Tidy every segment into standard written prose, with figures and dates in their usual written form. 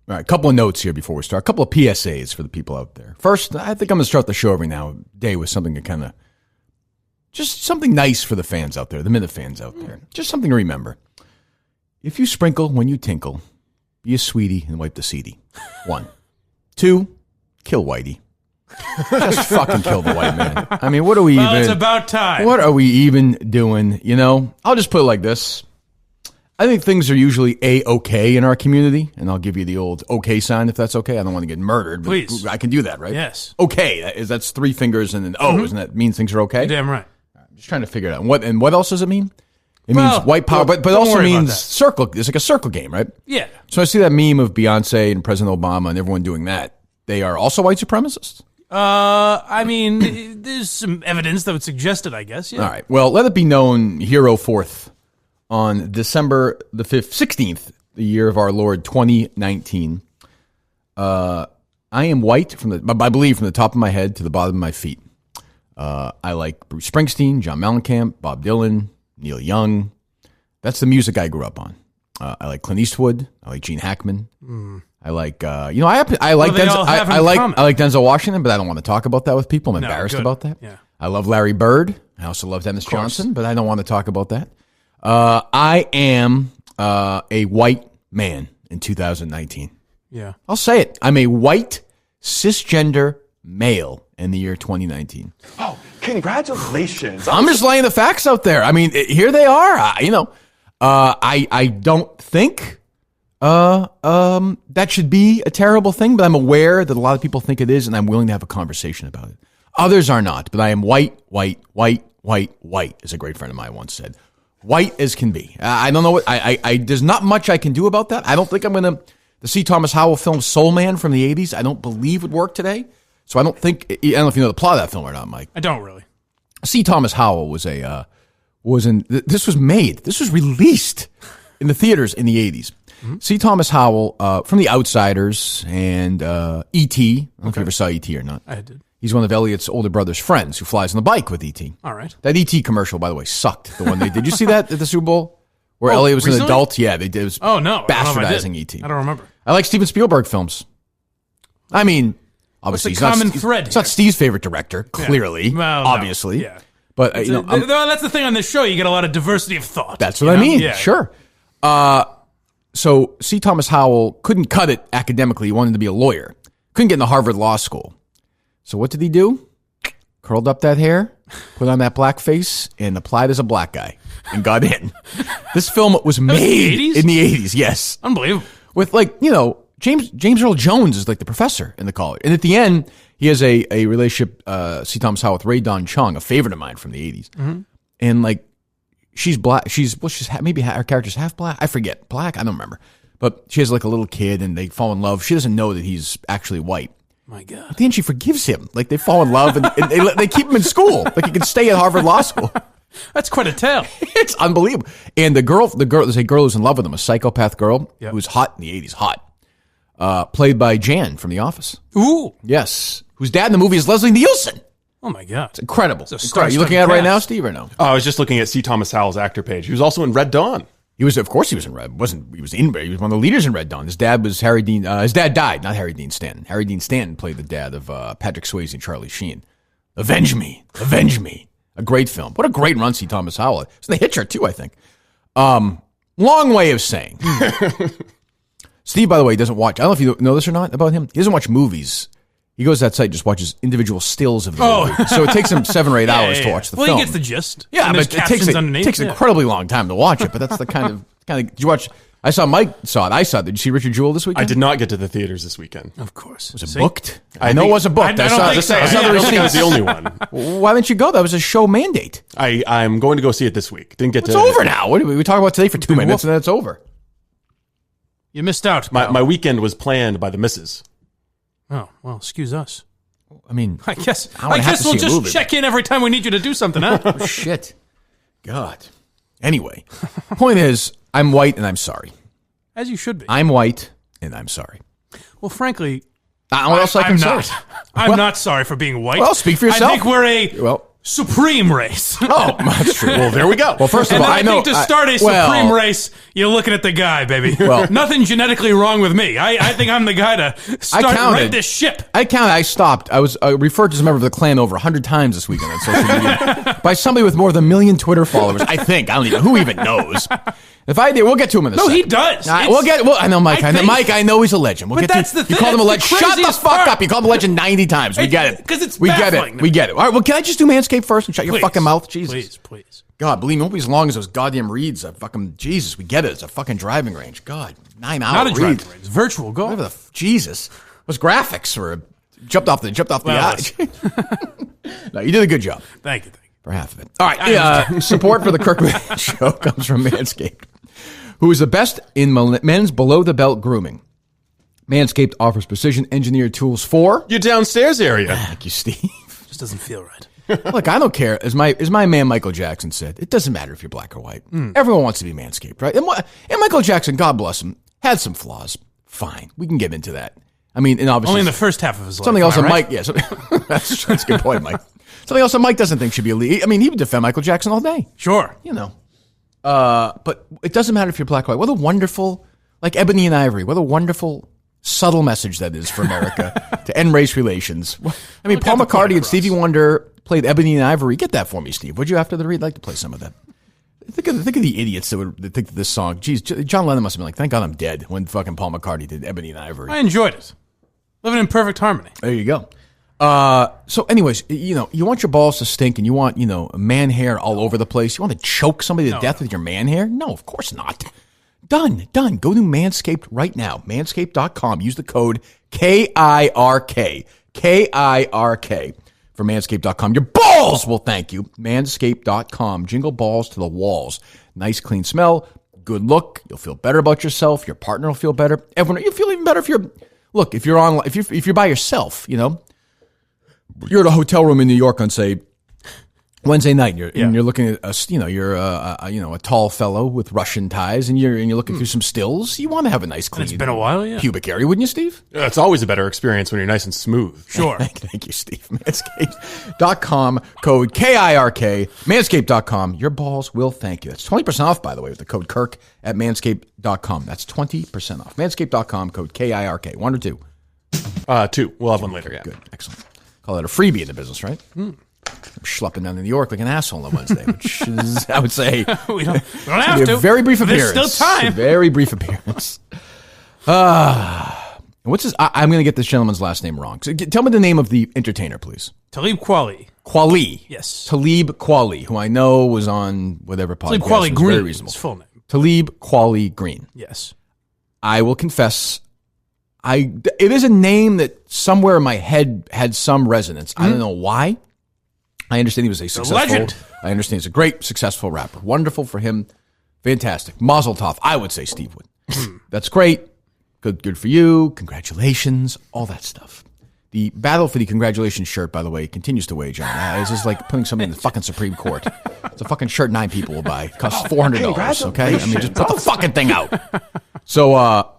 All right, a couple of notes here before we start. A couple of PSAs for the people out there. First, I think I'm going to start the show every now and day with something to kind of, just something nice for the fans out there, the Minifans out there. Just something to remember. If you sprinkle when you tinkle, be a sweetie and wipe the seedy. 1. 2, kill Whitey. Just fucking kill the white man. I mean, what are we even... Well, it's about time. What are we even doing? You know, I'll just put it like this. I think things are usually A-okay in our community, and I'll give you the old okay sign if that's okay. I don't want to get murdered, but please. I can do that, right? Yes. Okay, that's 3 fingers and an O, Isn't that means things are okay? You're damn right. I'm just trying to figure it out. What else does it mean? It means white power, but it also means circle. It's like a circle game, right? Yeah. So I see that meme of Beyonce and President Obama and everyone doing that. They are also white supremacists? I mean, there's some evidence that would suggest it, I guess. Yeah. All right. Well, let it be known, Hero 4th, on December the 16th, the year of our Lord 2019. I am white I believe from the top of my head to the bottom of my feet. I like Bruce Springsteen, John Mellencamp, Bob Dylan, Neil Young. That's the music I grew up on. I like Clint Eastwood. I like Gene Hackman. I like I like Denzel Washington, but I don't want to talk about that with people. I'm embarrassed about that. Yeah. I love Larry Bird. I also love Dennis Johnson, but I don't want to talk about that. I am a white man in 2019. Yeah. I'll say it. I'm a white cisgender male in the year 2019. Oh, congratulations. I'm just laying the facts out there. I mean, here they are. I don't think that should be a terrible thing, but I'm aware that a lot of people think it is, and I'm willing to have a conversation about it. Others are not, but I am white, as a great friend of mine once said. White as can be. I don't know what, there's not much I can do about that. I don't think I'm going to, the C. Thomas Howell film Soul Man from the 80s, I don't believe would work today. So I don't think, I don't know if you know the plot of that film or not, Mike. I don't really. C. Thomas Howell was this was released in the theaters in the 80s. Mm-hmm. C. Thomas Howell from The Outsiders and E.T. I don't know if you ever saw E.T. or not. I did. He's one of Elliot's older brother's friends who flies on the bike with E.T. All right. That E.T. commercial, by the way, sucked. The one they did. Did you see that at the Super Bowl? Where Elliot was an adult? Yeah, they did. It was bastardizing E.T. I don't remember. I like Steven Spielberg films. I mean, obviously, it's not Steve's favorite director, clearly, obviously. No. Yeah. But, that's the thing on this show. You get a lot of diversity of thought. That's what I mean. Yeah. Sure. So C. Thomas Howell couldn't cut it academically. He wanted to be a lawyer. Couldn't get into Harvard Law School. So what did he do? Curled up that hair, put on that black face, and applied as a black guy, and got in. This film was made in the 80s, yes. Unbelievable. With, James Earl Jones is like the professor in the college. And at the end, he has a relationship, C. Thomas Howell, with Ray Don Chung, a favorite of mine from the 80s. Mm-hmm. And, she's black. Maybe her character's half black. I forget. Black? I don't remember. But she has, a little kid, and they fall in love. She doesn't know that he's actually white. My God. At the end, she forgives him. They fall in love, and they keep him in school. He can stay at Harvard Law School. That's quite a tale. It's unbelievable. And the girl, there's a girl who's in love with him, a psychopath girl who's hot in the 80s, played by Jan from The Office. Ooh. Yes. Whose dad in the movie is Leslie Nielsen. Oh, my God. It's incredible. Are you looking at it right now, Steve, or no? Oh, I was just looking at C. Thomas Howell's actor page. He was also in Red Dawn. Of course he was in Red. He was one of the leaders in Red Dawn. His dad was Harry Dean. His dad died, not Harry Dean Stanton. Harry Dean Stanton played the dad of Patrick Swayze and Charlie Sheen. Avenge Me. A great film. What a great run, C. Thomas Howell. It's in The Hitcher, too, I think. Long way of saying. Steve, by the way, doesn't watch. I don't know if you know this or not about him. He doesn't watch movies. He goes to that site and just watches individial stills of the movie. So it takes him 7 or 8 hours to watch the film. Well, he gets the gist. Yeah, but it takes an incredibly long time to watch it. But that's the kind of. Did you watch? I saw Mike saw it. Did you see Richard Jewell this weekend? I did not get to the theaters this weekend. Of course. Was it booked? I know it wasn't booked. I don't think I was the only one. Why didn't you go? That was a show mandate. I'm going to go see it this week. It's over now. What we talk about today for 2 minutes and then it's over. You missed out. My weekend was planned by the missus. Oh, well, excuse us. I mean, I guess we'll just check in every time we need you to do something, huh? Oh, shit. God. Anyway, point is, I'm white and I'm sorry. As you should be. I'm white and I'm sorry. Well, frankly, what else I can say? I'm not sorry for being white. Well, speak for yourself. I think we're a supreme race. Oh, that's true. Well, there we go. Well, first of And all, then I think to start a supreme race, you're looking at the guy, baby. Well- Nothing genetically wrong with me. I think I'm the guy to start right this ship. I stopped. I was referred to as a member of the Klan over 100 times this weekend on social media by somebody with more than 1 million Twitter followers. I think. I don't even. Who even knows? If I did, we'll get to him in a second. No, he does. I know Mike. I know he's a legend. We'll But get that's to, the thing. You called him a That's legend. the Shut the craziest fuck part. up. You called him a legend 90 times. We get it. 'Cause it's we get baffling it. to We me. get it. All right. Well, can I just do Manscaped first and shut your fucking mouth? Jesus. Please. God, believe me, it won't be as long as those goddamn reads. Jesus, we get it. It's a fucking driving range. God, 9 hours. Not a driving range. It's virtual golf. Whatever Jesus. Those graphics were jumped off the eye. No, you did a good job. Thank you. For half of it. All right. Support for the Kirkman Show comes from Manscaped, who is the best in men's below-the-belt grooming. Manscaped offers precision-engineered tools for Your downstairs area. Thank you, Steve. Just doesn't feel right. Look, I don't care. As my man Michael Jackson said, it doesn't matter if you're black or white. Everyone wants to be Manscaped, right? And Michael Jackson, God bless him, had some flaws. Fine. We can get into that. I mean, and obviously... Only in the first half of his life. Something else that right? Mike... Yeah, that's a good point, Mike. Something else that Mike doesn't think should be illegal. I mean, he would defend Michael Jackson all day. Sure. You know. But it doesn't matter if you're black or white. What a wonderful, like Ebony and Ivory, what a wonderful, subtle message that is for America to end race relations. I mean, Paul McCartney and Stevie Wonder played Ebony and Ivory. Get that for me, Steve. Would you, after the read, like to play some of that? Think of the idiots that think that this song. Geez, John Lennon must have been like, thank God I'm dead when fucking Paul McCartney did Ebony and Ivory. I enjoyed it. Living in perfect harmony. There you go. So anyways, you want your balls to stink and you want, man hair all over the place. You want to choke somebody to death with your man hair? No, of course not. Done. Go to Manscaped right now. Manscaped.com. Use the code KIRK. KIRK for Manscaped.com. Your balls will thank you. Manscaped.com. Jingle balls to the walls. Nice clean smell. Good look. You'll feel better about yourself. Your partner will feel better. Everyone, you'll feel even better if you're by yourself, you're at a hotel room in New York on, say, Wednesday night, and you're looking at a tall fellow with Russian ties, and you're looking through some stills. You want to have a nice, clean, It's been a while, yeah. pubic area, wouldn't you, Steve? Yeah, it's always a better experience when you're nice and smooth. Sure. Thank you, Steve. Manscaped.com, code KIRK, manscaped.com. Your balls will thank you. That's 20% off, by the way, with the code Kirk at manscaped.com. That's 20% off. Manscaped.com, code KIRK. 1 or 2? 2. We'll have one later, yeah. Good. Excellent. Call that a freebie in the business, right? I'm schlepping down to New York like an asshole on Wednesday, which is, I would say, we don't have to. a very brief appearance. There's still time. A very brief appearance. What's his? I'm going to get this gentleman's last name wrong. So tell me the name of the entertainer, please. Talib Kweli. Kweli. Yes. Talib Kweli, who I know was on whatever podcast. Talib Kweli was Green. Very reasonable. His full name. Talib Kweli Green. Yes. I will confess, it is a name that somewhere in my head had some resonance. I don't know why. I understand he was a successful legend. I understand he's a great, successful rapper. Wonderful for him. Fantastic. Mazel tov. I would say Steve would. That's great. Good for you. Congratulations. All that stuff. The battle for the congratulations shirt, by the way, continues to wage on. It's just like putting something in the fucking Supreme Court. It's a fucking shirt 9 people will buy. It costs $400, okay? I mean, just put the fucking thing out. So,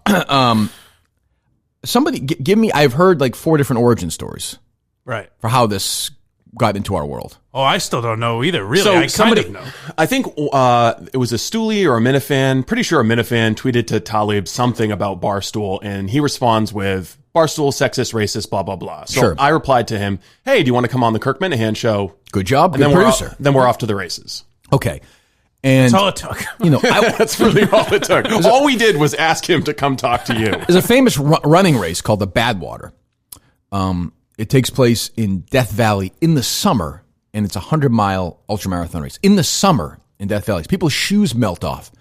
somebody give me, I've heard like 4 different origin stories. Right. For how this got into our world. Oh, I still don't know either, really. So I kind of know. I think it was a Stoolie or a Minifan, pretty sure a Minifan tweeted to Talib something about Barstool, and he responds with, Barstool, sexist, racist, blah, blah, blah. So Sure. I replied to him, hey, do you want to come on the Kirk Minihane show? Good job. And Good producer. then we're off to the races. Okay. And, That's all it took. That's really all it took. All we did was ask him to come talk to you. there's a famous running race called the Badwater. It takes place in Death Valley in the summer, and it's a 100-mile ultramarathon race. In the summer in Death Valley, people's shoes melt off.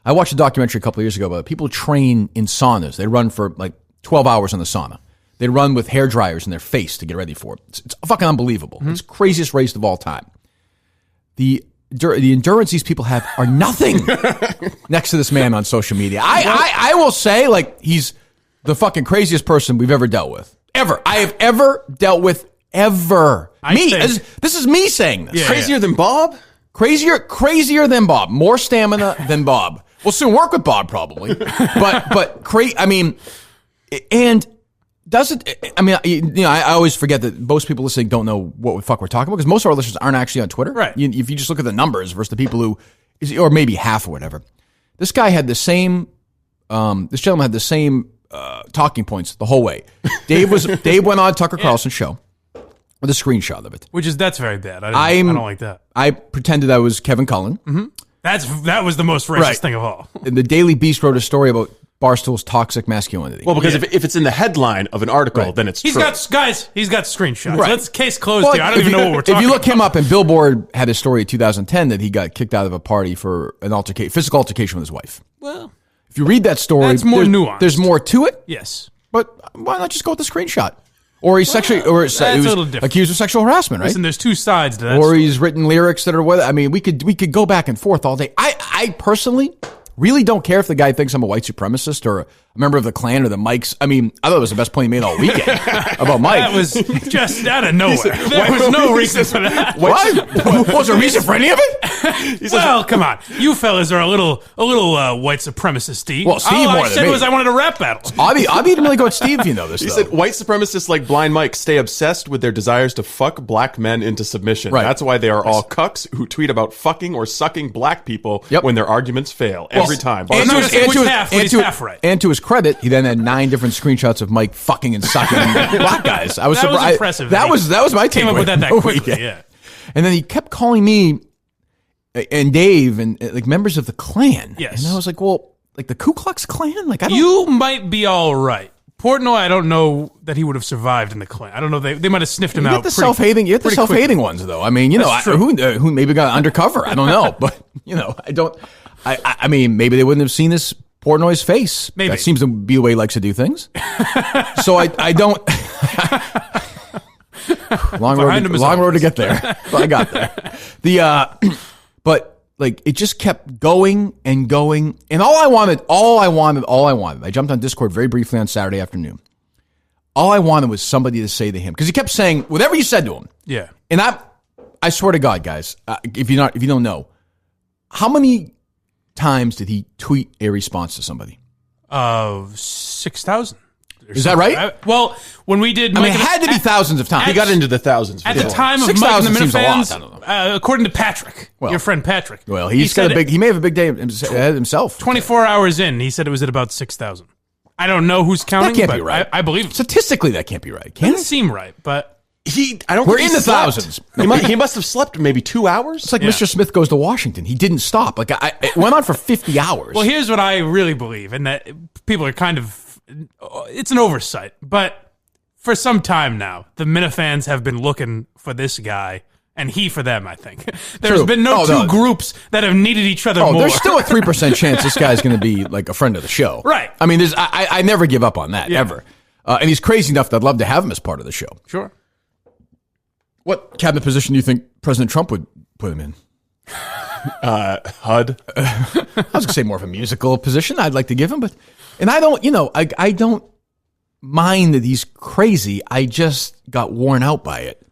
I watched a documentary a couple of years ago about people train in saunas. They run for like 12 hours in the sauna. They run with hair dryers in their face to get ready for it. It's fucking unbelievable. It's the craziest race of all time. The endurance these people have are nothing next to this man on social media. I will say, like, he's the fucking craziest person we've ever dealt with. Ever. I have ever dealt with, ever. This is me saying this. Yeah, Crazier than Bob? Crazier than Bob. More stamina than Bob. We'll soon work with Bob, probably. And doesn't, I mean, I always forget that most people listening don't know what the fuck we're talking about because most of our listeners aren't actually on Twitter. Right. If you just look at the numbers versus the people who, or maybe half or whatever. This guy had the same, this gentleman had the same talking points the whole way. Dave went on Tucker Carlson's show with a screenshot of it. That's very bad. I don't like that. I pretended I was Kevin Cullen. Mm-hmm. That was the most racist thing of all. And the Daily Beast wrote a story about Barstool's toxic masculinity. Well, because if it's in the headline of an article, then it's true. He's got screenshots. Right. Let's case closed here. I don't even know what we're talking about. If you look him up, and Billboard had a story in 2010 that he got kicked out of a party for an physical altercation with his wife. Well, if you read that story, that's more nuanced. There's more to it. Yes. But why not just go with the screenshot? Or he's he was accused of sexual harassment, right? Listen, there's two sides to that. Or he's written lyrics that are what I mean. We could go back and forth all day. I personally really don't care if the guy thinks I'm a white supremacist or a member of the Klan or the Mikes. I mean, I thought it was the best point he made all weekend about Mike. That was just out of nowhere. There was no reason for that. What? Was there a reason for any of it? Well, come on. You fellas are a little white supremacist-y. Well, Steve all more I than said me. was I wanted a rap battle. Abby didn't really go at Steve, if you know this. He said white supremacists like Blind Mike stay obsessed with their desires to fuck black men into submission. Right. That's why they are all cucks who tweet about fucking or sucking black people when their arguments fail every time. Half right. And to his credit, he then had 9 different screenshots of Mike fucking and sucking black guys. I was that surprised. Was impressive. That was my takeaway. Came up with that quickly. Yeah. And then he kept calling me and Dave and like members of the Klan. Yes. And I was like, well, like the Ku Klux Klan? Like you might be all right. Portnoy, I don't know that he would have survived in the Klan. I don't know. They might have sniffed him out. You get the self-hating ones, though. I mean, who maybe got undercover? I don't know, but I don't. I mean, maybe they wouldn't have seen this Portnoy's face. Maybe that seems to be the way he likes to do things. So I don't. long road to get there. But I got there. But like it just kept going and going, and all I wanted. I jumped on Discord very briefly on Saturday afternoon. All I wanted was somebody to say to him, because he kept saying whatever you said to him. Yeah. And I swear to God, guys, if you don't know, how many times did he tweet a response to somebody? 6,000. Is that right? Well, when we did, it had to be thousands of times. He got into the thousands at the time of 6,000 Mike and the seems a lot. Minifans. According to Patrick, your friend Patrick. Well, he may have a big day himself. 24 hours in, he said it was at about 6,000. I don't know who's counting. That can't be right. I believe statistically that can't be right. Doesn't seem right, but we're in the thousands. He must have slept maybe 2 hours. It's like Mr. Smith Goes to Washington. He didn't stop. Like it went on for 50 hours. Well, here's what I really believe, and that people are kind of. It's an oversight, but for some time now, the Minifans have been looking for this guy, and he for them, I think. There's been two groups that have needed each other more. There's still a 3% chance this guy's going to be like a friend of the show. Right. I mean, I never give up on that, ever. And he's crazy enough that I'd love to have him as part of the show. Sure. What cabinet position do you think President Trump would put him in? HUD. I was going to say more of a musical position I'd like to give him, and I don't, I don't mind that he's crazy. I just got worn out by it.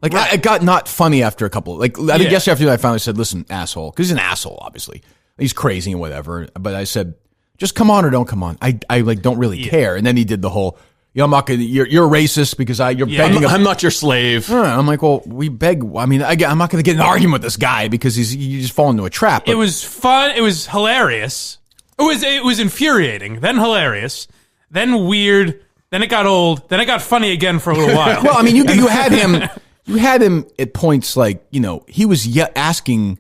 Like, I got not funny after a couple. Like, I think yesterday afternoon I finally said, listen, asshole. Because he's an asshole, obviously. He's crazy and whatever. But I said, just come on or don't come on. I like, don't really care. And then he did the whole, I'm not going to, you're racist because you're begging. I'm not your slave. I'm like, well, we beg. I mean, I'm not going to get in an argument with this guy because you just fall into a trap. It was fun. It was hilarious. It was infuriating, then hilarious, then weird, then it got old, then it got funny again for a little while. Well, I mean, you had him at points like, he was asking,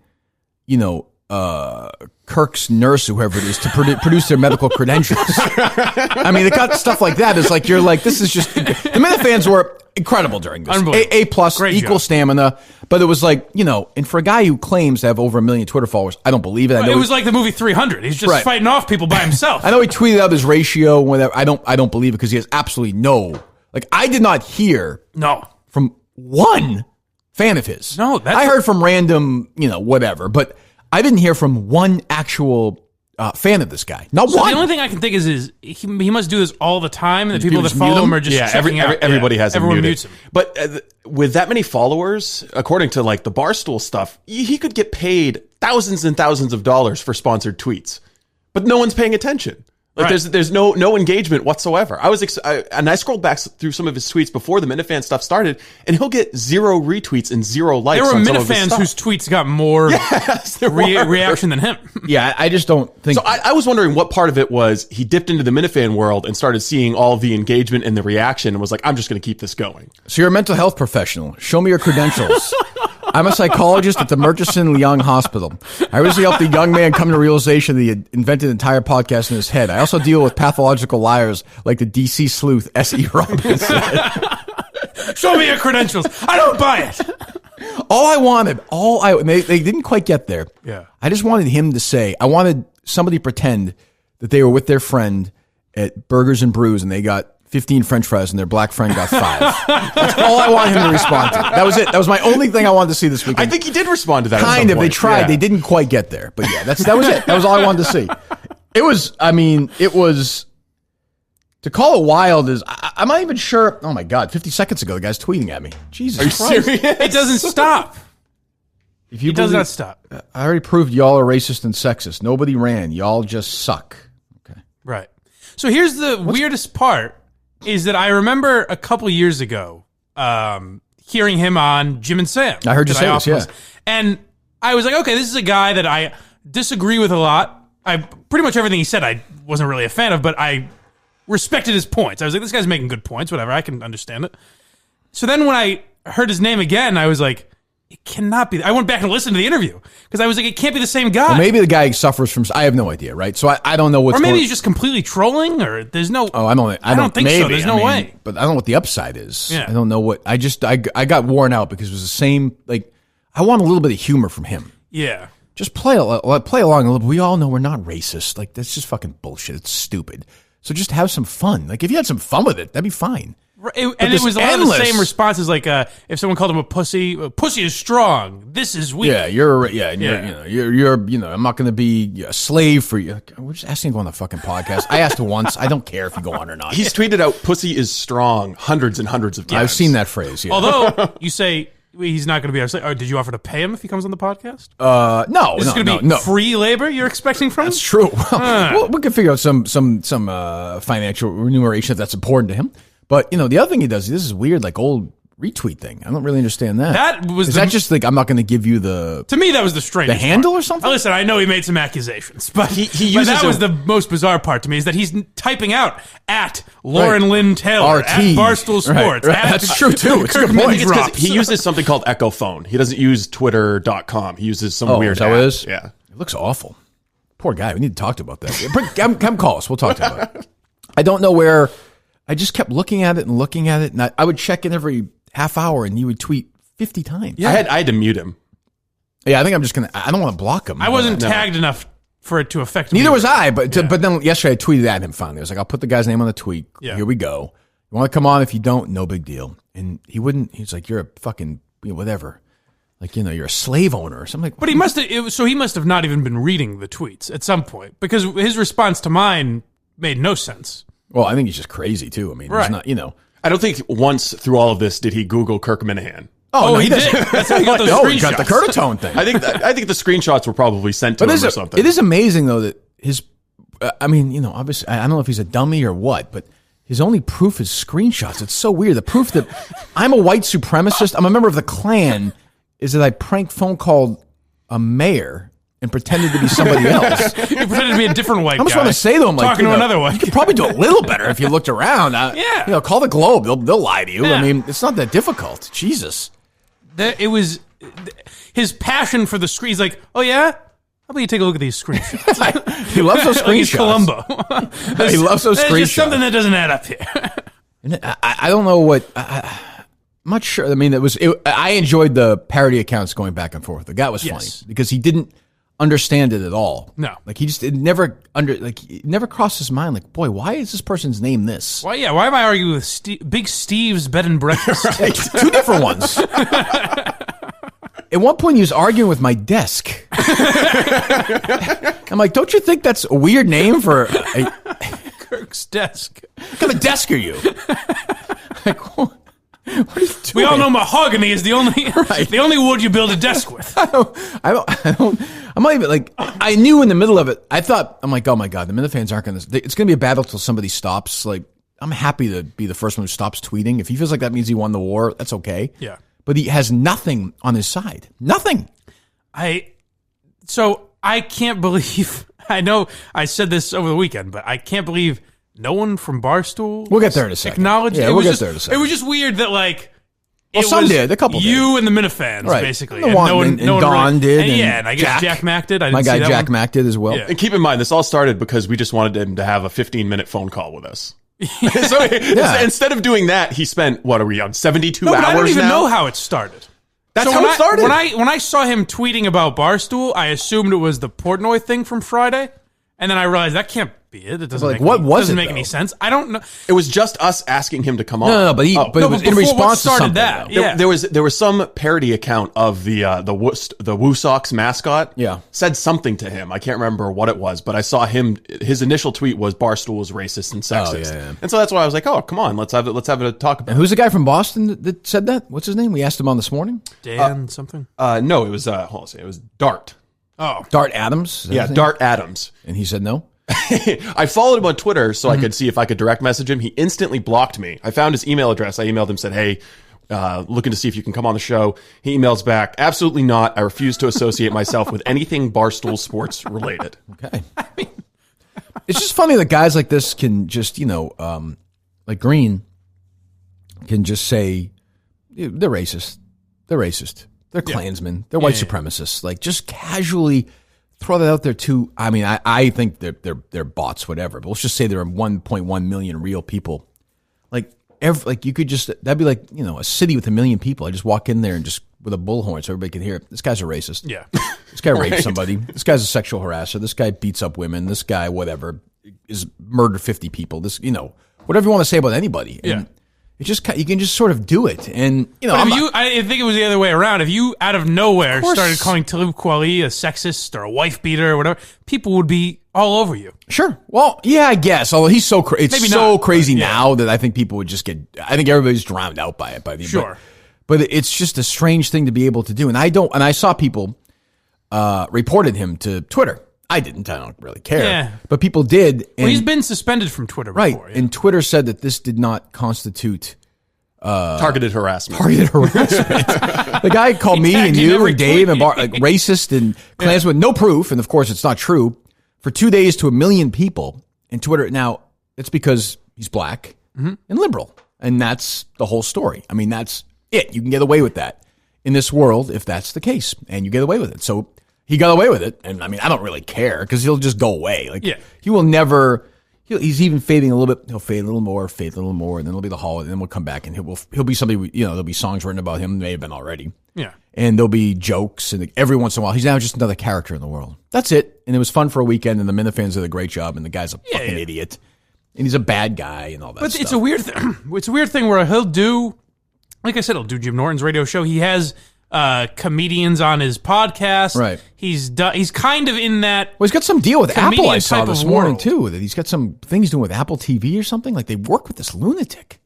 Kirk's nurse, whoever it is, to produce their medical credentials. I mean, it got stuff like that. It's like, you're like, this is just, the Minifans were incredible during this. A+, Great equal job. Stamina. But it was like, and for a guy who claims to have over 1 million Twitter followers, I don't believe it. It was like the movie 300. He's just fighting off people by himself. I know he tweeted out his ratio, whatever. I don't believe it because he has absolutely I did not hear from one fan of his. No, I heard from random, whatever, but I didn't hear from one actual fan of this guy. Not one. The only thing I can think is he must do this all the time, and the people that follow him are just checking out. Everybody has him Everyone muted. mutes him. But with that many followers, according to like the Barstool stuff, he could get paid thousands and thousands of dollars for sponsored tweets. But no one's paying attention. Like there's no engagement whatsoever. And I scrolled back through some of his tweets before the Minifan stuff started, and he'll get 0 retweets and 0 likes. There were on some of his Minifans stuff. whose tweets got more reaction than him. Yeah, I just don't think. So I was wondering what part of it was he dipped into the Minifan world and started seeing all of the engagement and the reaction and was like, I'm just going to keep this going. So you're a mental health professional. Show me your credentials. I'm a psychologist at the Murchison Young Hospital. I recently helped a young man come to realization that he had invented an entire podcast in his head. I also deal with pathological liars like the DC sleuth S.E. Robinson. Show me your credentials. I don't buy it. They didn't quite get there. Yeah. I just wanted him to say, I wanted somebody to pretend that they were with their friend at Burgers and Brews and they got 15 French fries and their black friend got 5. That's all I wanted him to respond to. That was it. That was my only thing I wanted to see this weekend. I think he did respond to that. Kind of. They tried. Yeah. They didn't quite get there. But yeah, that was it. That was all I wanted to see. It was, to call it wild is, I'm not even sure. Oh my God, 50 seconds ago, the guy's tweeting at me. Jesus Christ. Serious? It doesn't stop. It does not stop. I already proved y'all are racist and sexist. Nobody ran. Y'all just suck. Okay. Right. So here's the weirdest part is that I remember a couple years ago hearing him on Jim and Sam. I heard you say this, yeah. And I was like, okay, this is a guy that I disagree with a lot. Pretty much everything he said I wasn't really a fan of, but I respected his points. I was like, this guy's making good points, whatever, I can understand it. So then when I heard his name again, I was like, it cannot be. I went back and listened to the interview because I was like, it can't be the same guy. Well, maybe the guy suffers from. I have no idea, right? So I don't know what's. Or maybe he's just completely trolling, or there's no. Oh, I don't think so. There's no way. But I don't know what the upside is. Yeah. I don't know what. I got worn out because it was the same. Like I want a little bit of humor from him. Yeah. Just play along a little. We all know we're not racist. Like that's just fucking bullshit. It's stupid. So just have some fun. Like if you had some fun with it, that'd be fine. And it was a lot of the same responses, like if someone called him a pussy is strong. This is weak. Yeah, you're I'm not going to be a slave for you. We're just asking to go on the fucking podcast. I asked once. I don't care if you go on or not. He's tweeted out "pussy is strong" hundreds and hundreds of times. I've seen that phrase. Yeah. Although you say he's not going to be our slave. Or did you offer to pay him if he comes on the podcast? No. Is this going to be free labor you're expecting from him? That's true. Well, we can figure out some financial remuneration if that's important to him. But, the other thing he does, this is weird, like old retweet thing. I don't really understand that. Is that just like, I'm not going to give you the... To me, that was the strangest The handle part. or something? Listen, I know he made some accusations, but that was the most bizarre part to me, is that he's typing out at Lauren Lynn Taylor, RT. at Barstool Sports. Right. That's true, too. It's a good point. He uses something called Echo Phone. He doesn't use Twitter.com. He uses some weird is that what it is? Yeah. It looks awful. Poor guy. We need to talk to him about that. Come call us. We'll talk to him about it. I don't know where... I just kept looking at it, and I would check in every half hour, and you would tweet 50 times. Yeah, I had to mute him. Yeah, I think I'm just gonna. I don't want to block him. I wasn't tagged enough for it to affect me. Neither was I, but then yesterday I tweeted at him finally. I was like, I'll put the guy's name on the tweet. Yeah. Here we go. You want to come on? If you don't, no big deal. And he wouldn't. He's like, you're a fucking whatever. Like, you're a slave owner or something. But he must have not even been reading the tweets at some point, because his response to mine made no sense. Well, I think he's just crazy too. I mean, right. He's not, I don't think once through all of this did he Google Kirk Minihane. Oh, no, he did. That's how he got those screenshots. He got the Curtatone thing. I think the screenshots were probably sent to him or something. It is amazing though that his, obviously I don't know if he's a dummy or what, but his only proof is screenshots. It's so weird. The proof that I'm a white supremacist, I'm a member of the Klan, is that I prank phone called a mayor and pretended to be somebody else. You pretended to be a different white guy. I just want to say to him, like, talking to another one. You could probably do a little better if you looked around. Yeah. Call the Globe. They'll lie to you. Yeah. I mean, it's not that difficult. Jesus. It was his passion for the screen. He's like, oh yeah? How about you take a look at these screenshots? He loves those screenshots. Like he's Columbo. He loves those screenshots. There's just something that doesn't add up here. And I don't know what... I'm not sure. I mean, I enjoyed the parody accounts going back and forth. The guy was funny because he didn't understand it at all. No. Like it never crossed his mind, like, boy, why is this person's name this? Why am I arguing with Big Steve's bed and breakfast? Right. Two different ones. At one point, he was arguing with my desk. I'm like, don't you think that's a weird name for Kirk's desk? What kind of desk are you? Like, what are you doing? We all know mahogany is the only wood you build a desk with. I'm I'm not even like, I knew in the middle of it, I'm like, oh my God, the Minifans aren't going to, it's going to be a battle till somebody stops. Like, I'm happy to be the first one who stops tweeting. If he feels like that means he won the war, that's okay. Yeah. But he has nothing on his side. Nothing. So I can't believe, I know I said this over the weekend, but I can't believe no one from Barstool. We'll get there in a second. Acknowledged. Yeah, we'll get there in a second. It was just weird that like, well, some did. A couple did. You and the Minifans, right. basically. And Don did. And I guess Jack Mack did. My guy Jack Mack did as well. Yeah. And keep in mind, this all started because we just wanted him to have a 15-minute phone call with us. So instead of doing that, he spent, what are we on, 72 hours now? I don't even know how it started. That's how it started. When I saw him tweeting about Barstool, I assumed it was the Portnoy thing from Friday. And then I realized that can't be it. It doesn't make any sense. I don't know. It was just us asking him to come on. No, but it was in response to something. That, there was some parody account of the Woo Sox mascot. Yeah, said something to him. I can't remember what it was, but I saw him. His initial tweet was Barstool is racist and sexist, and so that's why I was like, oh, come on, let's have a talk about. And who's the guy from Boston that said that? What's his name? We asked him on this morning. Dan something. No, it was hold on a second. It was Dart. Oh, Dart Adams. Yeah, Dart Adams. And he said no. I followed him on Twitter so I could see if I could direct message him. He instantly blocked me. I found his email address. I emailed him, said, hey, looking to see if you can come on the show. He emails back, absolutely not. I refuse to associate myself with anything Barstool Sports related. Okay. It's just funny that guys like this can just, like Green, can just say, they're racist. They're racist. They're Klansmen. They're white supremacists. Like, just casually throw that out there too. I mean, I think they're bots, whatever. But let's just say there are 1.1 million real people. Like you could just, that'd be like, a city with 1 million people. I just walk in there and just with a bullhorn so everybody can hear it. This guy's a racist. Yeah. This guy raped somebody. This guy's a sexual harasser. This guy beats up women. This guy, whatever, is murdered 50 people. This, whatever you want to say about anybody. And it just, you can just sort of do it. And, I think it was the other way around. If you out of nowhere started calling Talib Kweli a sexist or a wife beater or whatever, people would be all over you. Sure. Well, yeah, I guess. Although he's so crazy now that I think people would just I think everybody's drowned out by it. Sure. But it's just a strange thing to be able to do. And I saw people reported him to Twitter. I didn't. I don't really care. Yeah. But people did. And, he's been suspended from Twitter before. Right. And Twitter said that this did not constitute targeted harassment. The guy called me and you and Dave and racist and Klansman, no proof. And of course, it's not true. For 2 days to 1 million people in Twitter. Now, it's because he's black and liberal. And that's the whole story. I mean, that's it. You can get away with that in this world if that's the case. And you get away with it. So he got away with it. And I mean, I don't really care because he'll just go away. Like, he will never, he's even fading a little bit. He'll fade a little more, and then it'll be the holiday. And then we'll come back and he'll be somebody, there'll be songs written about him. May have been already. Yeah. And there'll be jokes. And every once in a while, he's now just another character in the world. That's it. And it was fun for a weekend. And the Minifans did a great job. And the guy's a fucking idiot. And he's a bad guy and all that stuff. But it's a weird thing. It's a weird thing where he'll do, like I said, he'll do Jim Norton's radio show. He has comedians on his podcast. Right. He's kind of in that. Well, he's got some deal with Apple. I saw this morning world. too. That he's got some things doing with Apple TV or something. Like they work with this lunatic.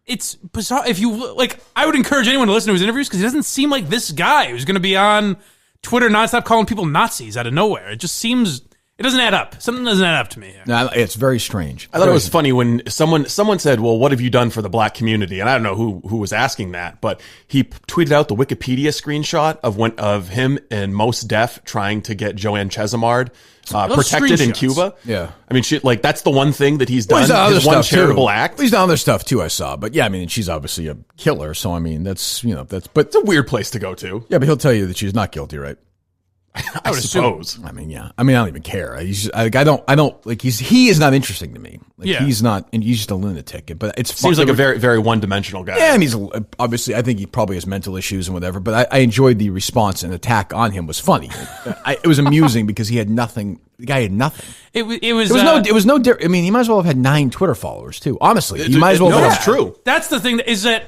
It's bizarre. If you like, I would encourage anyone to listen to his interviews because he doesn't seem like this guy who's going to be on Twitter nonstop calling people Nazis out of nowhere. It just seems. It doesn't add up. Something doesn't add up to me here. No, it's very strange. I thought it was funny when someone said, well, what have you done for the black community? And I don't know who was asking that, but he tweeted out the Wikipedia screenshot of him and Mos Def trying to get Joanne Chesimard protected in Cuba. Yeah. I mean, that's the one thing that he's done. He's done his one charitable act. He's done other stuff too, I saw. But yeah, I mean, she's obviously a killer. So I mean, but it's a weird place to go to. Yeah, but he'll tell you that she's not guilty, right? I would suppose. I mean, yeah. I mean, I don't even care. I don't like. He is not interesting to me. Like, he's not, and he's just a lunatic. But it seems like a very, very one-dimensional guy. Yeah, and he's obviously. I think he probably has mental issues and whatever. But I enjoyed the response and attack on him was funny. It was amusing because he had nothing. The guy had nothing. It was no. I mean, he might as well have had 9 Twitter followers too. Honestly, he might as well. No, it's true. That's the thing. Is that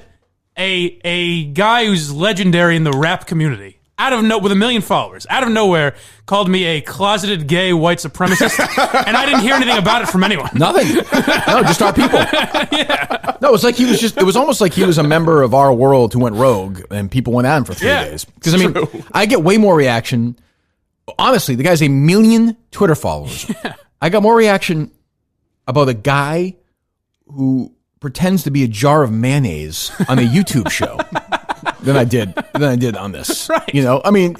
a guy who's legendary in the rap community? With 1 million followers, out of nowhere, called me a closeted gay white supremacist, and I didn't hear anything about it from anyone. Nothing. No, just our people. Yeah. No, it was almost like he was a member of our world who went rogue, and people went at him for 3 days. Because I mean, I get way more reaction honestly, the guy has 1 million Twitter followers. Yeah. I got more reaction about a guy who pretends to be a jar of mayonnaise on a YouTube show than I did on this. Right. You know, I mean,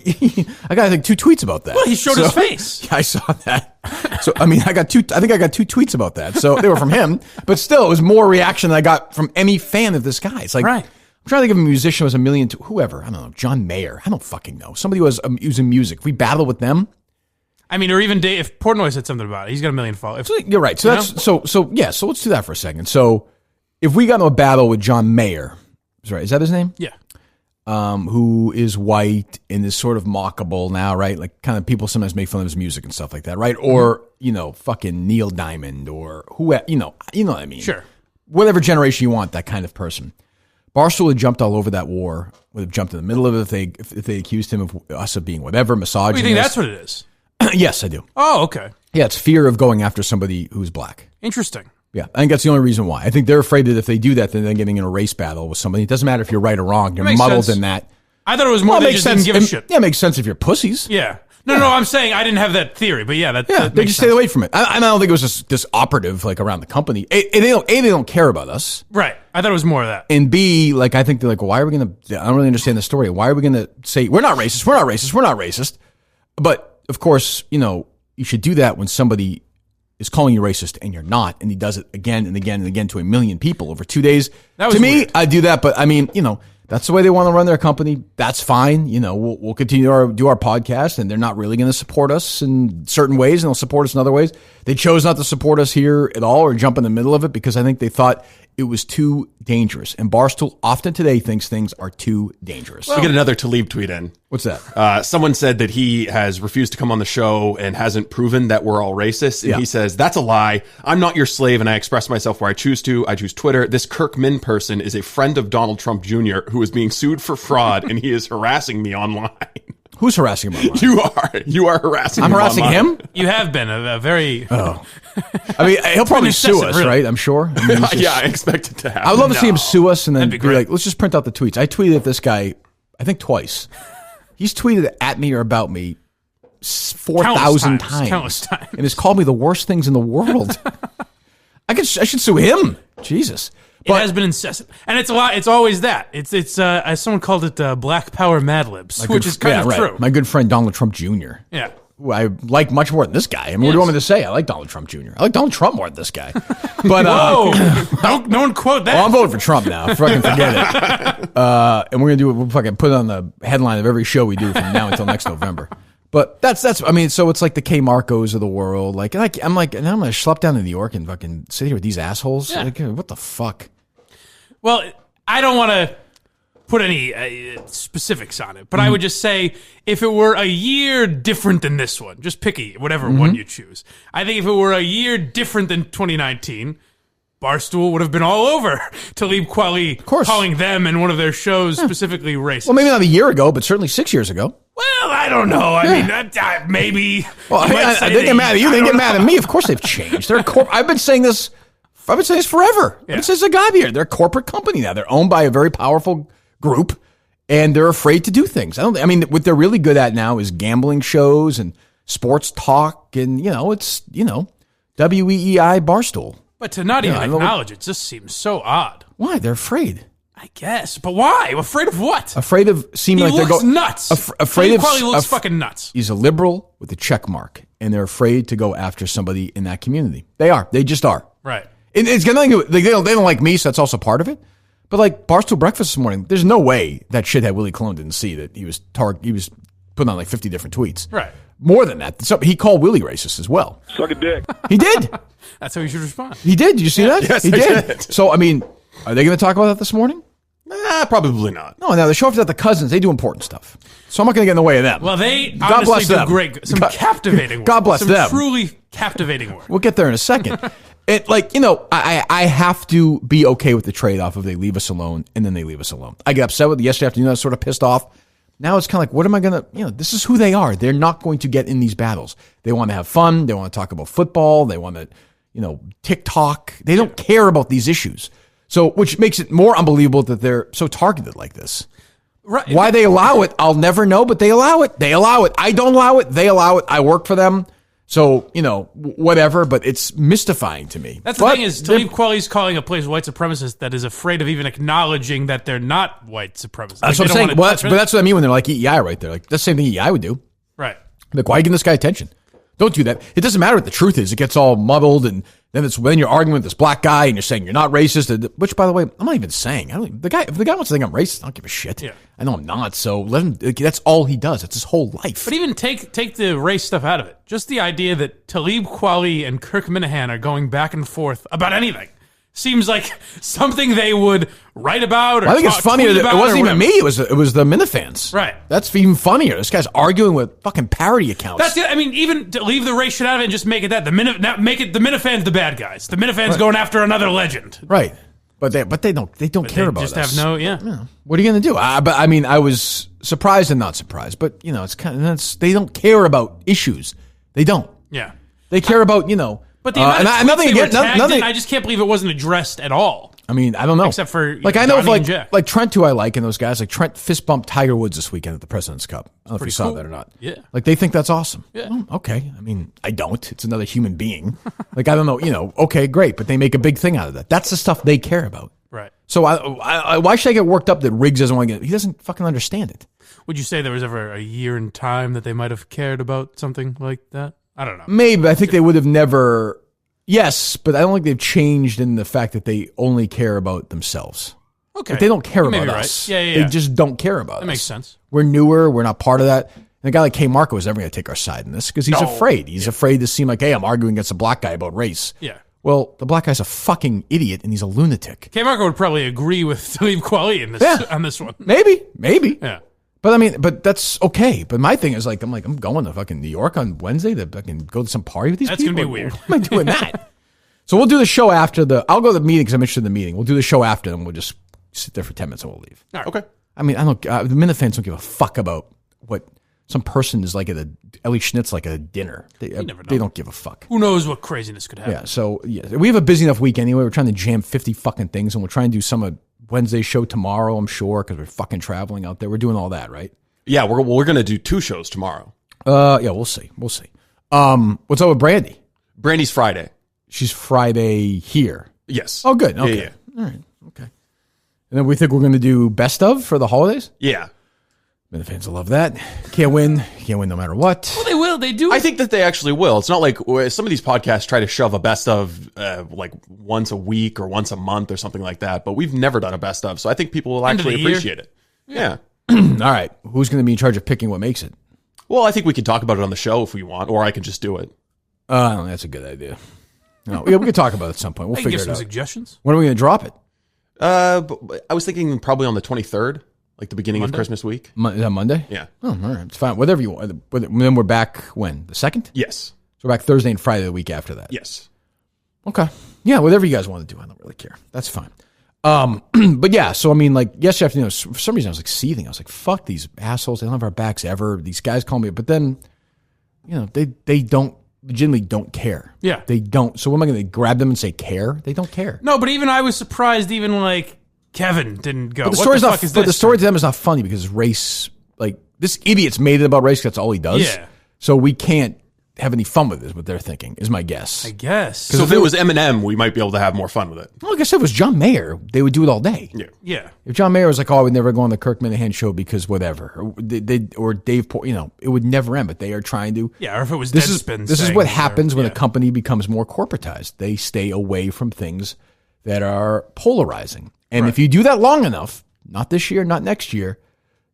I got, I think, 2 tweets about that. Well, he showed his face. Yeah, I saw that. So, I mean, I think I got 2 tweets about that. So they were from him, but still, it was more reaction than I got from any fan of this guy. It's like, right. I'm trying to think of a musician who has 1 million, whoever, I don't know, John Mayer. I don't fucking know. Somebody who was using music. If we battle with them. I mean, or even Dave, if Portnoy said something about it, he's got 1 million followers. You're right. So so let's do that for a second. So if we got into a battle with John Mayer, is that his name? Yeah. Who is white and is sort of mockable now, right? Like, kind of people sometimes make fun of his music and stuff like that, right? Or, you know, fucking Neil Diamond or who, you know what I mean? Sure. Whatever generation you want, that kind of person. Barstool had jumped all over that war, would have jumped in the middle of it if they accused him of us of being whatever, misogynist. You think that's what it is? Yes, I do. Oh, okay. Yeah, it's fear of going after somebody who's black. Interesting. Yeah, I think that's the only reason why. I think they're afraid that if they do that, then they're getting in a race battle with somebody. It doesn't matter if you're right or wrong. You're muddled sense. in that. I thought it was more they just didn't give a shit. Yeah, it makes sense if you're pussies. Yeah. No, I'm saying I didn't have that theory, but yeah, that they makes just stayed sense. away from it. I don't think it was just this operative like around the company. They don't care about us. Right. I thought it was more of that. And B, like, I think they're like, well, why are we going to? I don't really understand the story. Why are we going to say we're not racist? We're not racist. We're not racist. But of course, you know, you should do that when somebody is calling you racist and you're not, and he does it again and again and again to 1 million people over 2 days. To me, weird. I do that, but I mean, you know, that's the way they want to run their company. That's fine. You know, we'll continue to do our podcast, and they're not really going to support us in certain ways, and they'll support us in other ways. They chose not to support us here at all or jump in the middle of it because I think they thought it was too dangerous. And Barstool often today thinks things are too dangerous. We get another Talib tweet in. What's that? Someone said that he has refused to come on the show and hasn't proven that we're all racist. And he says, that's a lie. I'm not your slave, and I express myself where I choose to. I choose Twitter. This Kirk Min person is a friend of Donald Trump Jr. who is being sued for fraud, and he is harassing me online. Who's harassing him online? You are harassing I'm him harassing online. him? You have been a very... Oh. I mean, he'll probably sue us, really. right? I'm sure. I mean, Yeah, I expect it to happen. I would love to see him sue us and then That'd be be great. like, let's just print out the tweets. I tweeted at this guy, I think twice. He's tweeted at me or about me 4,000 times. Countless times. And has called me the worst things in the world. I should sue him. Jesus. It has been incessant, and it's a lot. It's always that. It's as someone called it, Black Power Mad Libs, which is kind of true. My good friend Donald Trump Jr. Yeah, who I like much more than this guy. I mean, what do you want me to say? I like Donald Trump Jr. I like Donald Trump more than this guy. But no one quote that. Well, I'm voting for Trump now. Fucking forget it. And we're gonna we'll fucking put it on the headline of every show we do from now until next November. But that's I mean, so it's like the K Marcos of the world. Like I'm like, and I'm gonna schlep down to New York and fucking sit here with these assholes. Yeah. Like, what the fuck? Well, I don't want to put any specifics on it, but I would just say if it were a year different than this one, just pick whatever one you choose. I think if it were a year different than 2019, Barstool would have been all over Talib Kweli calling them and one of their shows specifically racist. Well, maybe not a year ago, but certainly 6 years ago. Well, I don't know. I mean, maybe. Well, they get mad at you. They get mad at me. Of course they've changed. They're I've been saying this forever. Yeah. I've been saying this I got here. They're a corporate company now. They're owned by a very powerful group, and they're afraid to do things. I mean, what they're really good at now is gambling shows and sports talk, and it's WEEI Barstool. But to not even acknowledge it just seems so odd. Why? They're afraid. I guess, but why? Afraid of what? Afraid of seeming like they're going nuts. Afraid of Kweli looks fucking nuts. He's a liberal with a check mark, and they're afraid to go after somebody in that community. They are. They just are. Right. It's got nothing to do. They don't like me, so that's also part of it. But like Barstool Breakfast this morning, there's no way that shithead Willie Colon didn't see that he was putting on like 50 different tweets. Right. More than that, he called Willie racist as well. Suck a dick. He did. That's how you should respond. He did. Did you see that? Yes, he I did. So I mean, are they going to talk about that this morning? Probably not. No. Now the show at the Cousins, they do important stuff. So I'm not going to get in the way of them. Well, they God bless honestly do them. great, some captivating work. God bless some them. Truly captivating work. We'll get there in a second. I have to be okay with the trade-off of they leave us alone and then they leave us alone. I get upset with it yesterday afternoon. I was sort of pissed off. Now it's kind of like, what am I going to, this is who they are. They're not going to get in these battles. They want to have fun. They want to talk about football. They want to, TikTok. They don't care about these issues. So, which makes it more unbelievable that they're so targeted like this. Right. Why they allow it, I'll never know, but they allow it. They allow it. I don't allow it. They allow it. I work for them. So, whatever, but it's mystifying to me. That's the thing is, Talib Kweli's calling a place white supremacist that is afraid of even acknowledging that they're not white supremacists. That's what I'm saying. Well, that's what I mean when they're like EEI right there. Like, that's the same thing EEI would do. Right. Like, why are you giving this guy attention? Don't do that. It doesn't matter what the truth is. It gets all muddled, and then you're arguing with this black guy, and you're saying you're not racist. Which, by the way, I'm not even saying. If the guy wants to think I'm racist, I don't give a shit. Yeah. I know I'm not. So let him. That's all he does. It's his whole life. But even take the race stuff out of it. Just the idea that Talib Kweli and Kirk Minihane are going back and forth about anything seems like something they would write about. Or I think it's funnier that it wasn't even me. It was the Minifans. Right. That's even funnier. This guy's arguing with fucking parody accounts. Even to leave the race shit out of it and just make it that make it the Minifans the bad guys. The Minifans going after another legend. Right. But they don't care about us. Just have What are you going to do? I was surprised and not surprised. But it's kind of they don't care about issues. They don't. Yeah. They care about But the amount of nothing again. Nothing. I just can't believe it wasn't addressed at all. I mean, I don't know. Except for I know Donnie and Jack. like Trent, who I like, and those guys like Trent fist bumped Tiger Woods this weekend at the President's Cup. I don't know if you saw that or not. Yeah. Like they think that's awesome. Yeah. Well, okay. I mean, I don't. It's another human being. Like I don't know. Okay, great. But they make a big thing out of that. That's the stuff they care about. Right. So why should I get worked up that Riggs doesn't want to get? He doesn't fucking understand it. Would you say there was ever a year in time that they might have cared about something like that? I don't know. Maybe. I think they would have never. Yes, but I don't think they've changed in the fact that they only care about themselves. Okay. Like they don't care about right. us. Yeah. They just don't care about us. That makes sense. We're newer. We're not part of that. And a guy like K. Marco is never going to take our side in this because he's afraid. He's afraid to seem like, hey, I'm arguing against a black guy about race. Yeah. Well, the black guy's a fucking idiot and he's a lunatic. K. Marco would probably agree with Talib Kweli on this one. Maybe. Yeah. But that's okay. But my thing is I'm going to fucking New York on Wednesday to fucking go to some party with these people. That's going to be weird. Why am I doing that? So we'll do the show after I'll go to the meeting because I'm interested in the meeting. We'll do the show after and we'll just sit there for 10 minutes and we'll leave. All right. Okay. I mean, the Minifans don't give a fuck about what some person is like at Ellie Schnitt's like at a dinner. They don't give a fuck. Who knows what craziness could happen? Yeah. So we have a busy enough week anyway. We're trying to jam 50 fucking things and we'll try and do some of Wednesday's show tomorrow, I'm sure, because we're fucking traveling out there. We're doing all that, right? Yeah, we're going to do 2 shows tomorrow. Yeah, we'll see. What's up with Brandy? Brandy's Friday. She's Friday here. Yes. Oh, good. Okay. Yeah. All right. Okay. And then we think we're going to do best of for the holidays? Yeah. Minifans will love that. Can't win no matter what. Well, they will. They do. I think that they actually will. It's not like some of these podcasts try to shove a best of like once a week or once a month or something like that, but we've never done a best of, so I think people will actually appreciate it. Yeah. All right. Who's going to be in charge of picking what makes it? Well, I think we can talk about it on the show if we want, or I can just do it. I don't know. That's a good idea. No, we can talk about it at some point. We'll figure give it some out. suggestions. When are we going to drop it? But I was thinking probably on the 23rd, like the beginning of Christmas week. Is that Monday? Yeah. Oh, all right. It's fine. Whatever you want. Then we're back when? The 2nd? Yes. So we're back Thursday and Friday the week after that. Yes. Okay. Yeah, whatever you guys want to do. I don't really care. That's fine. But yeah, so I mean, like yesterday afternoon, for some reason I was like seething. I was like, fuck these assholes. They don't have our backs ever. These guys call me. But then, they legitimately don't care. Yeah. They don't. So what am I going to grab them and say care? They don't care. No, but even I was surprised even like Kevin didn't go. But the what story's the not. fuck is But this? the story to them is not funny because race. Like this idiot's made it about race. 'Cause that's all he does. Yeah. So we can't have any fun with it. Is what they're thinking. Is my guess. I guess. So if it was Eminem, we might be able to have more fun with it. Well, like I said, if it was John Mayer, they would do it all day. Yeah. Yeah. If John Mayer was like, "Oh, I would never go on the Kirk Minihane show because whatever," or Dave, it would never end. But they are trying to. Yeah, or if it was This Deadspin is saying what or- happens when yeah. a company becomes more corporatized. They stay away from things that are polarizing. And if you do that long enough, not this year, not next year,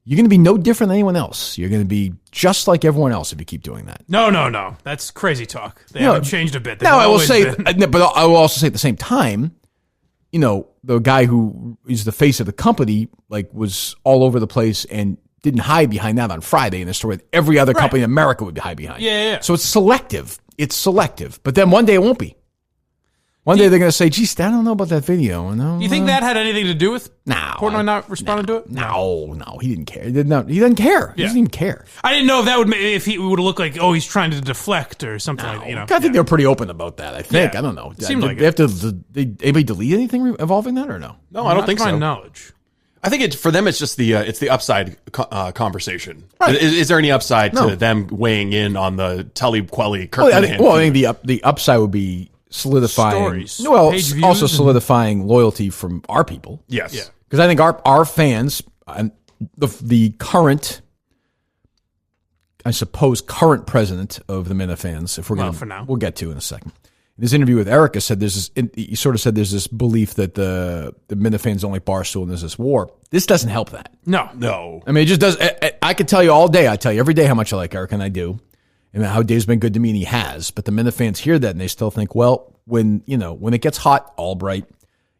you're going to be no different than anyone else. You're going to be just like everyone else if you keep doing that. No. That's crazy talk. They haven't changed a bit. They've Now, I will always say, been- but I will also say at the same time, the guy who is the face of the company, like, was all over the place and didn't hide behind that on Friday in a story that every other company in America would hide behind. Yeah. So it's selective. But then one day it won't be. One day they're going to say, geez, I don't know about that video. No, Do you think that had anything to do with No. Portnoy not responding to it? No, he didn't care. He doesn't care. He doesn't even care. I didn't know if that would if he would look like he's trying to deflect or something like that. I think they're pretty open about that. I think. Yeah. I don't know. Seems like they have to. Did anybody delete anything involving that or no? No, I don't think to my so. knowledge. I think for them, it's just it's the upside conversation. Right. Is there any upside to them weighing in on the Talib Kweli, Kirk Well, Minihane I think the upside would be solidifying, Stories, well, page also views, solidifying loyalty from our people. Yes. Yeah. Because I think our fans, and the current, I suppose, current president of the Minifans, if we're going to, for now. we'll get to in a second. In this interview with Erica, said he sort of said there's this belief that the Minifans don't like Barstool and there's this war. This doesn't help that. No. I mean, it just does. I could tell you all day. I tell you every day how much I like Erica, and I do, and how Dave's been good to me, and he has. But the Minifans hear that, and they still think, well, when it gets hot, Albright,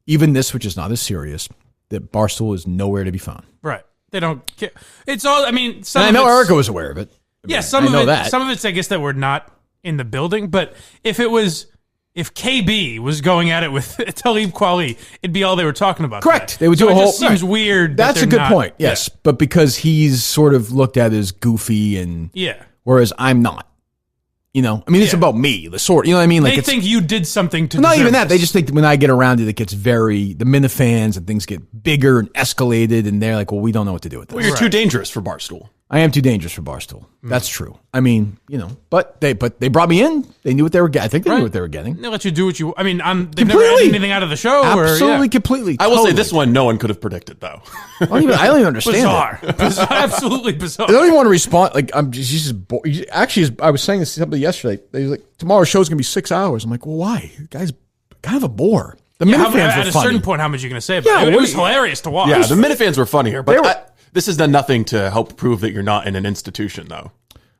even this, which is not as serious, that Barstool is nowhere to be found. Right. They don't care. It's all, I mean, And I know Erica was aware of it. Yeah, some I know of it. that. Some of it's, I guess, that we're not in the building. But if KB was going at it with Talib Kweli, it'd be all they were talking about. Correct. Today. They would do so a it whole. just seems weird. That's that a good they're point. not- Yes, but because he's sort of looked at as goofy, and Yeah. whereas I'm not. I mean, it's Yeah. about me, the sort. You know what I mean? Like They it's think you did something to. not deserve even that. They this. just think that when I get around it, it gets the Minifans and things get bigger and escalated, and they're like, well, we don't know what to do with this. Well, you're too dangerous for Barstool. I am too dangerous for Barstool. That's true. I mean, but they brought me in. They knew what they were getting. I think they knew what they were getting. They let you do what you. I mean, they've never Completely. edited anything out of the show. Absolutely, or, completely. I will say totally. this one, no one could have predicted, though. I don't even understand it. Bizarre. Absolutely bizarre. I don't even want to respond. Like she's just actually. I was saying this to somebody yesterday. They was like, tomorrow's show's gonna be 6 hours. I'm like, well, why? The guy's kind of a bore. The Minifans At were a funny. certain point, how much are you going to say about Yeah, it? It what was do you- hilarious to watch. Yeah, the Minifans were funnier, but were- this has done nothing to help prove that you're not in an institution, though.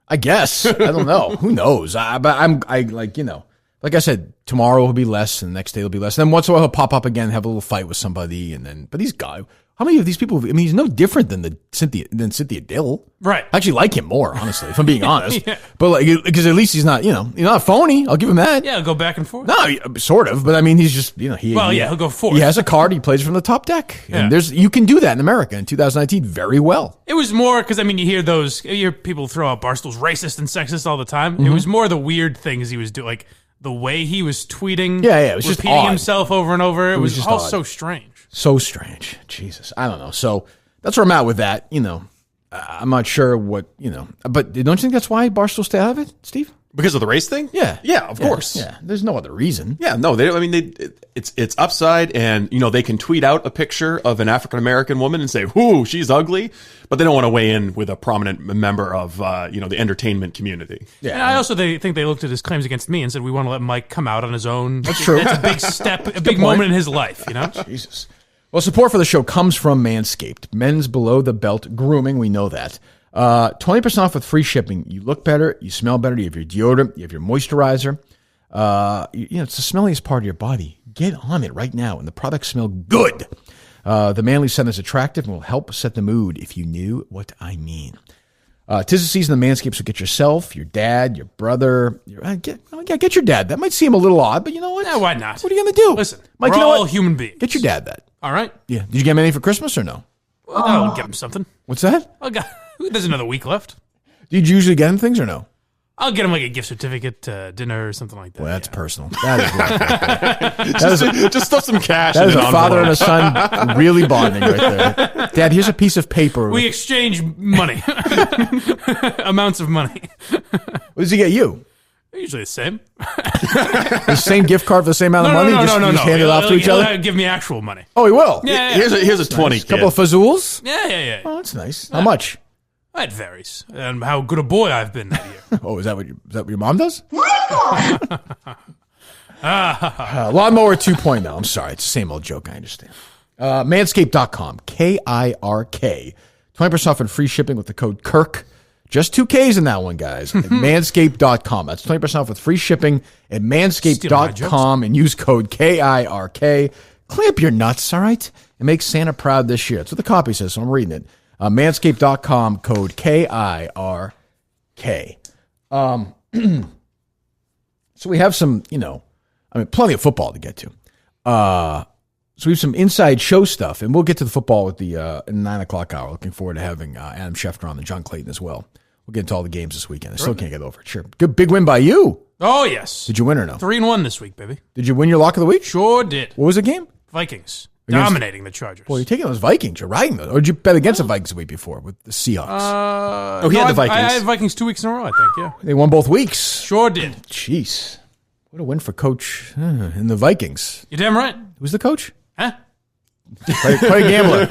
I guess. I don't know. Who knows? But like I said, tomorrow will be less, and the next day will be less. And then once in a while he'll pop up again, have a little fight with somebody, but these guys. How many of these people? I mean, he's no different than Cynthia Dill. Right. I actually like him more, honestly, if I'm being honest. Yeah. But because at least he's not, he's not phony. I'll give him that. Yeah, go back and forth. No, sort of. But I mean, he's just, he'll go forth. He has a card. He plays from the top deck. Yeah. And you can do that in America in 2019 very well. It was more because, I mean, you hear people throw out Barstool's racist and sexist all the time. Mm-hmm. It was more the weird things he was doing, like the way he was tweeting. Yeah, it was just repeating odd. himself over and over. It was just all odd. so strange. So strange. Jesus. I don't know. So that's where I'm at with that. I'm not sure what, but don't you think that's why Barstool stay out of it, Steve? Because of the race thing? Yeah. Yeah, of course. Yeah. There's no other reason. Yeah, no, it's upside, and they can tweet out a picture of an African American woman and say, "Whoo, she's ugly," but they don't want to weigh in with a prominent member of the entertainment community. Yeah. And I also think they looked at his claims against me and said, we want to let Mike come out on his own. That's true. That's a big step, a big moment in his life, Jesus. Well, support for the show comes from Manscaped. Men's below the belt grooming. We know that. 20% off with free shipping. You look better. You smell better. You have your deodorant. You have your moisturizer. It's the smelliest part of your body. Get on it right now, and the products smell good. The manly scent is attractive and will help set the mood, if you knew what I mean. 'Tis the season of Manscaped, so get yourself, your dad, your brother. Get your dad. That might seem a little odd, but you know what? Yeah, why not? What are you going to do? Listen, Mike, we're you know all what? human beings. Get your dad that. All right? Yeah. Did you get him anything for Christmas or no? Well, I'll get him something. What's that? There's another week left. Did you usually get him things or no? I'll get him like a gift certificate to dinner or something like that. Well, that's personal. That is Just stuff some cash. that in is an a father and a envelope. son really bonding right there. Dad, here's a piece of paper. We exchange money, amounts of money. What does he get you? Usually the same. The same gift card for the same amount of money? No. You just hand it off to each He'll other? give me actual money. Oh, he will? Yeah. Here's a 20. A couple of fazools? Yeah. Oh, that's nice. How much? It varies. And how good a boy I've been that year. Oh, is that what your mom does? Lawnmower 2.0. I'm sorry. It's the same old joke. I understand. Manscaped.com. KIRK. 20% off and free shipping with the code KIRK. Just 2 Ks in that one, guys. At manscaped.com. That's 20% off with free shipping at manscaped.com and use code KIRK. Clamp your nuts, all right? And make Santa proud this year. That's what the copy says, so I'm reading it. Manscaped.com, code KIRK. So we have some, plenty of football to get to. So we have some inside show stuff, and we'll get to the football at the 9 o'clock hour. Looking forward to having Adam Schefter on and John Clayton as well. We'll get into all the games this weekend. I still can't get over it. Sure. Good big win by you. Oh, yes. Did you win or no? 3-1 this week, baby. Did you win your lock of the week? Sure did. What was the game? Vikings Dominating the Chargers. Well, you're taking those Vikings. You're riding those. Or did you bet against the Vikings the week before with the Seahawks? He had the Vikings. I had Vikings 2 weeks in a row, I think, yeah. They won both weeks. Sure did. Jeez. What a win for Coach in the Vikings. You're damn right. Who's the coach? Huh? Play gambler. You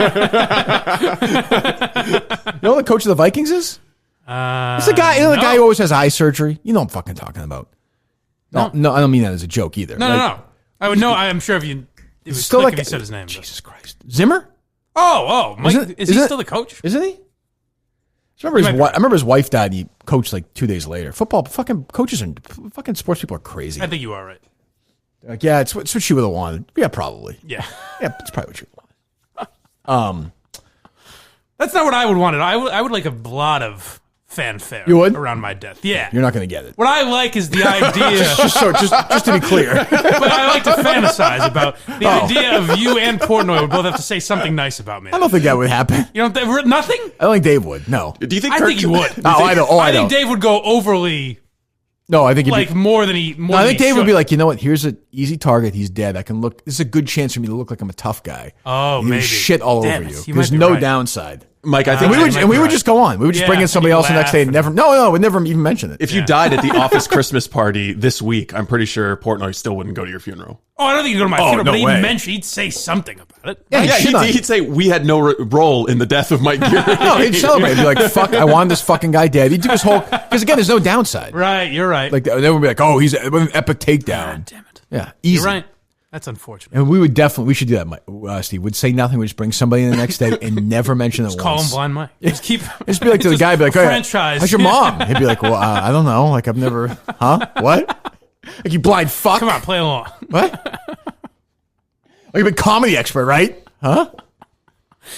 know what the coach of the Vikings is? It's the guy. You know the guy who always has eye surgery. You know what I'm fucking talking about. No, I don't mean that as a joke either. No. I would know. I'm sure if you. It was still like like if you said his name. Jesus Christ, Zimmer? Mike, is he still the coach? Isn't he? I remember his wife died. And he coached like 2 days later. Football fucking coaches and fucking sports people are crazy. I think you are right. Like, yeah, it's what she would have wanted. Yeah, probably. Yeah, it's probably what you wanted. That's not what I would want. I would like a lot of fanfare around my death. Yeah. You're not going to get it. What I like is the idea. just to be clear. But I like to fantasize about the idea of you and Portnoy would both have to say something nice about me. I don't think that would happen. You don't nothing? I don't think Dave would. No. Do you think I think he would. I think Dave would go overly. No, I think he'd like more than he. I think Dave would be like, you know what? Here's an easy target. He's dead. I can look. This is a good chance for me to look like I'm a tough guy. Oh, and he maybe would shit all over you. There's no downside. Mike, I think we would just go on. We would just bring in somebody else the next day and never. No, we'd never even mention it. If you died at the office Christmas party this week, I'm pretty sure Portnoy still wouldn't go to your funeral. Oh, I don't think he'd go to my funeral, but he'd say something about it. Yeah, he'd say we had no role in the death of Mike Geary. No, he'd celebrate. He'd be like, fuck, I wanted this fucking guy dead. He'd do his whole, because again, there's no downside. Right, you're right. Like, they would be like, oh, he's an epic takedown. God damn it. Yeah, easy. You're right. That's unfortunate. And we should do that, Steve. We'd say nothing. We'd just bring somebody in the next day and never mention it once. Call him Blind Mike. Just keep. Just be like to the guy, be like, oh, franchise. How's your mom? He'd be like, well, I don't know. Like, I've never, what? Like, you blind fuck. Come on, play along. What? Like, you're a comedy expert, right? Huh?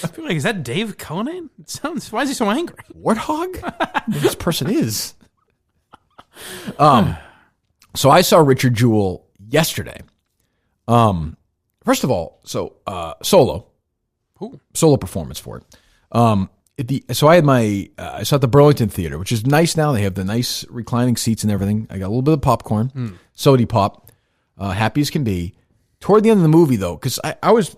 I feel like, is that Dave Cullinane? It sounds, why is he so angry? Warthog? This person is. So I saw Richard Jewell yesterday. First of all, solo performance for it. So I had I saw at the Burlington Theater, which is nice now. They have the nice reclining seats and everything. I got a little bit of popcorn, sody pop, happy as can be. Toward the end of the movie, though, because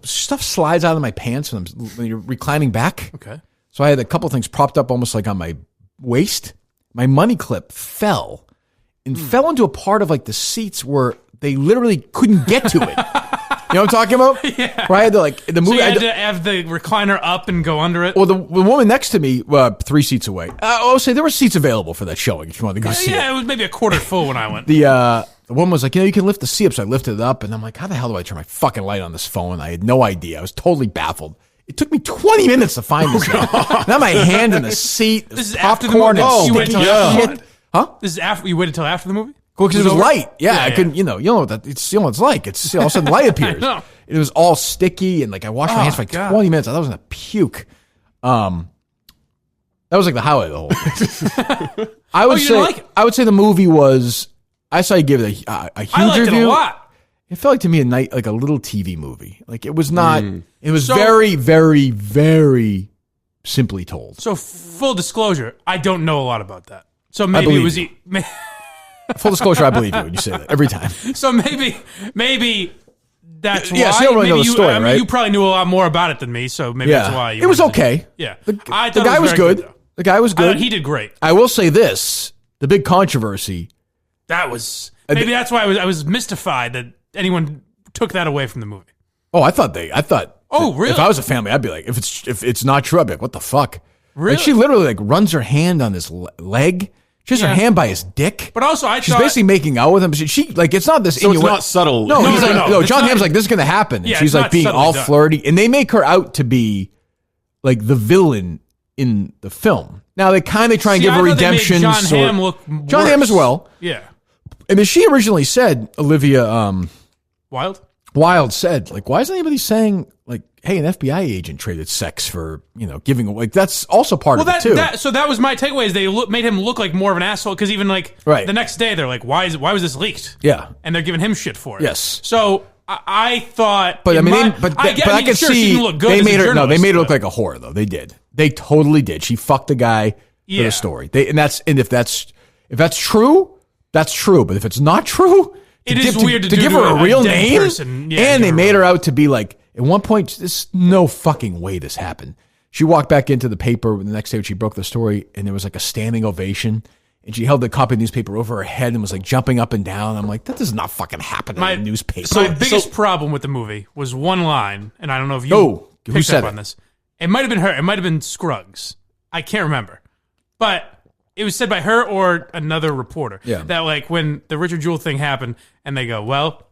stuff slides out of my pants when you're reclining back. Okay. So I had a couple things propped up almost like on my waist. My money clip fell fell into a part of like the seats where they literally couldn't get to it. You know what I'm talking about? Yeah. Where I had to the movie. So you had to have the recliner up and go under it? Well, the woman next to me, 3 seats away. I'll say there were seats available for that showing if you wanted to go see it. Yeah, it was maybe a quarter full when I went. The woman was like, you can lift the seat up. So I lifted it up and I'm like, how the hell do I turn my fucking light on this phone? I had no idea. I was totally baffled. It took me 20 minutes to find this thing. Now my hand in the seat. This is after the movie? You waited until after? Huh? This is after you waited until after the movie? Cool, because it was light. Yeah, I couldn't. You know what it's like. It's all of a sudden light appears. It was all sticky, and like I washed my hands for like 20 minutes. I thought I was gonna puke. That was like the highlight of the whole thing. I would say the movie was. I saw you give it a huge I liked review. it a lot. It felt like to me like a little TV movie. Like it was not. It was very, very, very simply told. So full disclosure, I don't know a lot about that. So maybe it was. Full disclosure, I believe you when you say that every time. So maybe that's why. Yes, you don't really know the story, right? You probably knew a lot more about it than me, so maybe that's why. It was okay. Yeah. The guy was good. The guy was good. He did great. I will say this: the big controversy. Maybe that's why I was mystified that anyone took that away from the movie. Oh, I thought. Oh, really? If I was a family, I'd be like, if it's not true, I'd be like, what the fuck? Really? Like she literally like runs her hand on his leg. She has her hand by his dick. But also, she's basically making out with him. She like it's not this. So it's not subtle. No. John Hamm's like, this is going to happen. And she's like being all flirty, and they make her out to be like the villain in the film. Now they kind of try and give her redemption. John Hamm look worse. John Hamm as well. Yeah. And then she originally said, Olivia Wilde said, like, why isn't anybody saying, like, hey, an FBI agent traded sex for, giving away. Like, that's also part of it, too. So that was my takeaway is they made him look like more of an asshole because even, like, the next day they're like, why was this leaked? Yeah. And they're giving him shit for it. Yes. So I thought... But, I could see... They made her look like a whore, though. They did. They totally did. She fucked the guy for the story. If that's true, that's true. But if it's not true... It is weird to give her a real name, person. Yeah, and they made her out to be like At one point, there's no fucking way this happened. She walked back into the paper the next day when she broke the story, and there was like a standing ovation. And she held the copy of the newspaper over her head and was like jumping up and down. I'm like, that does not fucking happen in a newspaper. My biggest problem with the movie was one line, and I don't know if you picked up on this. It might have been her. It might have been Scruggs. I can't remember. But it was said by her or another reporter that like when the Richard Jewell thing happened, and they go, well,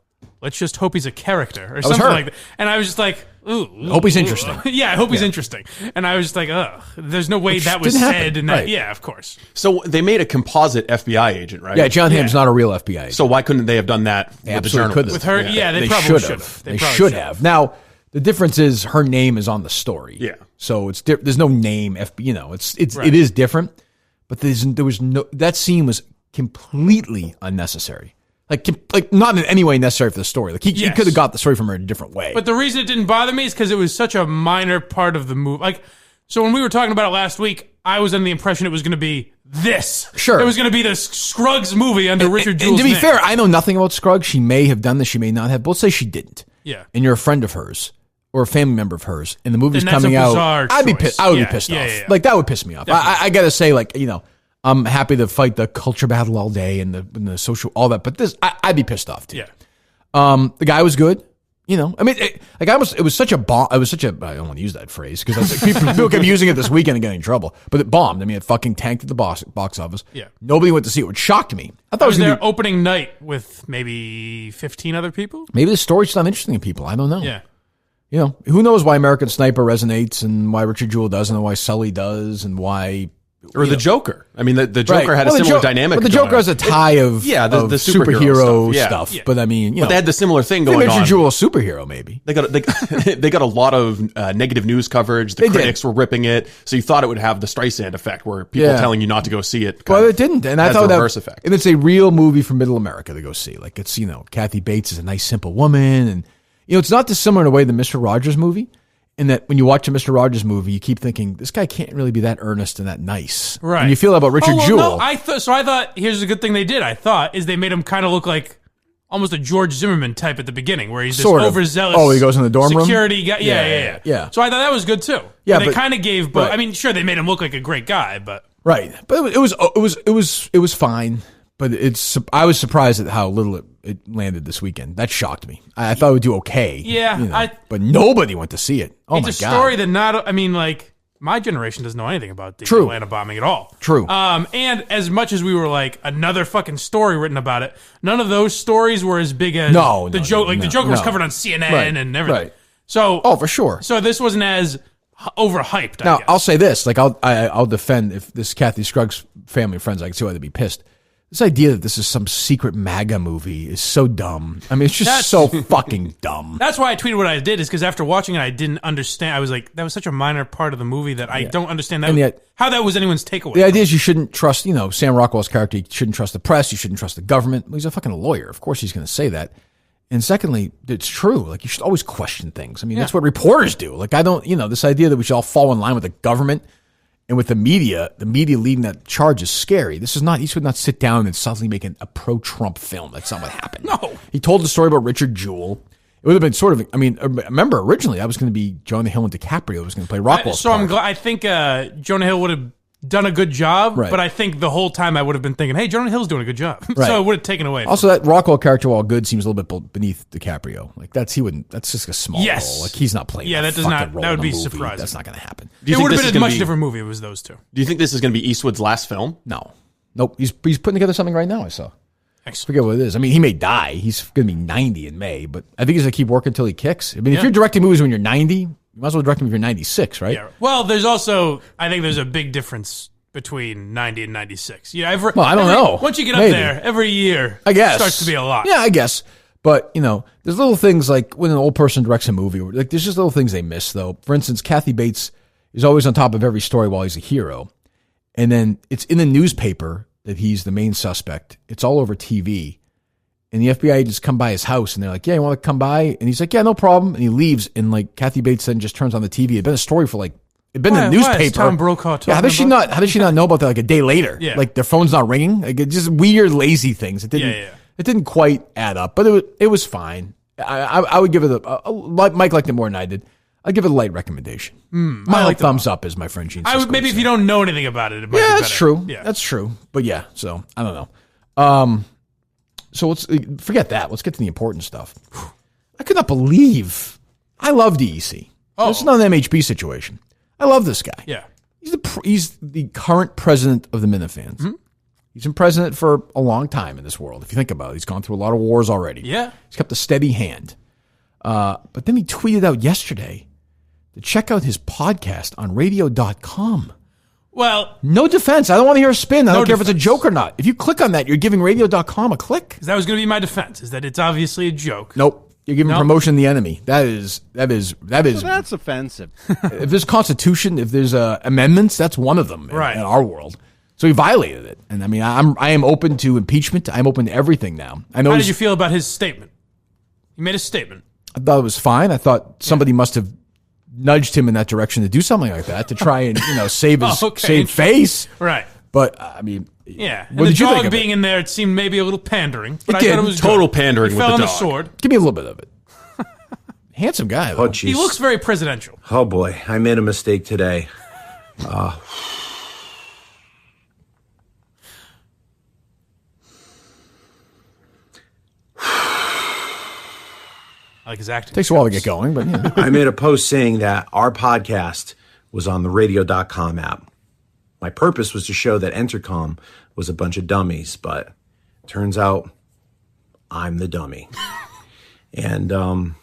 let's just hope he's a character or something like that. And I was just like, ooh. Hope he's interesting. Yeah, I hope he's interesting. And I was just like, ugh, there's no way that was said. And that, yeah, of course. So they made a composite FBI agent, right? Yeah, John Hamm's not a real FBI agent. So why couldn't they have done that with the journalist? With her, they probably should have. They should have. Now, the difference is her name is on the story. Yeah. So it's there's no name, it is different, but there was no, that scene was completely unnecessary. Like not in any way necessary for the story. Like he could have got the story from her in a different way. But the reason it didn't bother me is because it was such a minor part of the movie. Like, so when we were talking about it last week, I was under the impression it was going to be this. Sure. It was going to be the Scruggs movie under Richard Jewell's And to be name. fair, I know nothing about Scruggs. She may have done this. She may not have. But let's say she didn't. Yeah. And you're a friend of hers or a family member of hers, and the movie's Then that's coming a out. bizarre I would be choice. pissed off. Yeah. Like that would piss me off. I got to say, like, I'm happy to fight the culture battle all day and the social, all that. But this, I'd be pissed off too. Yeah. The guy was good. I mean, it was such a bomb. It was such a, I don't want to use that phrase because people kept using it this weekend and getting in trouble. But it bombed. I mean, it fucking tanked at the box office. Yeah. Nobody went to see it, which shocked me. I thought It was it was their going to be, opening night with maybe 15 other people. maybe the story's just not interesting to people. I don't know. Yeah. Who knows why American Sniper resonates and why Richard Jewell does and why Sully does and why... Or the Joker. I mean, the Joker had a similar dynamic. But the Joker has a tie of the superhero stuff. Yeah. But I mean, but they had the similar thing going on. Richard Jewell a superhero, maybe. They got a lot of negative news coverage. The critics were ripping it, so you thought it would have the Streisand effect, where people telling you not to go see it. Well, it didn't, and I thought the reverse effect. And it's a real movie for Middle America to go see. Like it's Kathy Bates is a nice, simple woman, and it's not dissimilar in a way the Mr. Rogers movie. In that when you watch a Mr. Rogers movie, you keep thinking, this guy can't really be that earnest and that nice. Right. And you feel that about Richard Jewell. No, I thought, here's a good thing they did, is they made him kind of look like almost a George Zimmerman type at the beginning, where he's this overzealous he goes in the dorm room? security guy. Yeah. So I thought that was good too. Yeah, they kind of gave, right. I mean, sure, they made him look like a great guy, but. Right. But it was fine. But I was surprised at how little it landed this weekend. That shocked me. I thought it would do okay. Yeah. But nobody went to see it. Oh my God. It's a story that my generation doesn't know anything about the Atlanta bombing at all. True. And as much as we were like, another fucking story written about it, none of those stories were as big as the Joker. The Joker was covered on CNN and everything. Right. So, for sure. So this wasn't as overhyped. Now, I'll say this. Like, I'll defend if this Kathy Scruggs family and friends, I can see why they'd be pissed. This idea that this is some secret MAGA movie is so dumb. I mean, it's just so fucking dumb. That's why I tweeted what I did, is because after watching it, I didn't understand. I was like, that was such a minor part of the movie that I don't understand how that was anyone's takeaway. The idea is you shouldn't trust, Sam Rockwell's character. You shouldn't trust the press. You shouldn't trust the government. Well, he's a fucking lawyer. Of course he's going to say that. And secondly, it's true. Like, you should always question things. I mean, that's what reporters do. Like, I don't, this idea that we should all fall in line with the government and with the media leading that charge is scary. He should not sit down and suddenly make a pro-Trump film. That's not what happened. No. He told the story about Richard Jewell. It would have been sort of, remember originally I was going to be Jonah Hill and DiCaprio was going to play Rockwell's part. I'm glad, I think Jonah Hill would have done a good job, right. But I think the whole time I would have been thinking, hey, Jonah Hill's doing a good job. Right. So it would have taken away. Also, that Rockwell character, while good, seems a little bit beneath DiCaprio. Like, that's just a small role. Like, he's not playing that would be surprising. That's not going to happen. It would have been a much different movie if it was those two. Do you think this is going to be Eastwood's last film? No. Nope. He's putting together something right now, I saw. I forget what it is. I mean, he may die. He's going to be 90 in May, but I think he's going to keep working until he kicks. I mean, if you're directing movies when you're 90, you might as well direct them if you're 96, right? Yeah. Well, I think there's a big difference between 90 and 96. Yeah, I don't know. Once you get up there, every year I guess starts to be a lot. Yeah, I guess. But, there's little things like when an old person directs a movie, like there's just little things they miss, though. For instance, Kathy Bates is always on top of every story while he's a hero. And then it's in the newspaper that he's the main suspect. It's all over TV. And the FBI agents come by his house and they're like, yeah, you want to come by? And he's like, yeah, no problem. And he leaves. And like Kathy Bates then just turns on the TV. It'd been a story for it'd been in the newspaper. Why is Tom Brokaw how did she not know about that like a day later? Yeah. Like their phone's not ringing. Like it's just weird, lazy things. It didn't quite add up, but it was fine. I would give it Mike liked it more than I did. I'd give it a light recommendation. Mild thumbs up, as my friend Gene Siskel maybe if you don't know anything about it, it might be that's better. true. Yeah, that's true. But yeah, so I don't know. So let's forget that. Let's get to the important stuff. I could not believe. I love DEC. Oh. This is not an MHP situation. I love this guy. Yeah. He's the current president of the Minifans. Mm-hmm. He's been president for a long time in this world. If you think about it, he's gone through a lot of wars already. Yeah. He's kept a steady hand. But then he tweeted out yesterday to check out his podcast on radio.com. Well, no defense. I don't want to hear a spin. I don't care if it's a joke or not. If you click on that, you're giving radio.com a click. That was going to be my defense, is that it's obviously a joke. Nope. You're giving promotion to the enemy. That is. Well, that's offensive. If there's Constitution, if there's amendments, that's one of them in our world. So he violated it. And I mean, I am open to impeachment. I'm open to everything now. I know. How did you feel about his statement? He made a statement. I thought it was fine. I thought somebody must have nudged him in that direction to do something like that to try and save his save face. Right. But I mean, yeah. What and did the you think dog of being it? in there, it seemed maybe a little pandering. But It I did. thought it was Total good. pandering He with fell the on dog. the sword. Give me a little bit of it. Handsome guy, though. Oh, geez. He looks very presidential. Oh, boy. I made a mistake today. I like his acting. Takes a while to get going, but yeah. I made a post saying that our podcast was on the radio.com app. My purpose was to show that Entercom was a bunch of dummies, but turns out I'm the dummy. And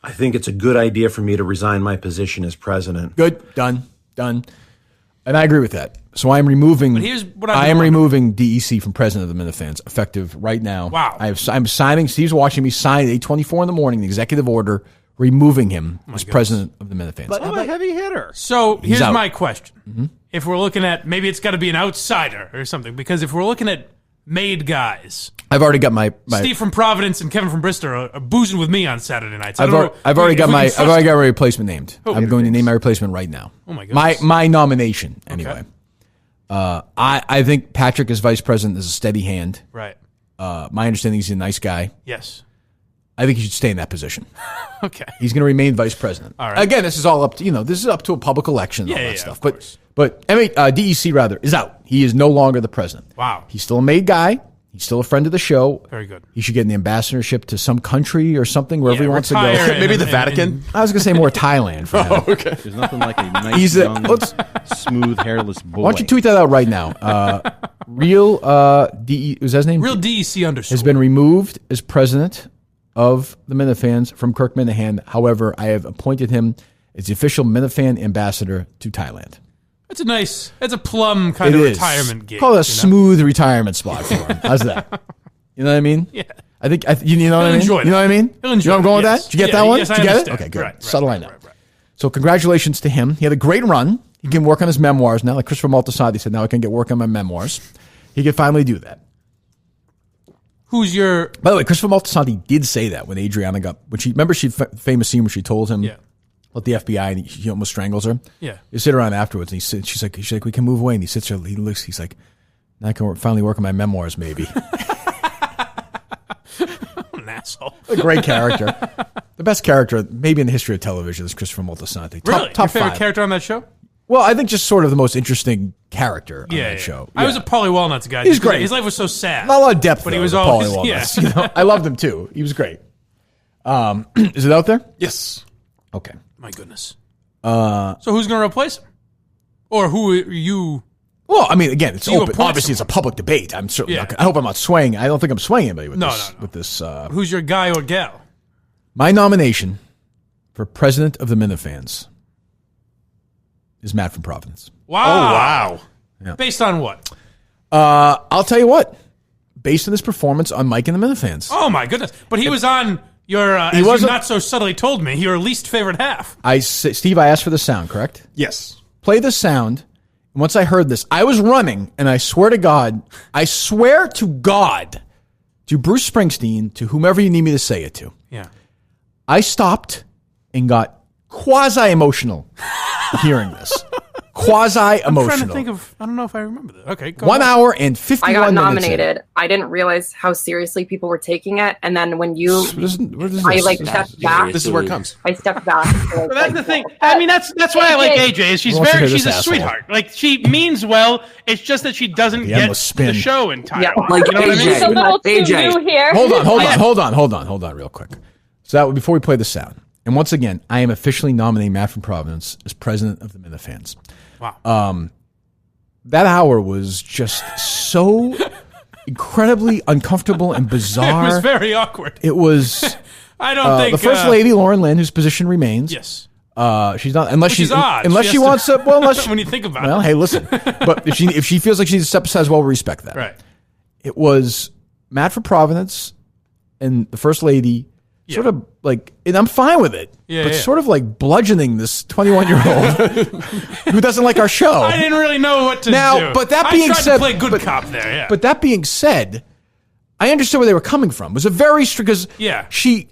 I think it's a good idea for me to resign my position as president. Good. Done. And I agree with that. So I am removing. But here's what I am removing DEC from president of the Minifans, effective right now. Wow. I'm signing. Steve's watching me sign at 8:24 in the morning the executive order removing him as president of the Minifans. But I'm a heavy hitter. So here's out. my question. If we're looking at, maybe it's got to be an outsider or something, because if we're looking at made guys, I've already got my Steve from Providence and Kevin from Bristol are boozing with me on Saturday nights. I've already got my replacement named. I'm going to name my replacement right now. Oh my goodness. My nomination anyway. Okay. I think Patrick as vice president is a steady hand. Right. My understanding is he's a nice guy. Yes. I think he should stay in that position. Okay. He's going to remain vice president. All right. Again, this is all up to this is up to a public election and all that stuff. But DEC rather is out. He is no longer the president. Wow. He's still a made guy. He's still a friend of the show. Very good. He should get an ambassadorship to some country or something wherever he wants to go. Maybe the Vatican. I was going to say more Thailand for him. Okay. There's nothing like a nice, young, smooth, hairless boy. Why don't you tweet that out right now? Real DE was that his name? Real DEC underscore has been removed as president of the Minifans from Kirk Minihane. However, I have appointed him as the official Minifan ambassador to Thailand. That's a plum kind of retirement gig. Call it a smooth retirement spot for him. How's that? You know what I mean? Yeah. I think you know what I mean? Enjoy it. You know what I mean? He'll enjoy you know where I'm going it, with yes. that? Did you get that one? Yes, Did I you get it? understand. Okay, good. Right, Subtle I know. right. So congratulations to him. He had a great run. He can work on his memoirs now. Like Christopher Maltasadi said, now I can get work on my memoirs. He can finally do that. Who's your... By the way, Christopher Maltasadi did say that when Adriana got... Remember she famous scene where she told him... Yeah. Let the FBI, and he almost strangles her. Yeah. You sit around afterwards, and she's like, we can move away. And he sits there, he looks, he's like, now I can finally work on my memoirs, maybe. An asshole. A great character. The best character, maybe in the history of television, is Christopher Moltisanti. Really? Top Your favorite 5. character on that show? Well, I think just sort of the most interesting character on that show. I was a Paulie Walnuts guy. He's great. His life was so sad. Not a lot of depth, but though, he was to always... Paulie Walnuts. I loved him, too. He was great. Is it out there? Yes. Okay. My goodness. So who's going to replace him? Or who are you... Well, I mean, again, it's you open. appoint Obviously, it's a public debate. I'm certainly Yeah. not, I hope I'm not swaying. I don't think I'm swaying anybody with No. With this. Who's your guy or gal? My nomination for president of the Minifans is Matt from Providence. Wow. Oh, wow. Yeah. Based on what? I'll tell you what. Based on his performance on Mike and the Minifans. Oh, my goodness. But he was on your, as you not so subtly told me, your least favorite half. Steve, I asked for the sound, correct? Yes. Play the sound. And once I heard this, I was running, and I swear to God, to Bruce Springsteen, to whomever you need me to say it to, Yeah. I stopped and got quasi-emotional hearing this. quasi-emotional. I'm trying to think of. I don't know if I remember that. Okay, go 1 on. hour and 51 I got minutes. nominated. I didn't realize how seriously people were taking it, and then when you, What is I this? like stepped back. This is where it comes. I stepped back. But that's the thing. I mean, that's why I like AJ. Is she's Wants to hear she's this a asshole. sweetheart. Like she means well. It's just that she doesn't get endless spin. the show in time. Yeah. Like You know what I mean? AJ. It's a little too AJ. new here. Hold on, real quick. So that before we play the sound, and once again, I am officially nominating Matt from Providence as president of the Minifans. Wow. That hour was just so incredibly uncomfortable and bizarre. It was very awkward. It was I don't think the first lady, Lauren Lynn, whose position remains. Yes. She's not unless Which she's is odd. unless She she has to- wants to. Well, unless when you think about well, it. hey, listen. But if she feels like she needs to step aside as well, we respect that. Right. It was Matt for Providence and the first lady, sort of like, and I'm fine with it. Yeah, but yeah. sort of like bludgeoning this 21-year-old who doesn't like our show. I didn't really know what to do. Now, but that I being tried said, to play good but- cop there. Yeah. But that being said, I understood where they were coming from. It was a very strict because Yeah. she,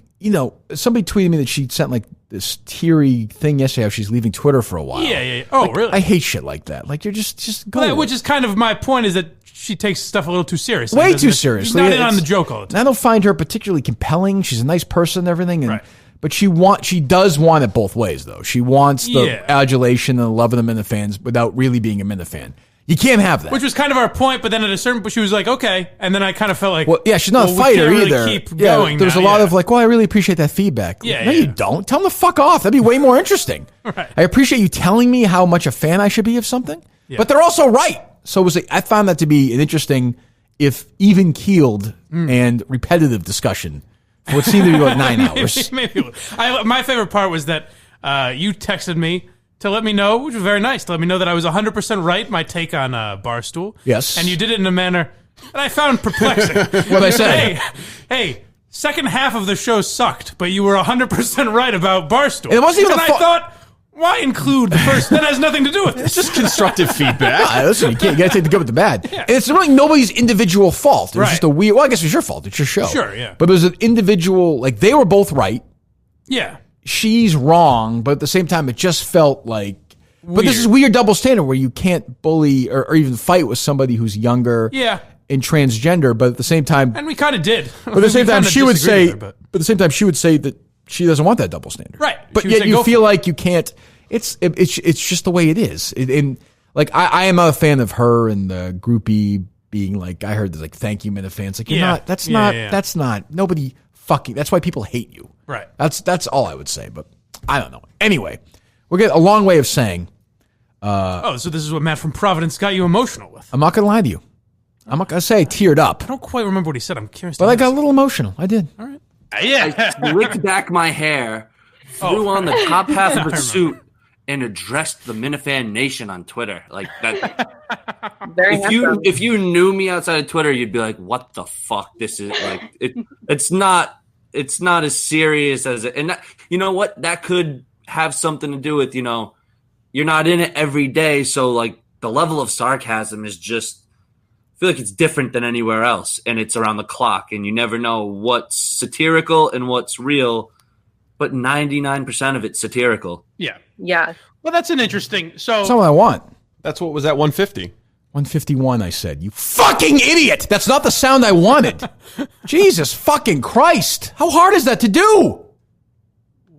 somebody tweeted me that she sent like this teary thing yesterday how she's leaving Twitter for a while. yeah. Oh, Like, really? I hate shit like that. Like you're just go. Well, which is kind of my point is that she takes stuff a little too seriously. way doesn't too it? seriously. She's not in on It's- the joke all the And time. I don't find her particularly compelling. She's a nice person and everything, and Right. but she does want it both ways though. She wants the Yeah. adulation and the love of the Minifans without really being a Minifan. You can't have that. Which was kind of our point, but then at a certain point she was like, okay. And then I kind of felt like, Well, yeah, she's not a we fighter can't really either. keep Yeah, going there's now, a lot yeah. of like, well, I really appreciate that feedback. Yeah, no, yeah. you don't. Tell them to fuck off. That'd be way more interesting. Right. I appreciate you telling me how much a fan I should be of something, but they're also right. So it was. I found that to be an interesting, if even keeled and repetitive discussion for what seemed to be about 9 hours. Maybe. My favorite part was that you texted me to let me know, which was very nice, to let me know that I was 100% right, my take on Barstool. Yes. And you did it in a manner that I found perplexing. What'd I say? Hey, second half of the show sucked, but you were 100% right about Barstool. It wasn't even and a I fu- thought, why include the first? That has nothing to do with It's this. just constructive feedback. Listen, you gotta take the good with the bad. And it's really nobody's individual fault. It was Right. just a weird. Well, I guess it was your fault. It's your show. Sure, yeah. But it was an individual. Like they were both right. Yeah. She's wrong, but at the same time, it just felt like. But this is weird double standard where you can't bully or even fight with somebody who's younger, Yeah. and transgender. But at the same time, And we kind of did. but at the same time, she would say. But at the same time, she would say that she doesn't want that double standard. Right. But She would yet say, you "Go feel for it." like you can't. It's just the way it is. And like I am not a fan of her and the groupie being like I heard like thank you Minifans. Like you're Yeah. not. That's Yeah, not. yeah. That's not. Nobody fucking. That's why people hate you. Right. That's all I would say. But I don't know. Anyway, we're getting a long way of saying. Oh, so this is what Matt from Providence got you emotional with. I'm not gonna lie to you. I'm not gonna say I teared up, I don't quite remember what he said. I'm curious. but I got a little emotional. I did. All right. Yeah. I slicked back my hair, threw on the top half of a suit, and addressed the Minifan Nation on Twitter. Like that. Very handsome. If you knew me outside of Twitter, you'd be like, "What the fuck? This is like it's not as serious as it." And that, you know what? That could have something to do with you're not in it every day, so like the level of sarcasm is just. I feel like it's different than anywhere else, and it's around the clock, and you never know what's satirical and what's real. But 99% of it's satirical. Yeah. Yeah. Well, that's an interesting. So That's not what I want. That's what was at 150. 151. I said, you fucking idiot. That's not the sound I wanted. Jesus fucking Christ. How hard is that to do?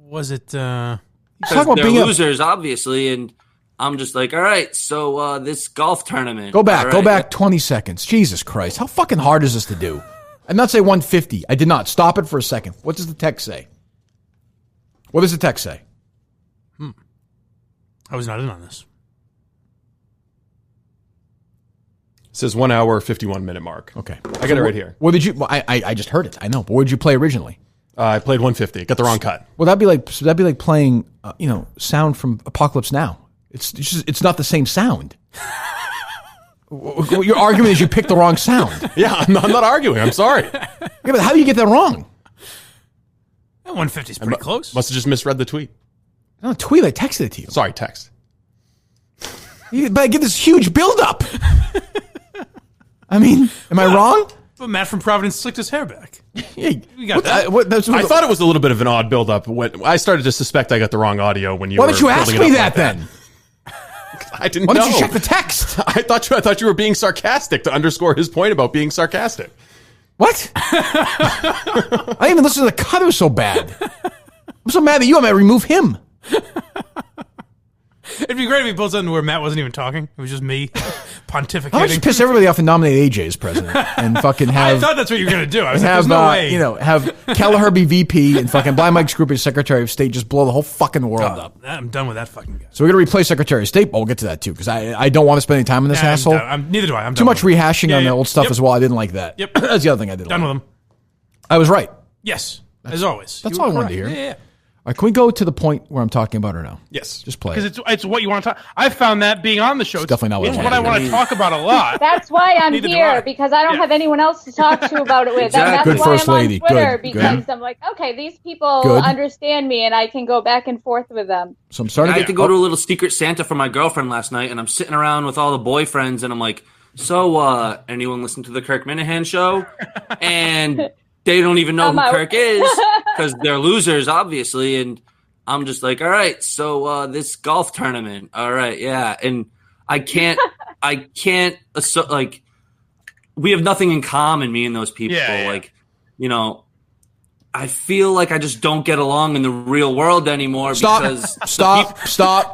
Was it? Talk Because about they're being losers, obviously, and I'm just like, all right, so this golf tournament. Go back. all Go right. back 20 seconds. Jesus Christ. How fucking hard is this to do? I'm not saying 150. I did not. Stop it for a second. What does the text say? What does the text say? I was not in on this. It says 1 hour, 51 minute mark. Okay. I got it right here. What did you? Well, I just heard it. I know. But what did you play originally? I played 150. Got the wrong cut. Well, that'd be like playing, sound from Apocalypse Now. It's not the same sound. Your argument is you picked the wrong sound. Yeah, I'm not arguing. I'm sorry. Yeah, but how do you get that wrong? That 150 is pretty close. Must have just misread the tweet. No, tweet. I texted it to you. Sorry, text. But I get this huge buildup. I mean, am I wrong? But Matt from Providence slicked his hair back. Yeah, We got that. I thought it was a little bit of an odd buildup when I started to suspect I got the wrong audio when you Why were didn't you ask building it me up that like then? I didn't Why know. don't you check the text? I thought you were being sarcastic to underscore his point about being sarcastic. What? I didn't even listen to the cut. It was so bad. I'm so mad that you. I'm going to remove him. It'd be great if he pulls something where Matt wasn't even talking. It was just me pontificating. How about just piss everybody off and nominate AJ as president and fucking have... I thought that's what you were going to do. I was like, have, there's no way. have Kelleher be VP and fucking Blind Mike Scroope as Secretary of State, just blow the whole fucking world up. I'm done with that fucking guy. So we're going to replace Secretary of State, but we'll get to that too, because I don't want to spend any time on this asshole. Neither do I. I'm Too done much with him. rehashing on the old stuff Yep. as well. I didn't like that. Yep. That's the other thing I didn't Done like. with him. I was right. Yes, as always. That's You all I were wanted to correct. hear. Yeah. All right, can we go to the point where I'm talking about her now? Yes. Just play Because it. it's what you want to talk. I found that being on the show. It's definitely not what I it's wanted what I to want to talk about a lot. That's why I'm Neither do I. here, because I don't have anyone else to talk to about it with. Exactly. And Good that's why first I'm lady. on Twitter, Good. because I'm like, okay, these people Good. understand me, and I can go back and forth with them. So I'm starting I to had to go to a little secret Santa for my girlfriend last night, and I'm sitting around with all the boyfriends, and I'm like, so, anyone listen to the Kirk Minihane show? And they don't even know I'm who out. Kirk is because they're losers, obviously. And I'm just like, all right, so this golf tournament, all right, yeah. And I can't, like, we have nothing in common, me and those people. Yeah. Like, you know, I feel like I just don't get along in the real world anymore. Because Stop.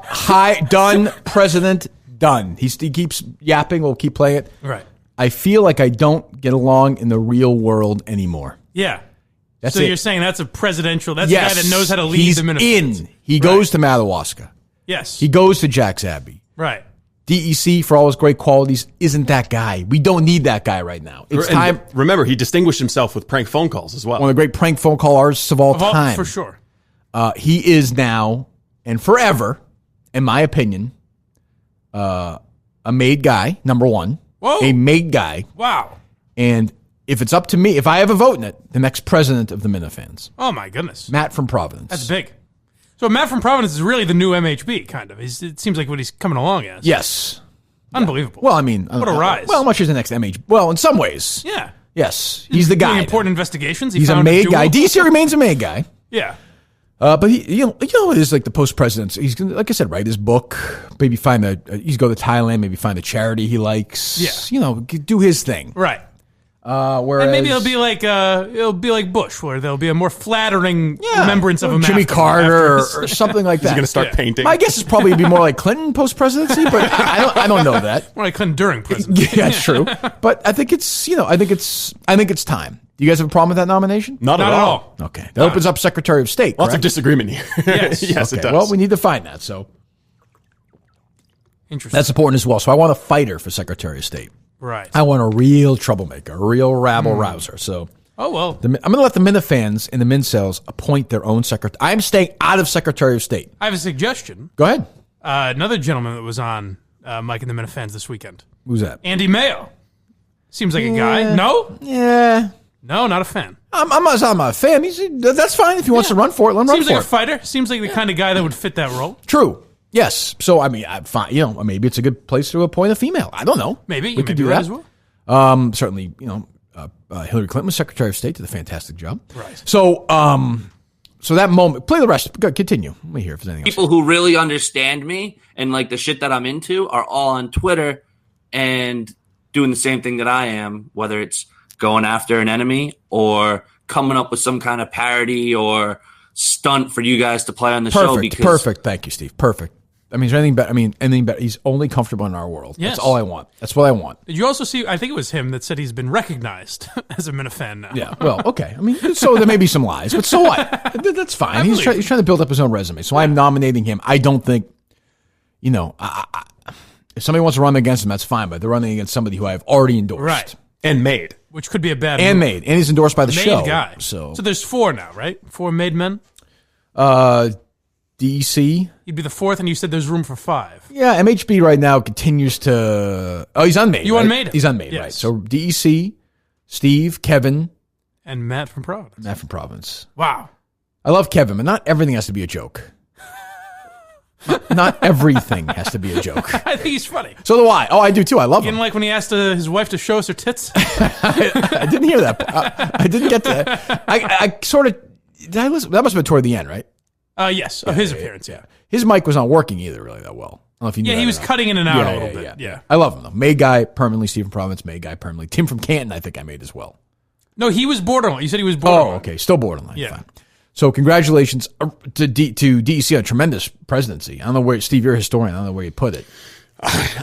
Hi, done. President, done. He keeps yapping. We'll keep playing it. Right. I feel like I don't get along in the real world anymore. Yeah. That's so it. you're saying that's a presidential. That's Yes. the guy that knows how to lead He's the Minifans. in. He goes to Madawaska. Yes. He goes to Jack's Abbey. Right. DEC, for all his great qualities, isn't that guy. We don't need that guy right now. It's And time. remember, he distinguished himself with prank phone calls as well. One of the great prank phone call artists of all time. For sure. He is now and forever, in my opinion, a made guy, number one. Whoa. A made guy. Wow. And if it's up to me, if I have a vote in it, the next president of the Minifans, Oh, my goodness. Matt from Providence. That's big. So Matt from Providence is really the new MHB, kind of. It seems like what he's coming along as. Yes. Unbelievable. Well, I mean, What a rise. Well, much as the next MH. Well, in some ways, yeah. yes, he's the Doing guy. important investigations. He's a found made jewel. guy. DC remains a made guy. Yeah. But he, you know, it is like the post presidents. He's gonna, like I said, write his book. Maybe find he's go to Thailand. Maybe find a charity he likes. Yeah. You know, do his thing. Right. Whereas And maybe it'll be like Bush, where there'll be a more flattering remembrance of him. Jimmy after- Carter afterwards. or something like that. He's going to start Yeah. painting. My guess is probably be more like Clinton post presidency, but I don't know that. More like Clinton during presidency. Yeah, that's true. But I think it's time. Do you guys have a problem with that nomination? Not Not at at all. all. Okay, that opens up Secretary of State. Lots of correct? disagreement here. Yes. Yes, it Okay, does. well, we need to find that. So Interesting. that's important as well. So I want a fighter for Secretary of State. right. I want a real troublemaker, a real rabble rouser. So Oh, well. I'm going to let the Minifans and the Mincels appoint their own secretary. I'm staying out of Secretary of State. I have a suggestion. Go ahead. Another gentleman that was on Mike and the Minifans this weekend. Who's that? Andy Mayo. Seems like a guy. No? Yeah. No, not a fan. I'm not a fan. That's fine if he wants to run for it. Let him run Seems for like a it. fighter. Seems like the kind of guy that would fit that role. True. Yes. So I mean, I'm fine. You know, maybe it's a good place to appoint a female. I don't know. Maybe. we could do right that as well. Certainly. You know, Hillary Clinton was Secretary of State, did a fantastic job. Right. So, so that moment. Play the rest. Go, continue. Let me hear if there's anything else. People who really understand me and like the shit that I'm into are all on Twitter and doing the same thing that I am, whether it's going after an enemy or coming up with some kind of parody or stunt for you guys to play on the show. Perfect. Thank you, Steve. Perfect. I mean, is there anything better? I mean, anything better? He's only comfortable in our world. Yes. That's all I want. That's what I want. Did you also see? I think it was him that said he's been recognized as a Minifan now. Yeah. Well, okay. I mean, so there may be some lies, but so what? That's fine. He's trying to build up his own resume. So I'm nominating him. I don't think, you know, if somebody wants to run against him, that's fine. But they're running against somebody who I've already endorsed. Right. And made. Which could be a bad And move. made. And he's endorsed by the Made show. guy. So there's 4 now, right? 4 made men. DEC. You'd be the 4th, and you said there's room for 5. Yeah, MHB right now continues to. Oh, he's unmade. You right? unmade him. He's unmade, Yes. right? So DEC, Steve, Kevin, And Matt from Providence. Matt from Providence. Wow. I love Kevin, but not everything has to be a joke. Not everything has to be a joke. I think he's funny. So do I. Oh, I do too. I love You him. didn't like when he asked his wife to show us her tits? I didn't hear that. I didn't get that. I sort of. Did I listen? That must have been toward the end, right? Yes, of his appearance, yeah. His mic was not working either really that well. I don't know if you knew Yeah, that he was or not. cutting in and out a little bit. Yeah. I love him, though. May guy, permanently. Stephen Providence, May guy, permanently. Tim from Canton, I think I made as well. No, he was borderline. You said he was borderline. Oh, okay. Still borderline. Yeah. Fine. So congratulations to DEC on a tremendous presidency. I don't know where, Steve, you're a historian. I don't know where you put it.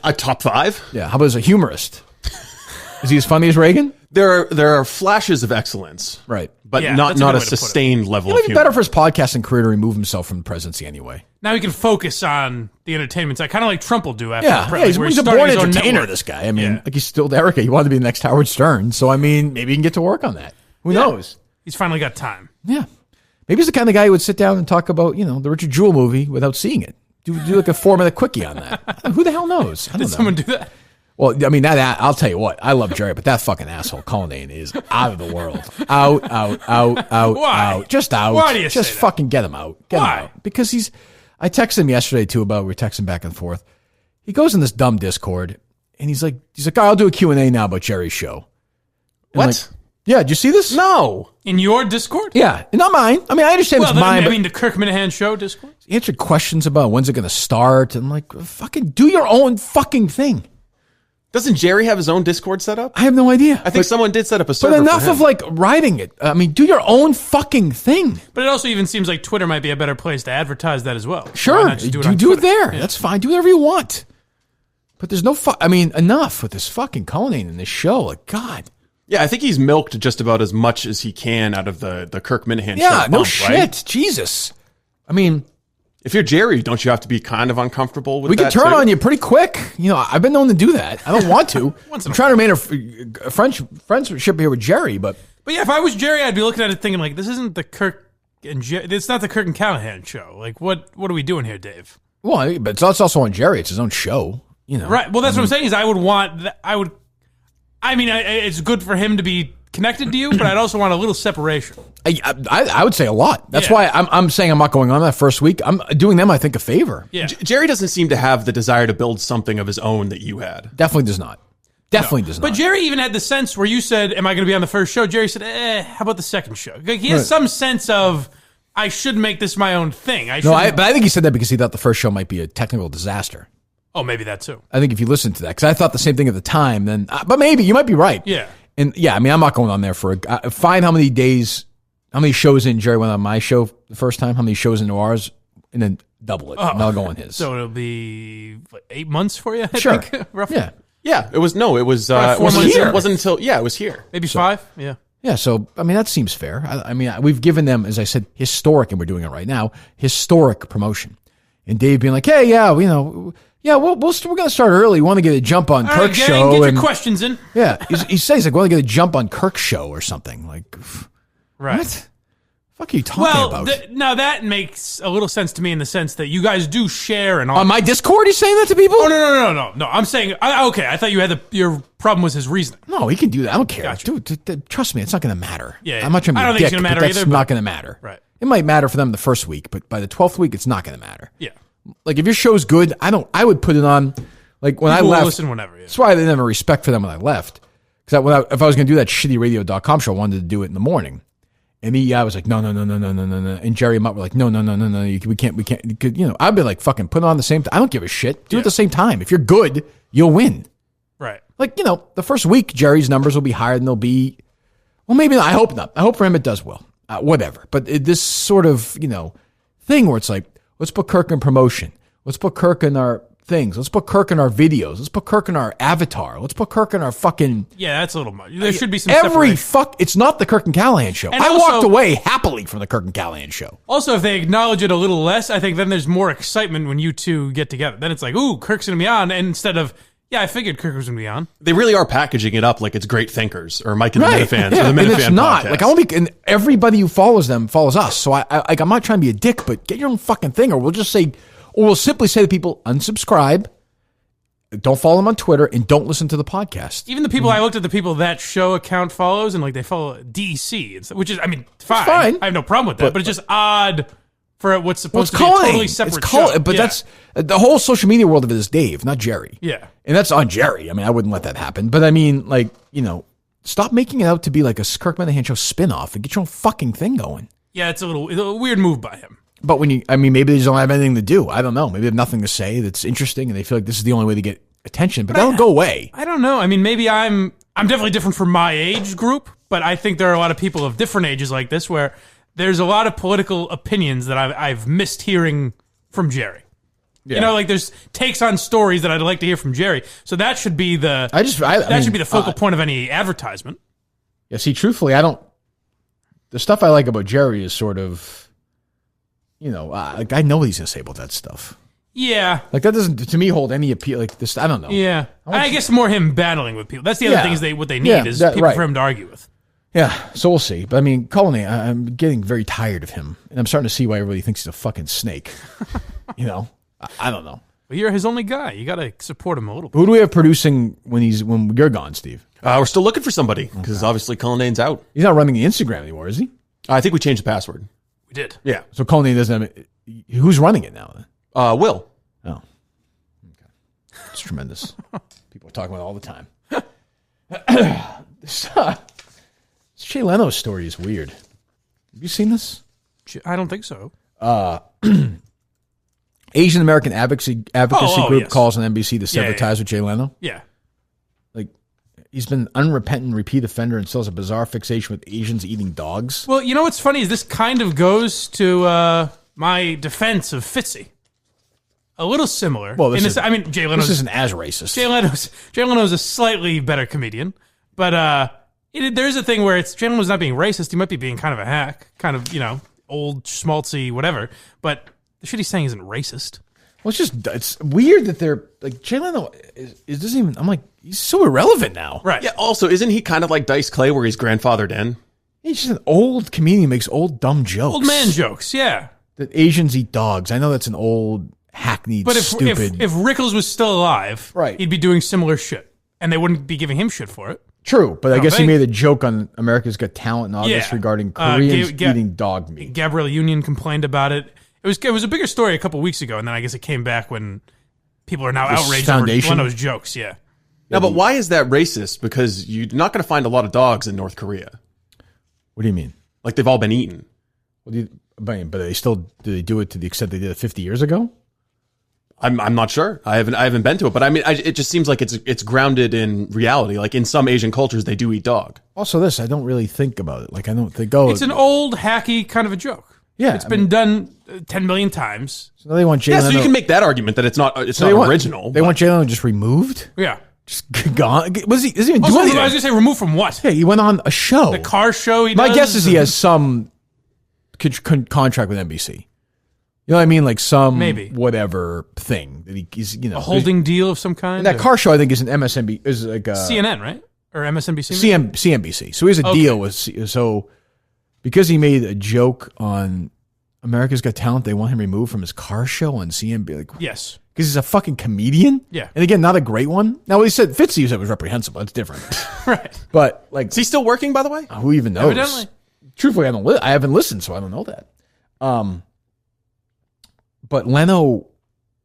A top 5? Yeah. How about as a humorist? Is he as funny as Reagan? There are flashes of excellence, Right. but Yeah, not that's a good a way to put it. sustained level It of might be humor. better for his podcasting career to remove himself from the presidency anyway. Now he can focus on the entertainment side, kind of like Trump will do after Yeah, the pre- yeah, he's, where he's a started born his own entertainer, network. this guy. I mean, Yeah. like he's still Erica. He wanted to be the next Howard Stern. So, I mean, maybe he can get to work on that. Who knows? He's finally got time. Yeah. Maybe he's the kind of guy who would sit down and talk about, the Richard Jewell movie without seeing it. Do like a 4-minute quickie on that. Who the hell knows? I don't Did know. someone do that? Well, I mean, that I'll tell you what. I love Jerry, but that fucking asshole Cullinane is out of the world. Out, Why? out. Just out. Why do you Just say that? fucking get him out. Get Why? him out. Because I texted him yesterday, too, we were texting back and forth. He goes in this dumb Discord, and he's like, I'll do a Q&A now about Jerry's show. And What? like, yeah, did you see this? No. In your Discord? Yeah, not mine. I mean, I understand Well, it's mine, I but mean, the Kirk Minihane show Discord? he answered questions about when's it going to start, and I'm like, fucking do your own fucking thing. Doesn't Jerry have his own Discord set up? I have no idea. I think someone did set up a server. But enough for him. of like riding it. I mean, do your own fucking thing. But it also even seems like Twitter might be a better place to advertise that as well. Why Sure, not just do do it on it Twitter? there. Yeah. That's fine. Do whatever you want. But there's no. I mean, enough with this fucking Cullinane in this show. Like, God. Yeah, I think he's milked just about as much as he can out of the Kirk Minihane show. Yeah, no bump, shit. right? Jesus. I mean, If you're Jerry, don't you have to be kind of uncomfortable with we that can turn too? on you pretty quick. I've been known to do that. I don't want to. I'm trying to remain a friendship here with Jerry, but But yeah, if I was Jerry, I'd be looking at it thinking like, this isn't the Kirk and it's not the Kirk and Callahan show. Like, what are we doing here, Dave? well, but it's also on Jerry. It's his own show. Right. Well, that's what I'm saying is I would want that. I mean, it's good for him to be connected to you, but I'd also want a little separation. I would say a lot. That's Yeah. why I'm saying I'm not going on that first week. I'm doing them, I think, a favor. Yeah. Jerry doesn't seem to have the desire to build something of his own that you had. Definitely does not. Definitely does not. But Jerry even had the sense where you said, am I going to be on the first show? Jerry said, how about the second show? Like, he has some sense of, I should make this my own thing. but I think he said that because he thought the first show might be a technical disaster. Oh, maybe that too. I think if you listen to that, because I thought the same thing at the time, then, but maybe you might be right. Yeah. And yeah, I mean, I'm not going on there for find how many shows in Jerry went on my show the first time, how many shows into ours, and then double it. And I'll go on his. So it'll be 8 months for you, I Sure. think, roughly. Yeah. Yeah, it was About 4 wasn't months here. in. It wasn't until it was here. Maybe 5? Yeah. Yeah, so, I mean, that seems fair. I mean, we've given them, as I said, historic, and we're doing it right now, historic promotion. And Dave being like, hey, yeah, we're going to start early. We want to get a jump on All right, Kirk's gang, show. get and, your questions in. yeah, he says, like, we want to get a jump on Kirk's show or something. Like, Right. what? What are you talking Well, about? now that makes a little sense to me in the sense that you guys do share and all. On my Discord, he's saying that to people? Oh, no. I'm saying, okay, I thought you had your problem was his reasoning. No, he can do that. I don't care. Gotcha. Dude, trust me, it's not going to matter. Yeah, I'm not trying to be I don't a think it's dick, gonna but matter that's either, not but- going to matter. Right. It might matter for them the first week, but by the 12th week, it's not going to matter. Yeah. Like, if your show's good, I would put it on, like, when People I will left. listen whenever, yeah. That's why I didn't have a respect for them when I left. Because if I was going to do that shitty radio.com show, I wanted to do it in the morning. And I was like, no. And Jerry and Mutt were like, no. We can't. I'd be like, fucking put it on the same time. I don't give a shit. Do it at the same time. If you're good, you'll win. Right. Like, the first week, Jerry's numbers will be higher than they'll be. Well, maybe not. I hope not. I hope for him it does well. Whatever. But this sort of, thing where it's like, let's put Kirk in promotion. Let's put Kirk in our things. Let's put Kirk in our videos. Let's put Kirk in our avatar. Let's put Kirk in our fucking... Yeah, that's a little much. There should be some Every separation. it's not the Kirk and Callahan show. And I also- walked away happily from the Kirk and Callahan show. Also, if they acknowledge it a little less, I think then there's more excitement when you two get together. Then it's like, ooh, Kirk's going to be on. And instead of, yeah, I figured Kirk was going to be on. They really are packaging it up like it's Great Thinkers or Mike and the Minifans Yeah, or the and Minifan it's not. podcast. Like, I want to be, and everybody who follows them follows us. So I'm not trying to be a dick, but get your own fucking thing, or we'll simply say to people, unsubscribe, don't follow them on Twitter, and don't listen to the podcast. Even the people, I looked at the people that show account follows, and like they follow DEC, which is, I mean, fine. fine. I have no problem with that, but it's just odd for what's supposed to be a Cullinane. totally separate It's show. But Yeah. that's the whole social media world of it is Dave, not Jerry. Yeah. And that's on Jerry. I mean, I wouldn't let that happen. But I mean, like, stop making it out to be like a Kirk Minihane show spinoff and get your own fucking thing going. Yeah, it's a little weird move by him. But maybe they just don't have anything to do. I don't know. Maybe they have nothing to say that's interesting, and they feel like this is the only way to get attention. But that'll go away. I don't know. I mean, maybe I'm definitely different from my age group, but I think there are a lot of people of different ages like this where there's a lot of political opinions that I've missed hearing from Jerry. Yeah. You know, like there's takes on stories that I'd like to hear from Jerry. So that should be the should be the focal point of any advertisement. Yeah. See, truthfully, the stuff I like about Jerry is sort of. Like I know what he's gonna say about that stuff. Yeah, like that doesn't to me hold any appeal. Like this, I don't know. Yeah, I guess more him battling with people. That's the other thing is what they need is people for him to argue with. Yeah, so we'll see. But I mean, Cullen, I'm getting very tired of him, and I'm starting to see why everybody thinks he's a fucking snake. I don't know. But you're his only guy. You got to support him a little bit. Who do we have producing when you're gone, Steve? We're still looking for somebody because obviously Culline's out. He's not running the Instagram anymore, is he? I think we changed the password. We did. Yeah. So Cullen doesn't have it. Who's running it now then? Will. Oh. Okay. It's tremendous. People are talking about it all the time. This Jay Leno story is weird. Have you seen this? I don't think so. Asian American advocacy group calls on NBC to sever ties with Jay Leno. Yeah. Like, he's been an unrepentant repeat offender and still has a bizarre fixation with Asians eating dogs. Well, you know what's funny is this kind of goes to my defense of Fitzy. A little similar. Well, Jay Leno's... This isn't as racist. Jay Leno's a slightly better comedian, but there's a thing where Jay Leno's not being racist. He might be being kind of a hack, kind of, old, schmaltzy, whatever, but the shit he's saying isn't racist. Well, it's weird that they're like Jay Leno doesn't even. I'm like, he's so irrelevant now, right? Yeah. Also, isn't he kind of like Dice Clay, where he's grandfathered in? He's just an old comedian, makes old dumb jokes, old man jokes. Yeah, that Asians eat dogs. I know that's an old hackneyed, stupid. If Rickles was still alive, right, he'd be doing similar shit, and they wouldn't be giving him shit for it. True, but I guess he made a joke on America's Got Talent in August regarding Koreans eating dog meat. Gabrielle Union complained about it. It was a bigger story a couple weeks ago, and then I guess it came back when people are now outraged over Leno's jokes. Yeah. Now, but why is that racist? Because you're not going to find a lot of dogs in North Korea. What do you mean? Like they've all been eaten. But they still do they do it to the extent they did it 50 years ago? I'm not sure. I haven't been to it, but I mean, it just seems like it's grounded in reality. Like in some Asian cultures, they do eat dog. Also, I don't really think about it. Like I don't think, it's an old hacky kind of a joke. Yeah, it's been done 10 million times. So they want Jay Leno. So you can make that argument that it's not original. They want Jay Leno just removed. Yeah, just gone. Doesn't even do I anything. was gonna say removed from what? Yeah, he went on a show, the car show. My guess is he has some contract with NBC. You know what I mean? Like some whatever thing that he's a holding deal of some kind. And that car show I think is an MSNBC, is like CNN, right? Or MSNBC? CNBC. So he has a deal with because he made a joke on America's Got Talent, they want him removed from his car show on CNBC. Like, yes. Because he's a fucking comedian? Yeah. And again, not a great one. Now, what he said, Fitzy said was reprehensible. That's different. Right. But, like... Is he still working, by the way? Who even knows? Evidently. Truthfully, I haven't listened, so I don't know that. But Leno...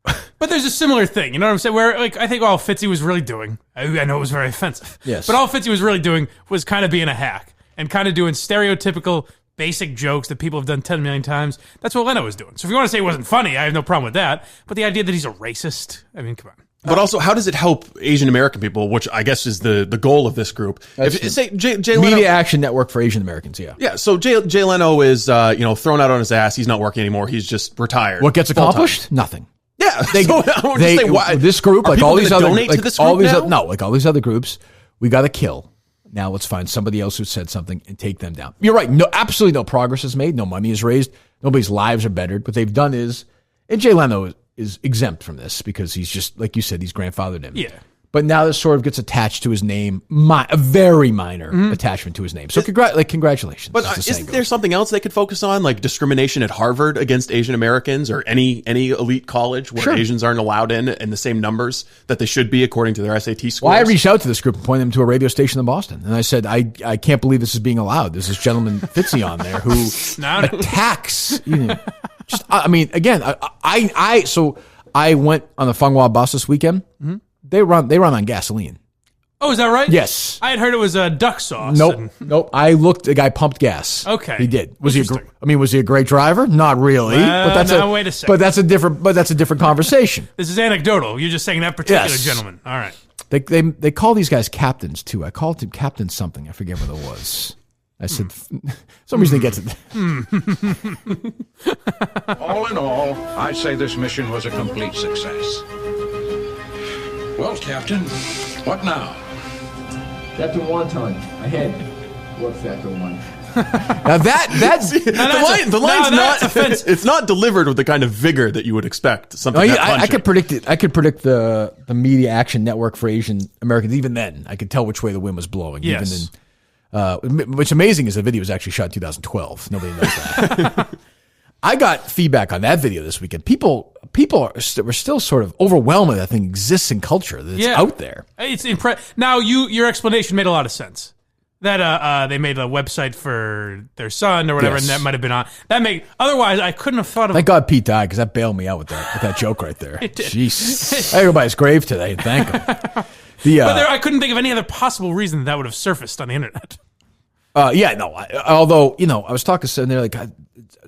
But there's a similar thing, you know what I'm saying? Where, like, I think all Fitzy was really doing, I know it was very offensive. Yes. But all Fitzy was really doing was kind of being a hack and kind of doing stereotypical basic jokes that people have done 10 million times. That's what Leno was doing. So if you want to say it wasn't funny, I have no problem with that. But the idea that he's a racist, I mean, come on. But also, how does it help Asian American people, which I guess is the goal of this group? Say Jay Leno, Media Action Network for Asian Americans, yeah. Yeah, so Jay Leno is thrown out on his ass. He's not working anymore. He's just retired. What gets accomplished? Nothing. Yeah. This group, like all these other, donate to this group like all these other groups, we got to kill. Now let's find somebody else who said something and take them down. You're right. No, absolutely no progress is made. No money is raised. Nobody's lives are bettered. What they've done is, and Jay Leno is exempt from this because he's just, like you said, he's grandfathered him. Yeah. But now this sort of gets attached to his name, a very minor attachment to his name. So congratulations. But isn't there something else they could focus on, like discrimination at Harvard against Asian Americans or any elite college where Asians aren't allowed in the same numbers that they should be according to their SAT scores? Well, I reached out to this group and pointed them to a radio station in Boston. And I said, I can't believe this is being allowed. There's this gentleman Fitzy on there who attacks. I mean, again, so I went on the Fenghua bus this weekend. Mm-hmm. They run on gasoline. Oh, is that right? Yes. I had heard it was duck sauce. Nope. I looked. The guy pumped gas. Okay. He did. Was he? Was he a great driver? Not really. But that's wait a second. But that's a different conversation. This is anecdotal. You're just saying that particular gentleman. All right. They call these guys captains too. I called him Captain something. I forget what it was. I said, some reason he gets it. All in all, I'd say this mission was a complete success. Well, Captain, what now? Captain Wonton, ahead. What factor one? Now that's the line's not offensive. It's not delivered with the kind of vigor that you would expect. Something I could predict it. I could predict the Media Action Network for Asian Americans. Even then, I could tell which way the wind was blowing. Yes. Even then, what's amazing is the video was actually shot in 2012. Nobody knows that. I got feedback on that video this weekend. People were still sort of overwhelmed that thing exists in culture, that it's out there. It's Now, your explanation made a lot of sense. That they made a website for their son or whatever, and that might have been on. Otherwise, I couldn't have thought of. Thank God Pete died, because that bailed me out with that joke right there. Jeez, I go by his grave today and thank him. But I couldn't think of any other possible reason that would have surfaced on the internet. Although I was talking to, and they're like,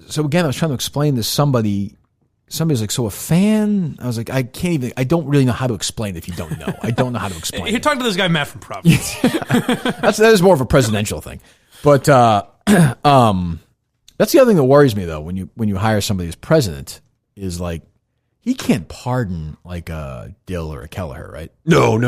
so again, I was trying to explain to somebody. Somebody's like, so a fan? I was like, I don't really know how to explain it if you don't know. I don't know how to explain it. You're talking to this guy, Matt from Providence. That is more of a presidential thing. But that's the other thing that worries me, though, when you hire somebody as president, is like, he can't pardon like a Dill or a Kelleher, right? No.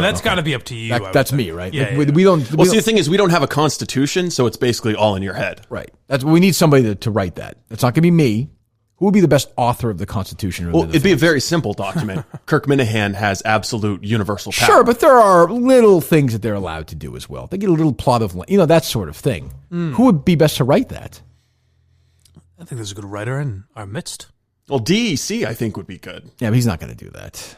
That's got to be up to you. That's me, right? Yeah, we don't. Well, see, the thing is, we don't have a constitution, so it's basically all in your head. Right. We need somebody to write that. It's not going to be me. Who would be the best author of the Constitution? Well, it'd be a very simple document. Kirk Minihane has absolute universal power. Sure, but there are little things that they're allowed to do as well. They get a little plot of land, that sort of thing. Who would be best to write that? I think there's a good writer in our midst. Well, DEC, I think, would be good. Yeah, but he's not going to do that.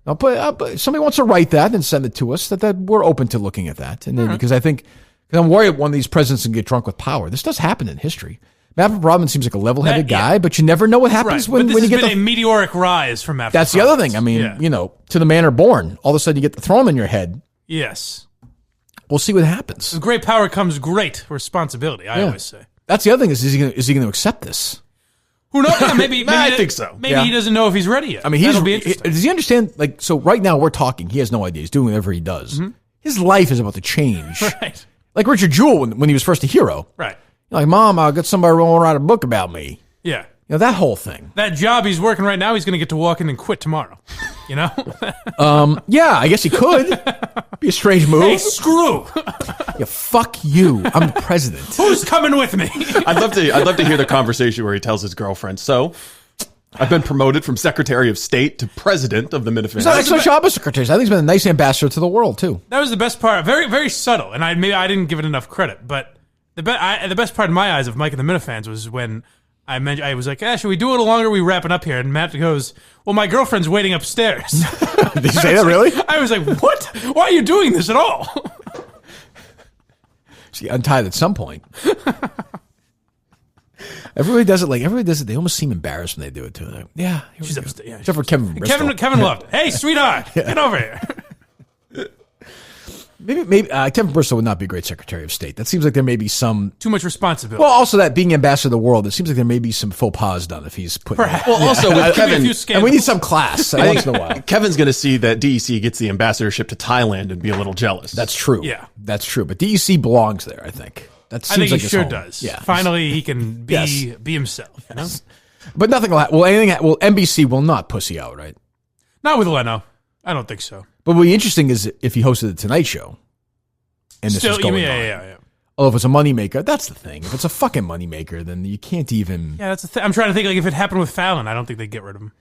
No, but if somebody wants to write that and send it to us, that we're open to looking at that. And then, because I'm worried one of these presidents can get drunk with power. This does happen in history. Matt Rodman seems like a level-headed guy, but you never know what happens when you get a meteoric rise from Matt. That's the other thing. I mean, to the manner born, all of a sudden you get the throne in your head. Yes. We'll see what happens. With great power comes great responsibility, I always say. That's the other thing is he going to accept this? Who knows? Maybe I think so. Maybe he doesn't know if he's ready yet. I mean, that'll be interesting. Does he understand? Like, so right now we're talking. He has no idea. He's doing whatever he does. Mm-hmm. His life is about to change. Right. Like Richard Jewell when he was first a hero. Right. Like, Mom, I got somebody who wrote a book about me. Yeah. That whole thing. That job he's working right now, he's going to get to walk in and quit tomorrow. Yeah, I guess he could. Be a strange move. Hey, screw. Yeah, fuck you. I'm the president. Who's coming with me? I'd love to hear the conversation where he tells his girlfriend, so I've been promoted from Secretary of State to President of the Minifans. He's done an excellent job as Secretary. I think he's been a nice ambassador to the world, too. That was the best part. Very, very subtle, and maybe I didn't give it enough credit, but the best part in my eyes of Mike and the Minifans was when I was like, should we do it a little longer? We wrapping up here. And Matt goes, well, my girlfriend's waiting upstairs. Did you say that really? I was like, what? Why are you doing this at all? She untied at some point. Everybody does it. They almost seem embarrassed when they do it too. Like, yeah. She's upstairs. Yeah, except for Kevin Bristol. Kevin loved it. Hey, sweetheart, get over here. Maybe Kevin Bristol would not be a great Secretary of State. That seems like there may be some too much responsibility. Well, also that being ambassador of the world, it seems like there may be some faux pas done if he's put. Well, also with Kevin, and we need some class once in a while. Kevin's going to see that DEC gets the ambassadorship to Thailand and be a little jealous. That's true. Yeah, that's true. But DEC belongs there, I think. That seems I think like he sure home. does. Yeah, finally he can be himself. You know? But nothing will happen. Well, NBC will not pussy out, right? Not with Leno. I don't think so. But what would be interesting is if he hosted the Tonight Show. And this is going on. Yeah. Oh, if it's a moneymaker, that's the thing. If it's a fucking moneymaker, then you can't even. Yeah, that's the thing. I'm trying to think, like, if it happened with Fallon, I don't think they'd get rid of him.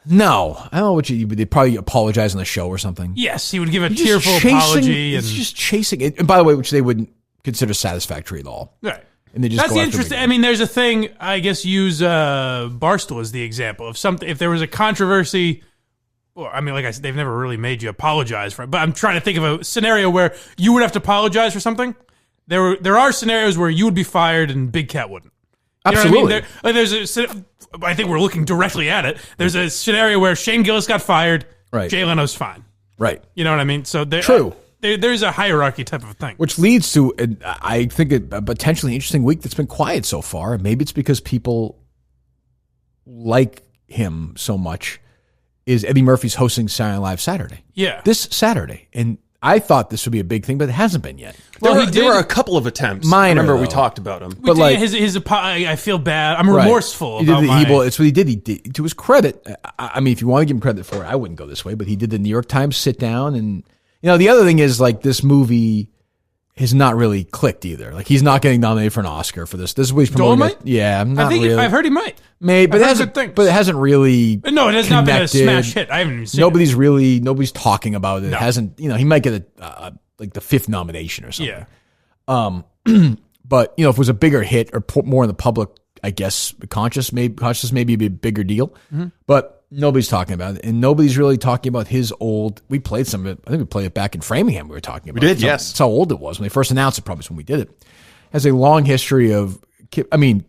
No. I don't know what they'd probably apologize on the show or something. Yes, he would give a tearful apology. It's just chasing it. And by the way, which they wouldn't consider satisfactory at all. Right. And they just that's the interesting. I mean, there's a thing, I guess, use Barstool as the example of something. If there was a controversy. Well, I mean, like I said, they've never really made you apologize for it. But I'm trying to think of a scenario where you would have to apologize for something. There are scenarios where you would be fired and Big Cat wouldn't. You Absolutely. Know what I mean? I think we're looking directly at it. There's a scenario where Shane Gillis got fired. Right. Jay Leno's fine. Right. You know what I mean? So True. There's a hierarchy type of thing. Which leads to, I think, a potentially interesting week that's been quiet so far. Maybe it's because people like him so much. Is Eddie Murphy's hosting Saturday Night Live Saturday? Yeah. This Saturday. And I thought this would be a big thing, but it hasn't been yet. Well, there were a couple of attempts. Minor, I remember we though. talked about him. But like I feel bad. I'm remorseful He did about the it's what he did. He did, to his credit. I mean, if you want to give him credit for it, I wouldn't go this way, but he did the New York Times sit down, and the other thing is like this movie has not really clicked either. Like he's not getting nominated for an Oscar for this. This is what he's promoting. Dolomite? Yeah, not I think really. I've heard he might. Maybe, but it hasn't really. No, it has not been a connected. smash hit. I haven't even seen Nobody's talking about it. No. It hasn't. He might get like the 5th nomination or something. Yeah. But if it was a bigger hit or more in the public, I guess conscious maybe be a bigger deal. Mm-hmm. But nobody's talking about it, and nobody's really talking about his old. We played some of it. I think we played it back in Framingham. We were talking about. We did, it. yes. That's how old it was when they first announced it. Probably when we did it. Has a long history of. I mean,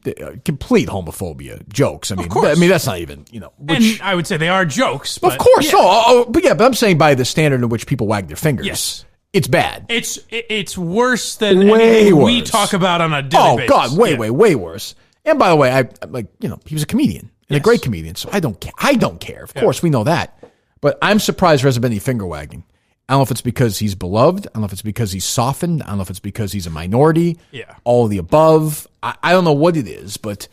complete homophobia jokes. I mean, that's not even And I would say they are jokes. But of course, yeah. but I'm saying by the standard in which people wag their fingers. Yes. It's bad. It's worse than way anything worse. we talk about on a daily basis. God, way worse. And by the way, I like he was a comedian and a great comedian, so I don't care. Of course, we know that. But I'm surprised there hasn't been any finger wagging. I don't know if it's because he's beloved. I don't know if it's because he's softened. I don't know if it's because he's a minority. Yeah. All of the above. I don't know what it is, but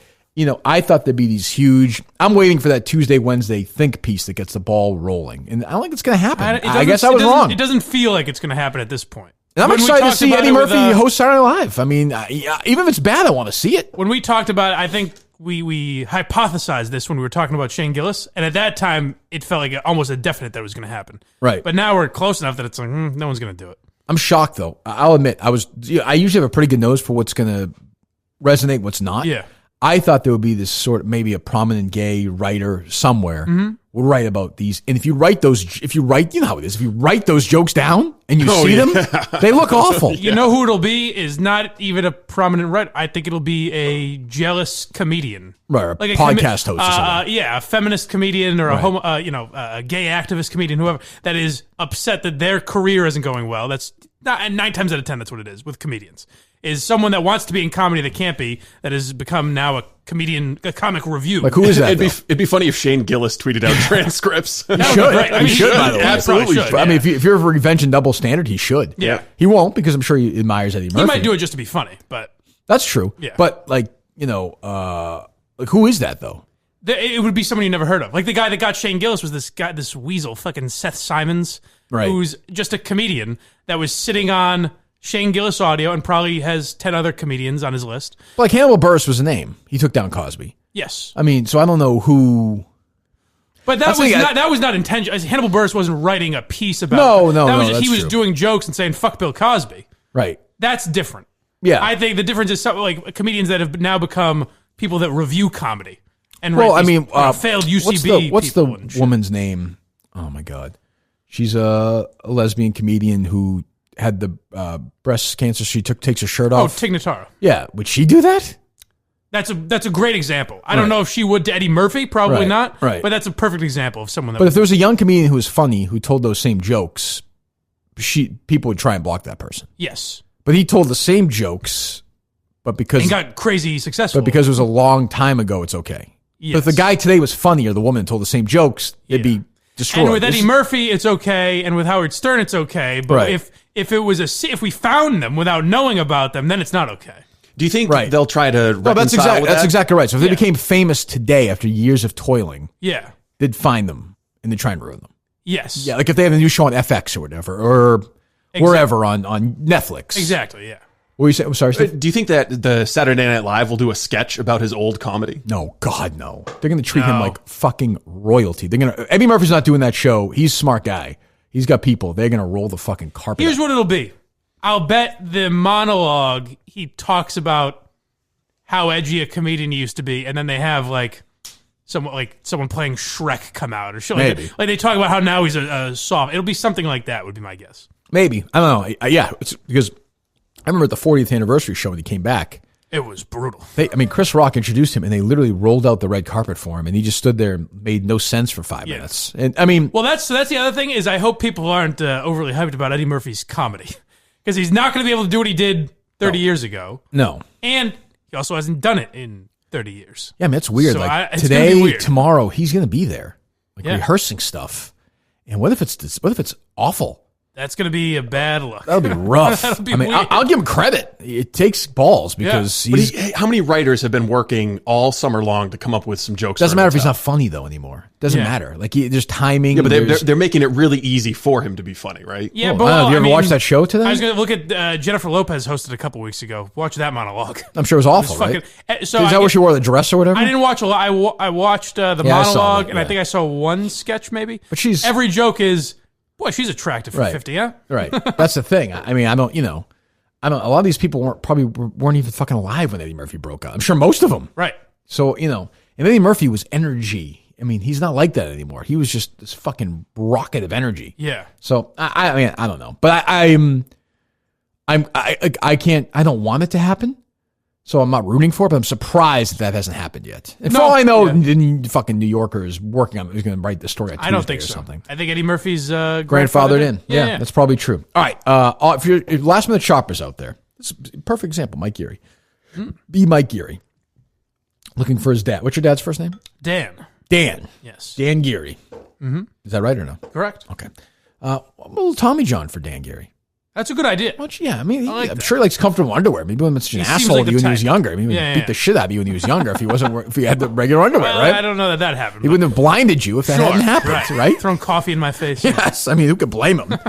I thought there'd be these huge. I'm waiting for that Tuesday, Wednesday think piece that gets the ball rolling, and I don't think it's going to happen. I guess I was wrong. It doesn't feel like it's going to happen at this point. And I'm When we excited to talked see about Eddie it Murphy with, host Saturday Night Live. I mean, even if it's bad, I want to see it. When we talked about it, I think we hypothesized this when we were talking about Shane Gillis, and at that time, it felt like almost a definite that it was going to happen. Right. But now we're close enough that it's like, no one's going to do it. I'm shocked, though. I'll admit, I usually have a pretty good nose for what's going to resonate, what's not. Yeah. I thought there would be this sort of maybe a prominent gay writer somewhere would write about these. And if you write, you know how it is. If you write those jokes down and you see them, they look awful. You know who it'll be is not even a prominent writer. I think it'll be a jealous comedian. Right, a podcast host or something. Yeah, a feminist comedian or a gay activist comedian, whoever, that is upset that their career isn't going well. That's not, 9 times out of 10, that's what it is with comedians. Is someone that wants to be in comedy that can't be, that has become now a comic review. Like, who is that? It'd be funny if Shane Gillis tweeted out transcripts. He should. Right. He should, by the way. Absolutely should. I mean, if you're a revenge and double standard, he should. Yeah. He won't, because I'm sure he admires Eddie Murphy. He might do it just to be funny, but that's true. Yeah. But who is that though? It would be someone you never heard of. Like the guy that got Shane Gillis was this weasel, fucking Seth Simons, who's just a comedian that was sitting on Shane Gillis audio and probably has 10 other comedians on his list. Like Hannibal Buress was a name. He took down Cosby. Yes. I mean, so I don't know who. But that was not intentional. Hannibal Buress wasn't writing a piece about No, he was doing jokes and saying fuck Bill Cosby. Right. That's different. Yeah. I think the difference is something like comedians that have now become people that review comedy. And failed UCB. What's the woman's name? Oh my God. She's a lesbian comedian who had the breast cancer. She takes her shirt off. Oh, Tig Notaro. Yeah. Would she do that? That's a great example. I don't know if she would to Eddie Murphy, probably not. Right. But that's a perfect example of someone that. But if there was a young comedian who was funny who told those same jokes, people would try and block that person. Yes. But he told the same jokes, but because he got crazy successful. But because it was a long time ago, it's okay. Yes. But if the guy today was funny or the woman told the same jokes, it'd be destroyed. And with Eddie Murphy, it's okay, and with Howard Stern, it's okay. But if we found them without knowing about them, then it's not okay. Do you think they'll try to reconcile that's exactly right. So if they became famous today after years of toiling, they'd find them and they'd try and ruin them. Yes. Yeah, like if they have a new show on FX or whatever, or wherever on Netflix. Exactly, yeah. What were you saying? I'm sorry, Steve? Do you think that the Saturday Night Live will do a sketch about his old comedy? No, God, no. They're going to treat him like fucking royalty. Eddie Murphy's not doing that show. He's a smart guy. He's got people. They're going to roll the fucking carpet. Here's what it'll be. I'll bet the monologue, he talks about how edgy a comedian he used to be, and then they have someone playing Shrek come out or shit like that. Like they talk about how now he's a soft. It'll be something like that would be my guess. Maybe. I don't know. Yeah, it's because I remember at the 40th anniversary show when he came back, It was brutal. Chris Rock introduced him, and they literally rolled out the red carpet for him, and he just stood there and made no sense for 5 minutes. And well, that's the other thing is I hope people aren't overly hyped about Eddie Murphy's comedy because he's not going to be able to do what he did 30 years ago. No, and he also hasn't done it in 30 years. Yeah, it's weird. So it's today, weird. Tomorrow, he's going to be there, rehearsing stuff. And what if it's awful? That's going to be a bad look. That'll be rough. That'll be I'll give him credit. It takes balls because how many writers have been working all summer long to come up with some jokes? Doesn't matter if he's not funny though anymore. Doesn't matter. Like there's timing. Yeah, but they're making it really easy for him to be funny, right? Yeah, have you ever watched that show today? I was going to look at Jennifer Lopez hosted a couple weeks ago. Watch that monologue. I'm sure it was awful, right? So is that where she wore the dress or whatever? I didn't watch a lot. I watched the monologue, and I think I saw one sketch maybe. But every joke is. Boy, she's attractive for 50, huh? Right. That's the thing. I don't. A lot of these people weren't even fucking alive when Eddie Murphy broke out. I'm sure most of them. Right. So and Eddie Murphy was energy. He's not like that anymore. He was just this fucking rocket of energy. Yeah. So I don't know, but I can't. I don't want it to happen. So I'm not rooting for it, but I'm surprised that hasn't happened yet. And for all I know, fucking New Yorker is working on it. He's going to write the story on Tuesday I don't think or so. something. I think Eddie Murphy's grandfathered in. Yeah, that's probably true. All right. If you're last minute shoppers out there, this is a perfect example. Mike Geary. Be Mike Geary. Looking for his dad. What's your dad's first name? Dan. Yes. Dan Geary. Mm-hmm. Is that right or no? Correct. Okay. A little Tommy John for Dan Geary. That's a good idea. I'm sure he likes comfortable underwear. Maybe he was such an asshole to you when he was younger. He would beat the shit out of you when he was younger if he had the regular underwear, right? I don't know that happened. He wouldn't have blinded you if that hadn't happened, right? Throwing coffee in my face. Yes. Who could blame him?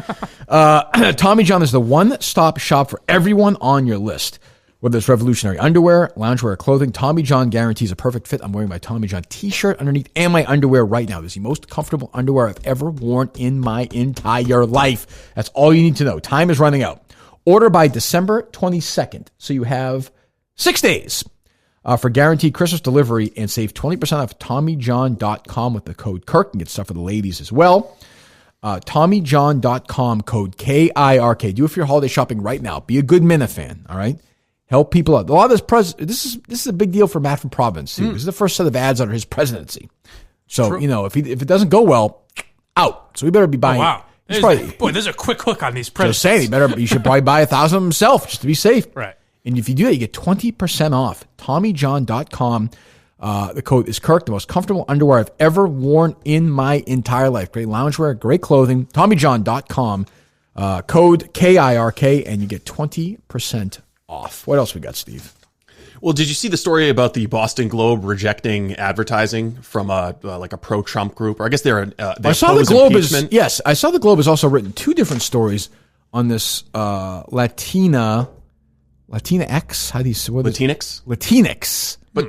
Tommy John is the one-stop shop for everyone on your list. Whether it's revolutionary underwear, loungewear, or clothing, Tommy John guarantees a perfect fit. I'm wearing my Tommy John t-shirt underneath and my underwear right now. This is the most comfortable underwear I've ever worn in my entire life. That's all you need to know. Time is running out. Order by December 22nd. So you have 6 days for guaranteed Christmas delivery and save 20% off TommyJohn.com with the code Kirk and get stuff for the ladies as well. TommyJohn.com, code KIRK. Do it for your holiday shopping right now. Be a good Minifan, all right? Help people out. A lot of this is a big deal for Matt from Providence too. This is the first set of ads under his presidency. So if it doesn't go well, out. So we better be buying. Oh, wow. There's a quick hook on these presidents. Just saying, you should probably buy 1,000 of them himself just to be safe. Right. And if you do that, you get 20% off. TommyJohn.com. The code is Kirk. The most comfortable underwear I've ever worn in my entire life. Great loungewear, great clothing. TommyJohn.com. Code KIRK, and you get 20% off. What else we got, Steve? Well, did you see the story about the Boston Globe rejecting advertising from a pro-Trump group? Or I guess I saw the Globe I saw the Globe has also written two different stories on this Latinx. How do you say Latinx? Latinx. But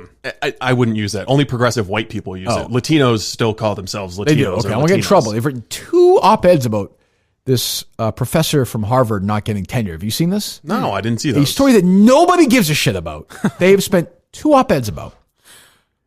I wouldn't use that. Only progressive white people use it. Latinos still call themselves Latinos. They do. Okay, I'm gonna get in trouble. They've written two op-eds about this professor from Harvard not getting tenure. Have you seen this? No, I didn't see that. A story that nobody gives a shit about. They have spent two op-eds about.